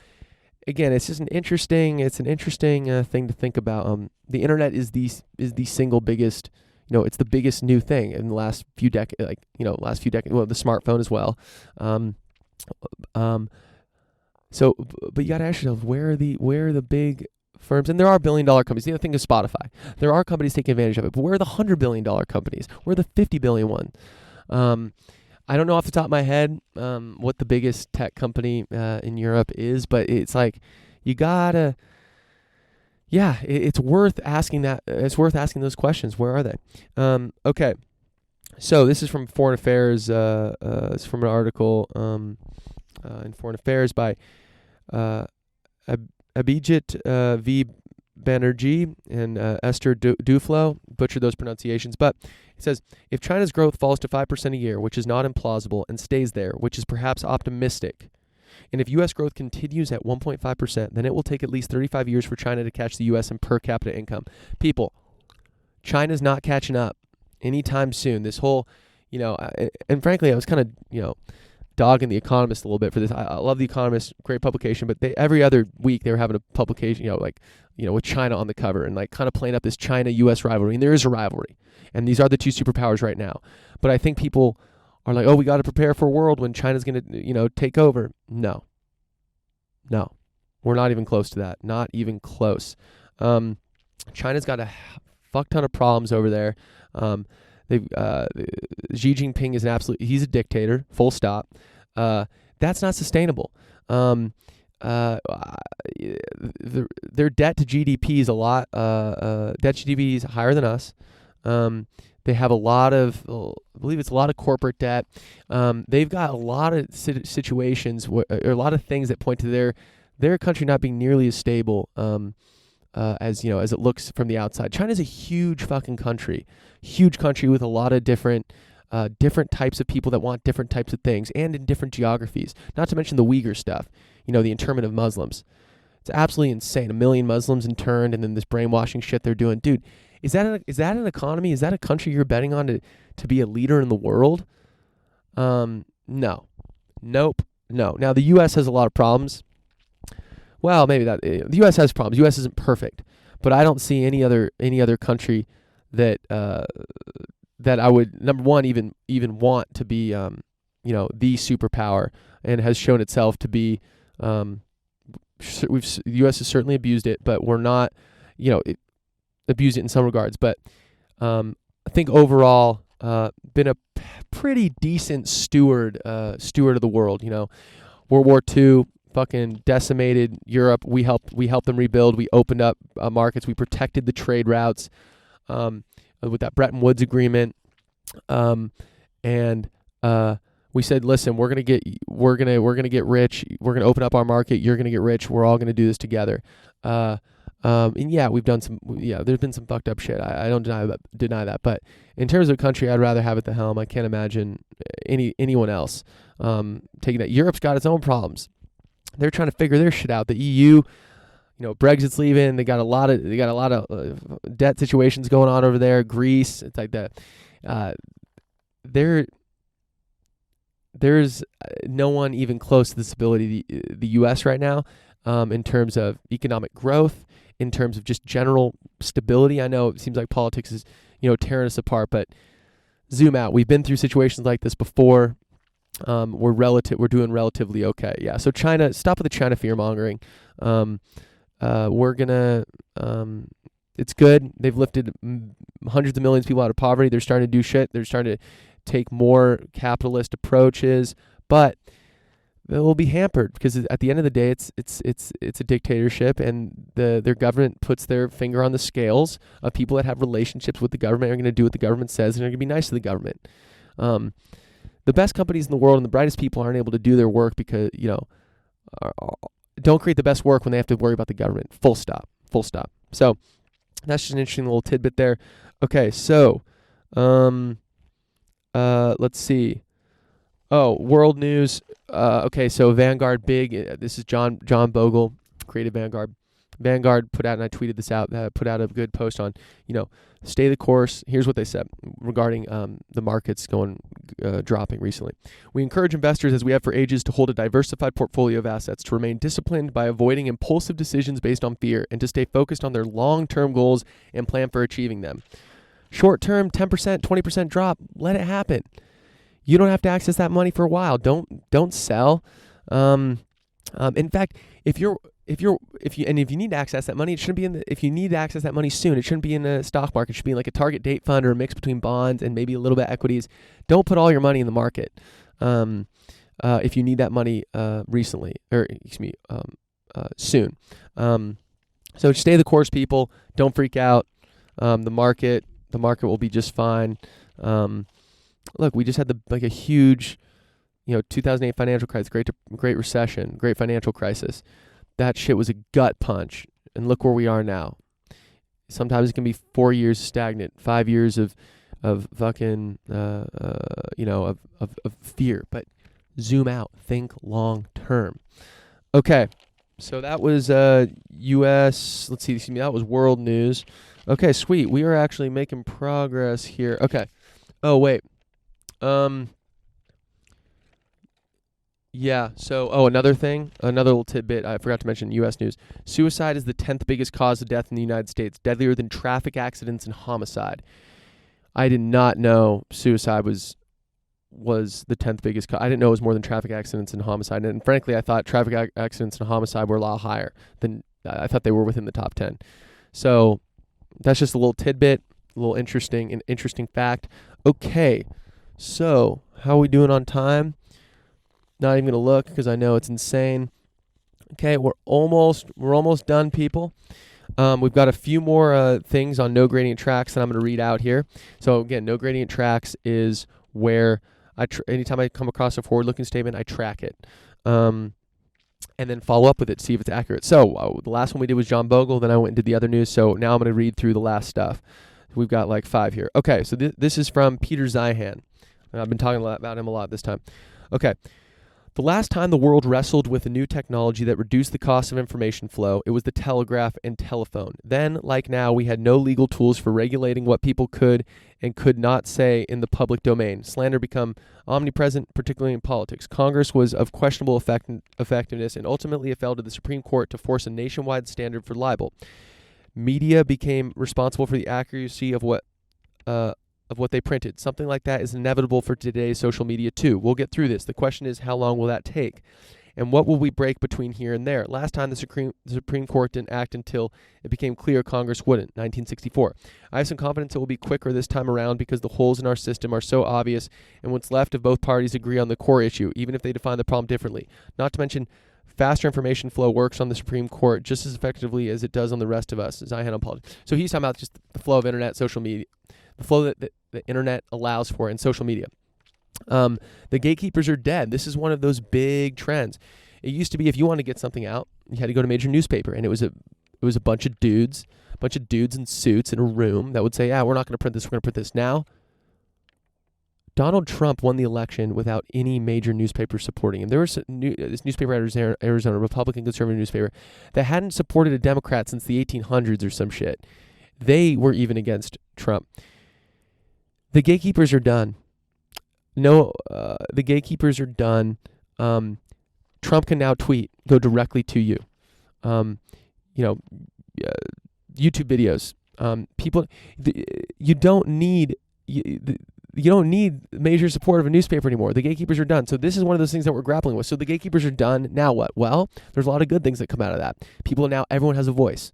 Again, it's just an interesting thing to think about. The internet is the single biggest, it's the biggest new thing in the last few decades. Well, the smartphone as well. So, but you got to ask yourself, where are the big firms? And there are billion-dollar companies. The other thing is Spotify. There are companies taking advantage of it, but where are the $100 billion companies? Where are the $50 billion ones? I don't know off the top of my head what the biggest tech company in Europe is, but it's like you gotta, it's worth asking that. It's worth asking those questions. Where are they? Okay, so this is from Foreign Affairs. It's from an article in Foreign Affairs by Abhijit V. Banerjee and Esther Duflo, butchered those pronunciations, but it says, if China's growth falls to 5% a year, which is not implausible, and stays there, which is perhaps optimistic, and if U.S. growth continues at 1.5%, then it will take at least 35 years for China to catch the U.S. in per capita income. People, China's not catching up anytime soon. This whole, and frankly, I was kind of, dogging The Economist a little bit for this. I love The Economist, great publication, but every other week they were having a publication, with China on the cover and like kind of playing up this China-U.S. rivalry. And there is a rivalry. And these are the two superpowers right now. But I think people are like, oh, we got to prepare for a world when China's going to, take over. No. We're not even close to that. Not even close. China's got a fuck ton of problems over there. Xi Jinping is he's a dictator, full stop. That's not sustainable. Their debt to GDP is a lot, debt to GDP is higher than us. They have a lot of, I believe it's a lot of corporate debt. They've got a lot of situations, or a lot of things that point to their country not being nearly as stable, as it looks from the outside. China's a huge fucking country with a lot of different types of people that want different types of things, and in different geographies. Not to mention the Uyghur stuff, the internment of Muslims. It's absolutely insane. 1 million Muslims interned, and then this brainwashing shit they're doing. Dude, is that an economy? Is that a country you're betting on to be a leader in the world? No. Nope. No. Now the U.S. has a lot of problems. Well, maybe the U.S. has problems. The U.S. isn't perfect, but I don't see any other country that that I would, number one, even want to be the superpower, and has shown itself to be. The U.S. has certainly abused it, but we're not abused it in some regards. But I think overall, been a pretty decent steward of the world. World War II. Fucking decimated Europe. We helped them rebuild. We opened up markets. We protected the trade routes with that Bretton Woods agreement, and we said, listen, we're gonna get rich. We're gonna open up our market. You're gonna get rich. We're all gonna do this together. And yeah, we've done some. Yeah, there's been some fucked up shit. I don't deny that. But in terms of a country, I'd rather have at the helm. I can't imagine anyone else taking that. Europe's got its own problems. They're trying to figure their shit out. The EU, Brexit's leaving. They got a lot of debt situations going on over there. Greece, it's like that. There's no one even close to the stability of the U.S. right now, in terms of economic growth, in terms of just general stability. I know it seems like politics is tearing us apart, but zoom out. We've been through situations like this before. We're doing relatively okay. Yeah. So China, stop with the China fear mongering. We're gonna, it's good. They've lifted hundreds of millions of people out of poverty. They're starting to do shit. They're starting to take more capitalist approaches, but they will be hampered because at the end of the day, it's a dictatorship, and their government puts their finger on the scales of people that have relationships with the government, are going to do what the government says, and are going to be nice to the government. The best companies in the world and the brightest people aren't able to do their work because, don't create the best work when they have to worry about the government. Full stop. So that's just an interesting little tidbit there. Okay, so let's see. Oh, world news. Okay, so Vanguard big. This is John Bogle, created Vanguard. Vanguard put out, and I tweeted this out, put out a good post on, stay the course. Here's what they said regarding the markets dropping recently. We encourage investors, as we have for ages, to hold a diversified portfolio of assets, to remain disciplined by avoiding impulsive decisions based on fear, and to stay focused on their long-term goals and plan for achieving them. Short-term, 10%, 20% drop, let it happen. You don't have to access that money for a while. Don't sell. In fact, if you need to access that money, it shouldn't be if you need to access that money soon, it shouldn't be in the stock market. It should be like a target date fund or a mix between bonds and maybe a little bit of equities. Don't put all your money in the market. If you need that money soon. So stay the course, people. Don't freak out. The market will be just fine. Look, we just had a huge, 2008 financial crisis, great recession, great financial crisis. That shit was a gut punch, and look where we are now. Sometimes it can be 4 years stagnant, 5 years of fucking, of fear. But zoom out, think long term. Okay, so that was U.S. Let's see, that was world news. Okay, sweet. We are actually making progress here. Okay. Oh wait. Yeah. So, another thing, another little tidbit I forgot to mention. U.S. news: suicide is the 10th biggest cause of death in the United States, deadlier than traffic accidents and homicide. I did not know suicide was the 10th biggest. I didn't know it was more than traffic accidents and homicide. And frankly, I thought traffic accidents and homicide were a lot higher than I thought they were within the top 10. So that's just a little tidbit, a little interesting fact. Okay, so how are we doing on time? Not even gonna look because I know it's insane. Okay, we're almost done, people. We've got a few more things on no gradient tracks that I'm going to read out here. So again, no gradient tracks is where anytime I come across a forward-looking statement, I track it, and then follow up with it, see if it's accurate. So the last one we did was John Bogle. Then I went and did the other news. So now I'm going to read through the last stuff. We've got like 5 here. Okay, so this is from Peter Zeihan. I've been talking about him a lot this time. Okay. The last time the world wrestled with a new technology that reduced the cost of information flow, it was the telegraph and telephone. Then, like now, we had no legal tools for regulating what people could and could not say in the public domain. Slander became omnipresent, particularly in politics. Congress was of questionable effectiveness, and ultimately it fell to the Supreme Court to force a nationwide standard for libel. Media became responsible for the accuracy of what they printed. Something like that is inevitable for today's social media too. We'll get through this. The question is, how long will that take? And what will we break between here and there? Last time the Supreme Court didn't act until it became clear Congress wouldn't, 1964. I have some confidence it will be quicker this time around because the holes in our system are so obvious and what's left if both parties agree on the core issue, even if they define the problem differently. Not to mention, faster information flow works on the Supreme Court just as effectively as it does on the rest of us, as I had on politics. So he's talking about just the flow of internet, social media, the flow that the internet allows for in social media. The gatekeepers are dead. This is one of those big trends. It used to be if you wanted to get something out, you had to go to a major newspaper, and it was a bunch of dudes in suits in a room that would say, we're not going to print this, we're going to print this. Now, Donald Trump won the election without any major newspaper supporting him. There was this newspaper out of Arizona, Republican conservative newspaper, that hadn't supported a Democrat since the 1800s or some shit. They were even against Trump. The gatekeepers are done. The gatekeepers are done. Trump can now go directly to you. YouTube videos. You don't need major support of a newspaper anymore. The gatekeepers are done. So this is one of those things that we're grappling with. So the gatekeepers are done. Now what? Well, there's a lot of good things that come out of that. Everyone has a voice.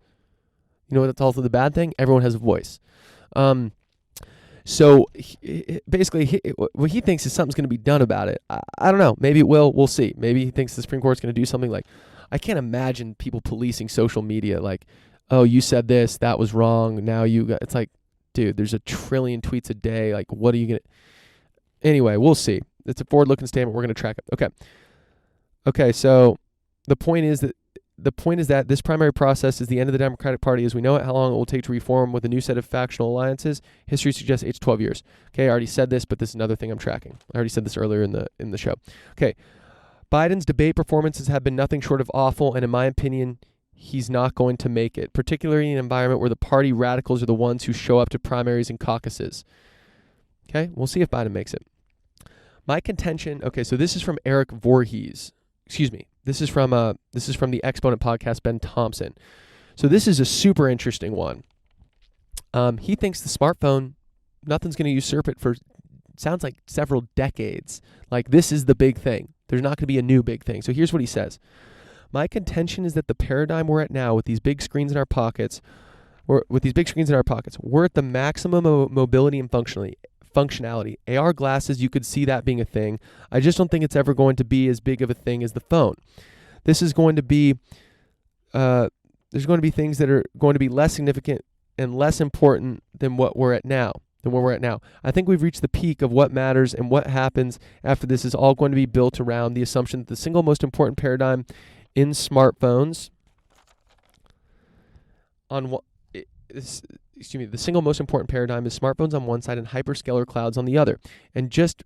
You know what? That's also the bad thing. Everyone has a voice. So basically, what he thinks is something's going to be done about it. I don't know. Maybe it will. We'll see. Maybe he thinks the Supreme Court's going to do something like, I can't imagine people policing social media like, oh, you said this, that was wrong. Now it's like, dude, there's 1 trillion tweets a day. Like, what are you going to... Anyway, we'll see. It's a forward-looking statement. We're going to track it. Okay, so the point is that this primary process is the end of the Democratic Party as we know it. How long it will take to reform with a new set of factional alliances? History suggests 8 to 12 years. Okay, I already said this, but this is another thing I'm tracking. I already said this earlier in the show. Okay, Biden's debate performances have been nothing short of awful, and in my opinion, he's not going to make it, particularly in an environment where the party radicals are the ones who show up to primaries and caucuses. Okay, we'll see if Biden makes it. My contention. Okay, so this is from Eric Voorhees. Excuse me. This is from the Exponent podcast, Ben Thompson. So this is a super interesting one. He thinks the smartphone, nothing's going to usurp it for, sounds like several decades. Like this is the big thing. There's not going to be a new big thing. So here's what he says. My contention is that the paradigm we're at now with these big screens in our pockets, we're at the maximum of mobility and functionality. AR glasses, you could see that being a thing. I just don't think it's ever going to be as big of a thing as the phone. This is going to be, there's going to be things that are going to be less significant and less important than what we're at now. I think we've reached the peak of what matters, and what happens after this is all going to be built around the assumption that the single most important paradigm in smartphones the single most important paradigm is smartphones on one side and hyperscaler clouds on the other. And just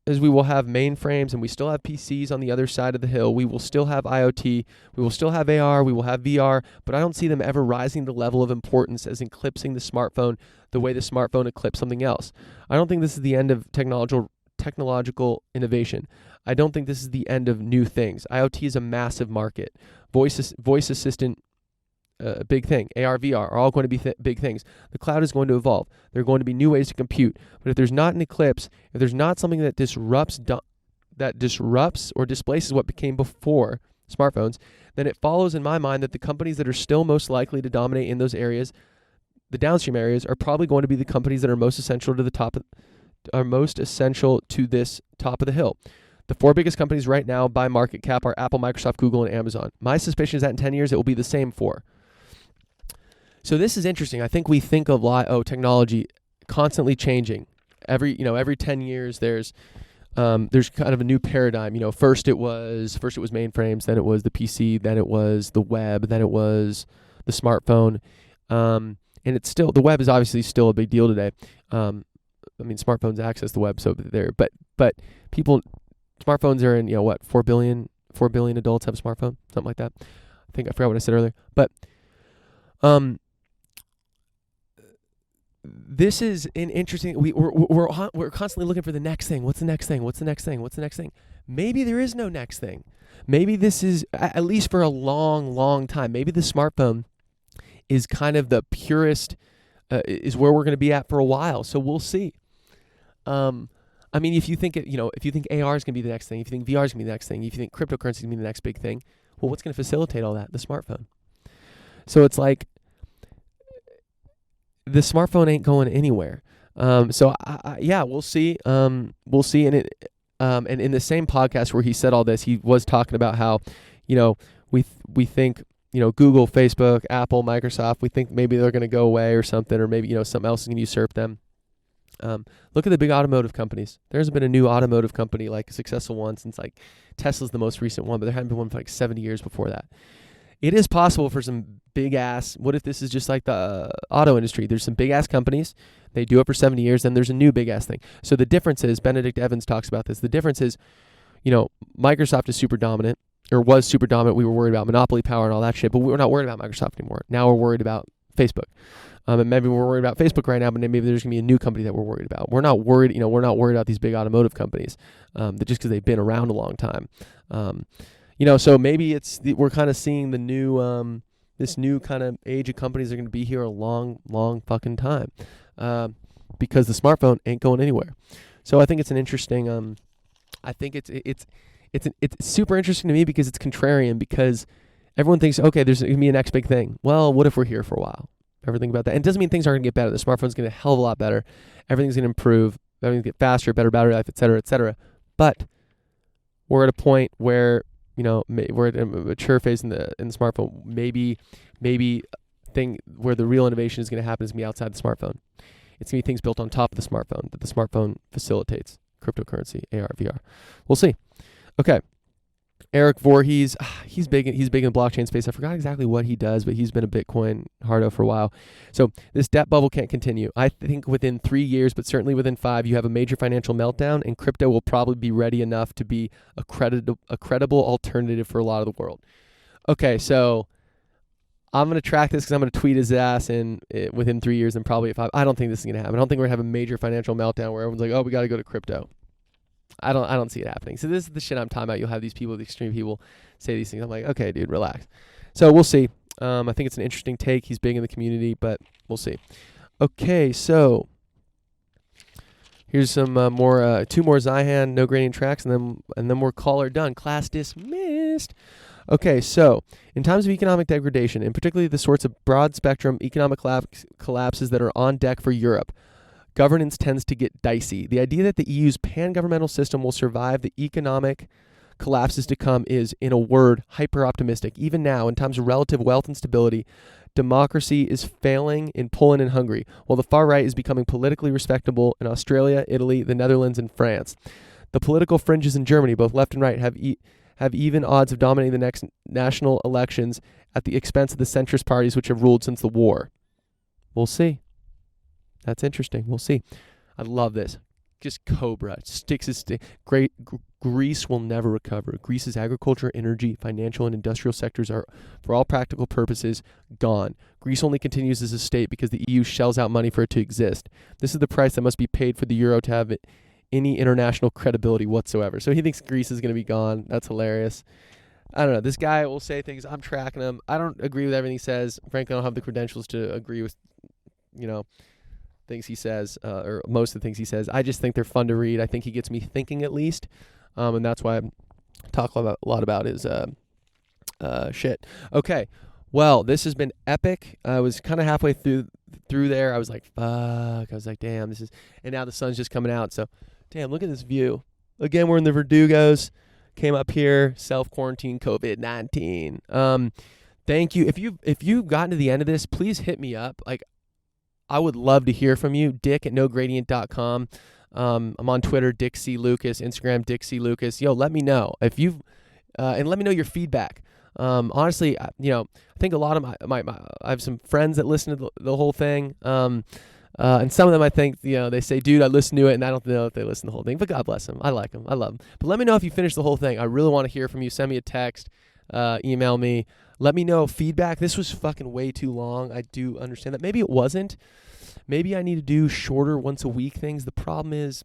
as we will have mainframes and we still have PCs on the other side of the hill, we will still have IoT, we will still have AR, we will have VR, but I don't see them ever rising the level of importance as eclipsing the smartphone the way the smartphone eclipsed something else. I don't think this is the end of technological innovation. I don't think this is the end of new things. IoT is a massive market. Voice assistant, big thing. AR, VR are all going to be big things. The cloud is going to evolve. There are going to be new ways to compute. But if there's not an eclipse, if there's not something that disrupts or displaces what became before smartphones, then it follows in my mind that the companies that are still most likely to dominate in those areas, the downstream areas, are probably going to be the companies that are most essential to this top of the hill. The 4 biggest companies right now by market cap are Apple, Microsoft, Google, and Amazon. My suspicion is that in 10 years, it will be the same 4. So this is interesting. I think we think of technology constantly changing. Every 10 years, there's kind of a new paradigm. First it was mainframes, then it was the PC, then it was the web, then it was the smartphone. And it's still, the web is obviously still a big deal today. Smartphones access the web, so there. But smartphones are in 4 billion adults have a smartphone, something like that. I forgot what I said earlier. But this is an interesting. We're constantly looking for the next thing. What's the next thing? What's the next thing? What's the next thing? Maybe there is no next thing. Maybe this is, at least for a long, long time. Maybe the smartphone is kind of the purest. Is where we're going to be at for a while. So we'll see. If you think if you think AR is going to be the next thing, if you think VR is going to be the next thing, if you think cryptocurrency is going to be the next big thing, well, what's going to facilitate all that? The smartphone. So it's like the smartphone ain't going anywhere. We'll see. We'll see. And in the same podcast where he said all this, he was talking about how, we think, Google, Facebook, Apple, Microsoft, we think maybe they're going to go away or something, or maybe, something else is going to usurp them. Look at the big automotive companies. There hasn't been a new automotive company, like a successful one, since like Tesla's the most recent one, but there hadn't been one for like 70 years before that. It is possible for some big ass, what if this is just like the auto industry? There's some big ass companies, they do it for 70 years, then there's a new big ass thing. So the difference is, Benedict Evans talks about this, the difference is, Microsoft is super dominant, or was super dominant. We were worried about monopoly power and all that shit, but we're not worried about Microsoft anymore. Now we're worried about Facebook. And maybe we're worried about Facebook right now, but maybe there's going to be a new company that we're worried about. We're not worried, we're not worried about these big automotive companies, that just because they've been around a long time. So maybe we're kind of seeing the new, this new kind of age of companies are going to be here a long, long fucking time, because the smartphone ain't going anywhere. So I think it's an interesting, I think it's super interesting to me because it's contrarian, because everyone thinks, okay, there's going to be a next big thing. Well, what if we're here for a while? Everything about that. And it doesn't mean things aren't going to get better. The smartphone's going to get a hell of a lot better. Everything's going to improve. Everything's going to get faster, better battery life, et cetera, et cetera. But we're at a point where, we're at a mature phase in the smartphone. Maybe thing where the real innovation is going to happen is going to be outside the smartphone. It's going to be things built on top of the smartphone that the smartphone facilitates. Cryptocurrency, AR, VR. We'll see. Okay. Eric Voorhees, he's big in the blockchain space. I forgot exactly what he does, but he's been a Bitcoin hardo for a while. So this debt bubble can't continue. I think within 3 years, but certainly within 5, you have a major financial meltdown, and crypto will probably be ready enough to be a credible alternative for a lot of the world. Okay, so I'm going to track this because I'm going to tweet his ass within 3 years and probably 5. I don't think this is going to happen. I don't think we're going to have a major financial meltdown where everyone's like, oh, we got to go to crypto. I don't see it happening. So this is the shit I'm talking about. You'll have these people, the extreme people, say these things. I'm like, okay, dude, relax. So we'll see. I think it's an interesting take. He's big in the community, but we'll see. Okay, so here's some more, 2 more Zyhan, no gradient tracks, and then we're call or done. Class dismissed. Okay, so in times of economic degradation, and particularly the sorts of broad spectrum economic collapses that are on deck for Europe, governance tends to get dicey. The idea that the EU's pan-governmental system will survive the economic collapses to come is, in a word, hyper-optimistic. Even now, in times of relative wealth and stability, democracy is failing in Poland and Hungary, while the far right is becoming politically respectable in Australia, Italy, the Netherlands, and France. The political fringes in Germany, both left and right, have even odds of dominating the next national elections at the expense of the centrist parties which have ruled since the war. We'll see. That's interesting. We'll see. I love this. Just Cobra sticks his stick. Greece will never recover. Greece's agriculture, energy, financial, and industrial sectors are, for all practical purposes, gone. Greece only continues as a state because the EU shells out money for it to exist. This is the price that must be paid for the euro to have any international credibility whatsoever. So he thinks Greece is going to be gone. That's hilarious. I don't know. This guy will say things. I'm tracking him. I don't agree with everything he says. Frankly, I don't have the credentials to agree with, things he says, or most of the things he says. I just think they're fun to read. I think he gets me thinking at least. And that's why I talk a lot about his shit. Okay. Well, this has been epic. I was kind of halfway through there. I was like, fuck. I was like, damn, this is, and now the sun's just coming out. So, damn, look at this view. Again, we're in the Verdugos. Came up here, self-quarantine, COVID-19. Thank you. If you've gotten to the end of this, please hit me up. Like, I would love to hear from you. Dick@nogradient.com. I'm on Twitter, Dick C. Lucas, Instagram, Dick C. Lucas. Let me know if you've, and let me know your feedback. Honestly, I think a lot of I have some friends that listen to the whole thing. And some of them, I think, they say, dude, I listened to it, and I don't know if they listen to the whole thing, but God bless them. I like them. I love them. But let me know if you finish the whole thing. I really want to hear from you. Send me a text, email me. Let me know feedback. This was fucking way too long. I do understand that. Maybe it wasn't. Maybe I need to do shorter once a week things. The problem is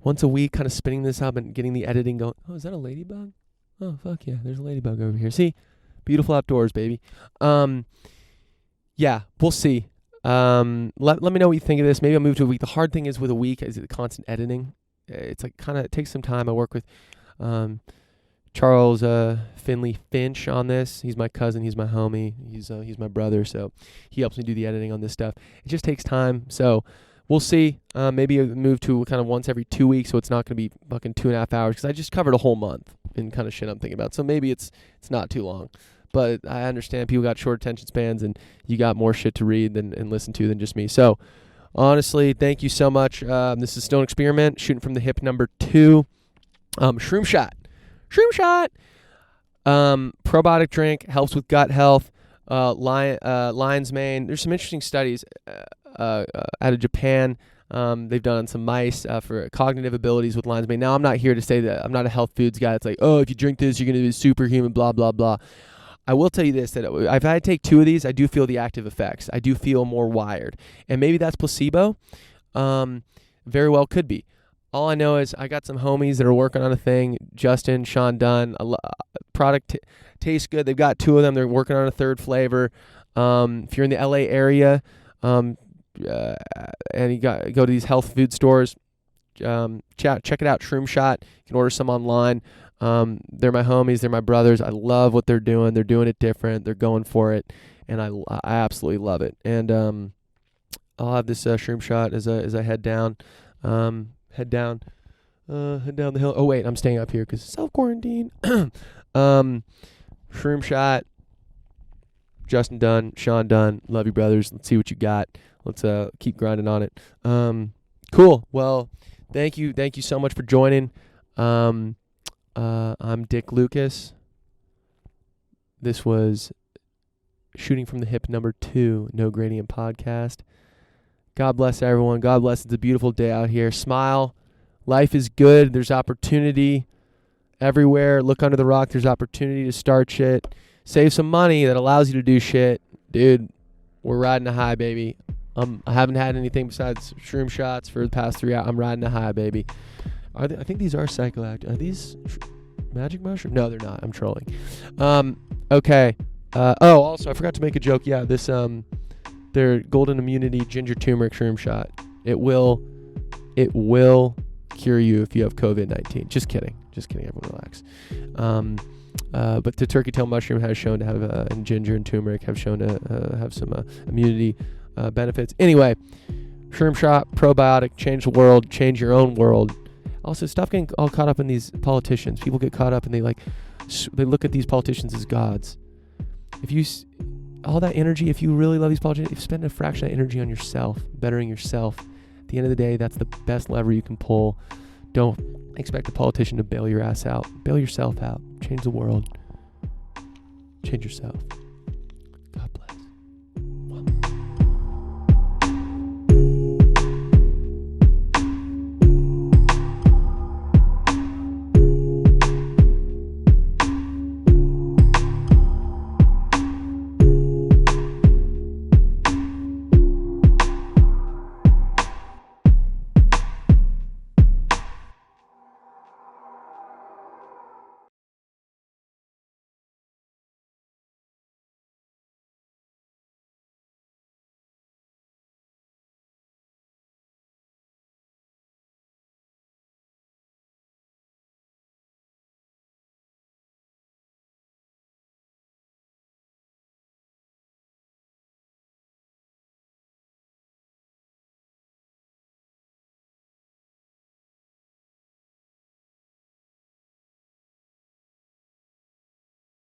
once a week kind of spinning this up and getting the editing going. Oh, is that a ladybug? Oh, fuck yeah. There's a ladybug over here. See? Beautiful outdoors, baby. Yeah, we'll see. Let me know what you think of this. Maybe I'll move to a week. The hard thing is with a week is the constant editing. It's like it takes some time. I work with Charles Finley Finch on this. He's my cousin. He's my homie. He's my brother. So he helps me do the editing on this stuff. It just takes time. So we'll see. Maybe I'll move to kind of once every 2 weeks, so it's not going to be fucking 2.5 hours because I just covered a whole month in kind of shit I'm thinking about. So maybe it's not too long. But I understand people got short attention spans and you got more shit to read and listen to than just me. So honestly, thank you so much. This is Stone Experiment, shooting from the hip number 2. Shroomshot. Probiotic drink, helps with gut health. Lion's mane. There's some interesting studies out of Japan. They've done on some mice for cognitive abilities with lion's mane. Now, I'm not here to say that I'm not a health foods guy. It's like, oh, if you drink this, you're going to be superhuman, blah, blah, blah. I will tell you this, that if I take 2 of these, I do feel the active effects. I do feel more wired. And maybe that's placebo. Very well could be. All I know is I got some homies that are working on a thing. Justin, Shawn, Dunn. Product tastes good. They've got 2 of them. They're working on a 3rd flavor. If you're in the LA area and you go to these health food stores, check it out, Shroomshot. You can order some online. They're my homies. They're my brothers. I love what they're doing. They're doing it different. They're going for it, and I absolutely love it. And I'll have this Shroomshot as I head down the hill. Oh wait, I'm staying up here because self-quarantine. Shroomshot. Justin Dunn, Shawn Dunn. Love you, brothers. Let's see what you got. Let's keep grinding on it. Cool. Well, thank you so much for joining. I'm Dick Lucas. This was Shooting from the Hip number 2, No Gradient Podcast. God bless everyone. God bless. It's a beautiful day out here. Smile. Life is good. There's opportunity everywhere. Look under the rock. There's opportunity to start shit. Save some money that allows you to do shit. Dude, we're riding a high, baby. I haven't had anything besides shroom shots for the past 3 hours. I'm riding a high, baby. I think these are psychoactive. Are these magic mushroom? No, they're not. I'm trolling. Okay. Also, I forgot to make a joke. Yeah, this their golden immunity ginger turmeric shroom shot. It will cure you if you have COVID-19. Just kidding. Everyone relax. But the turkey tail mushroom has shown to have, and ginger and turmeric have shown to have some immunity benefits. Anyway, shroom shot, probiotic, change the world, change your own world. Also, stop getting all caught up in these politicians. People get caught up and they look at these politicians as gods. If you all that energy, if you really love these politicians, if you spend a fraction of energy on yourself, bettering yourself, at the end of the day, that's the best lever you can pull. Don't expect a politician to bail your ass out. Bail yourself out. Change the world. Change yourself.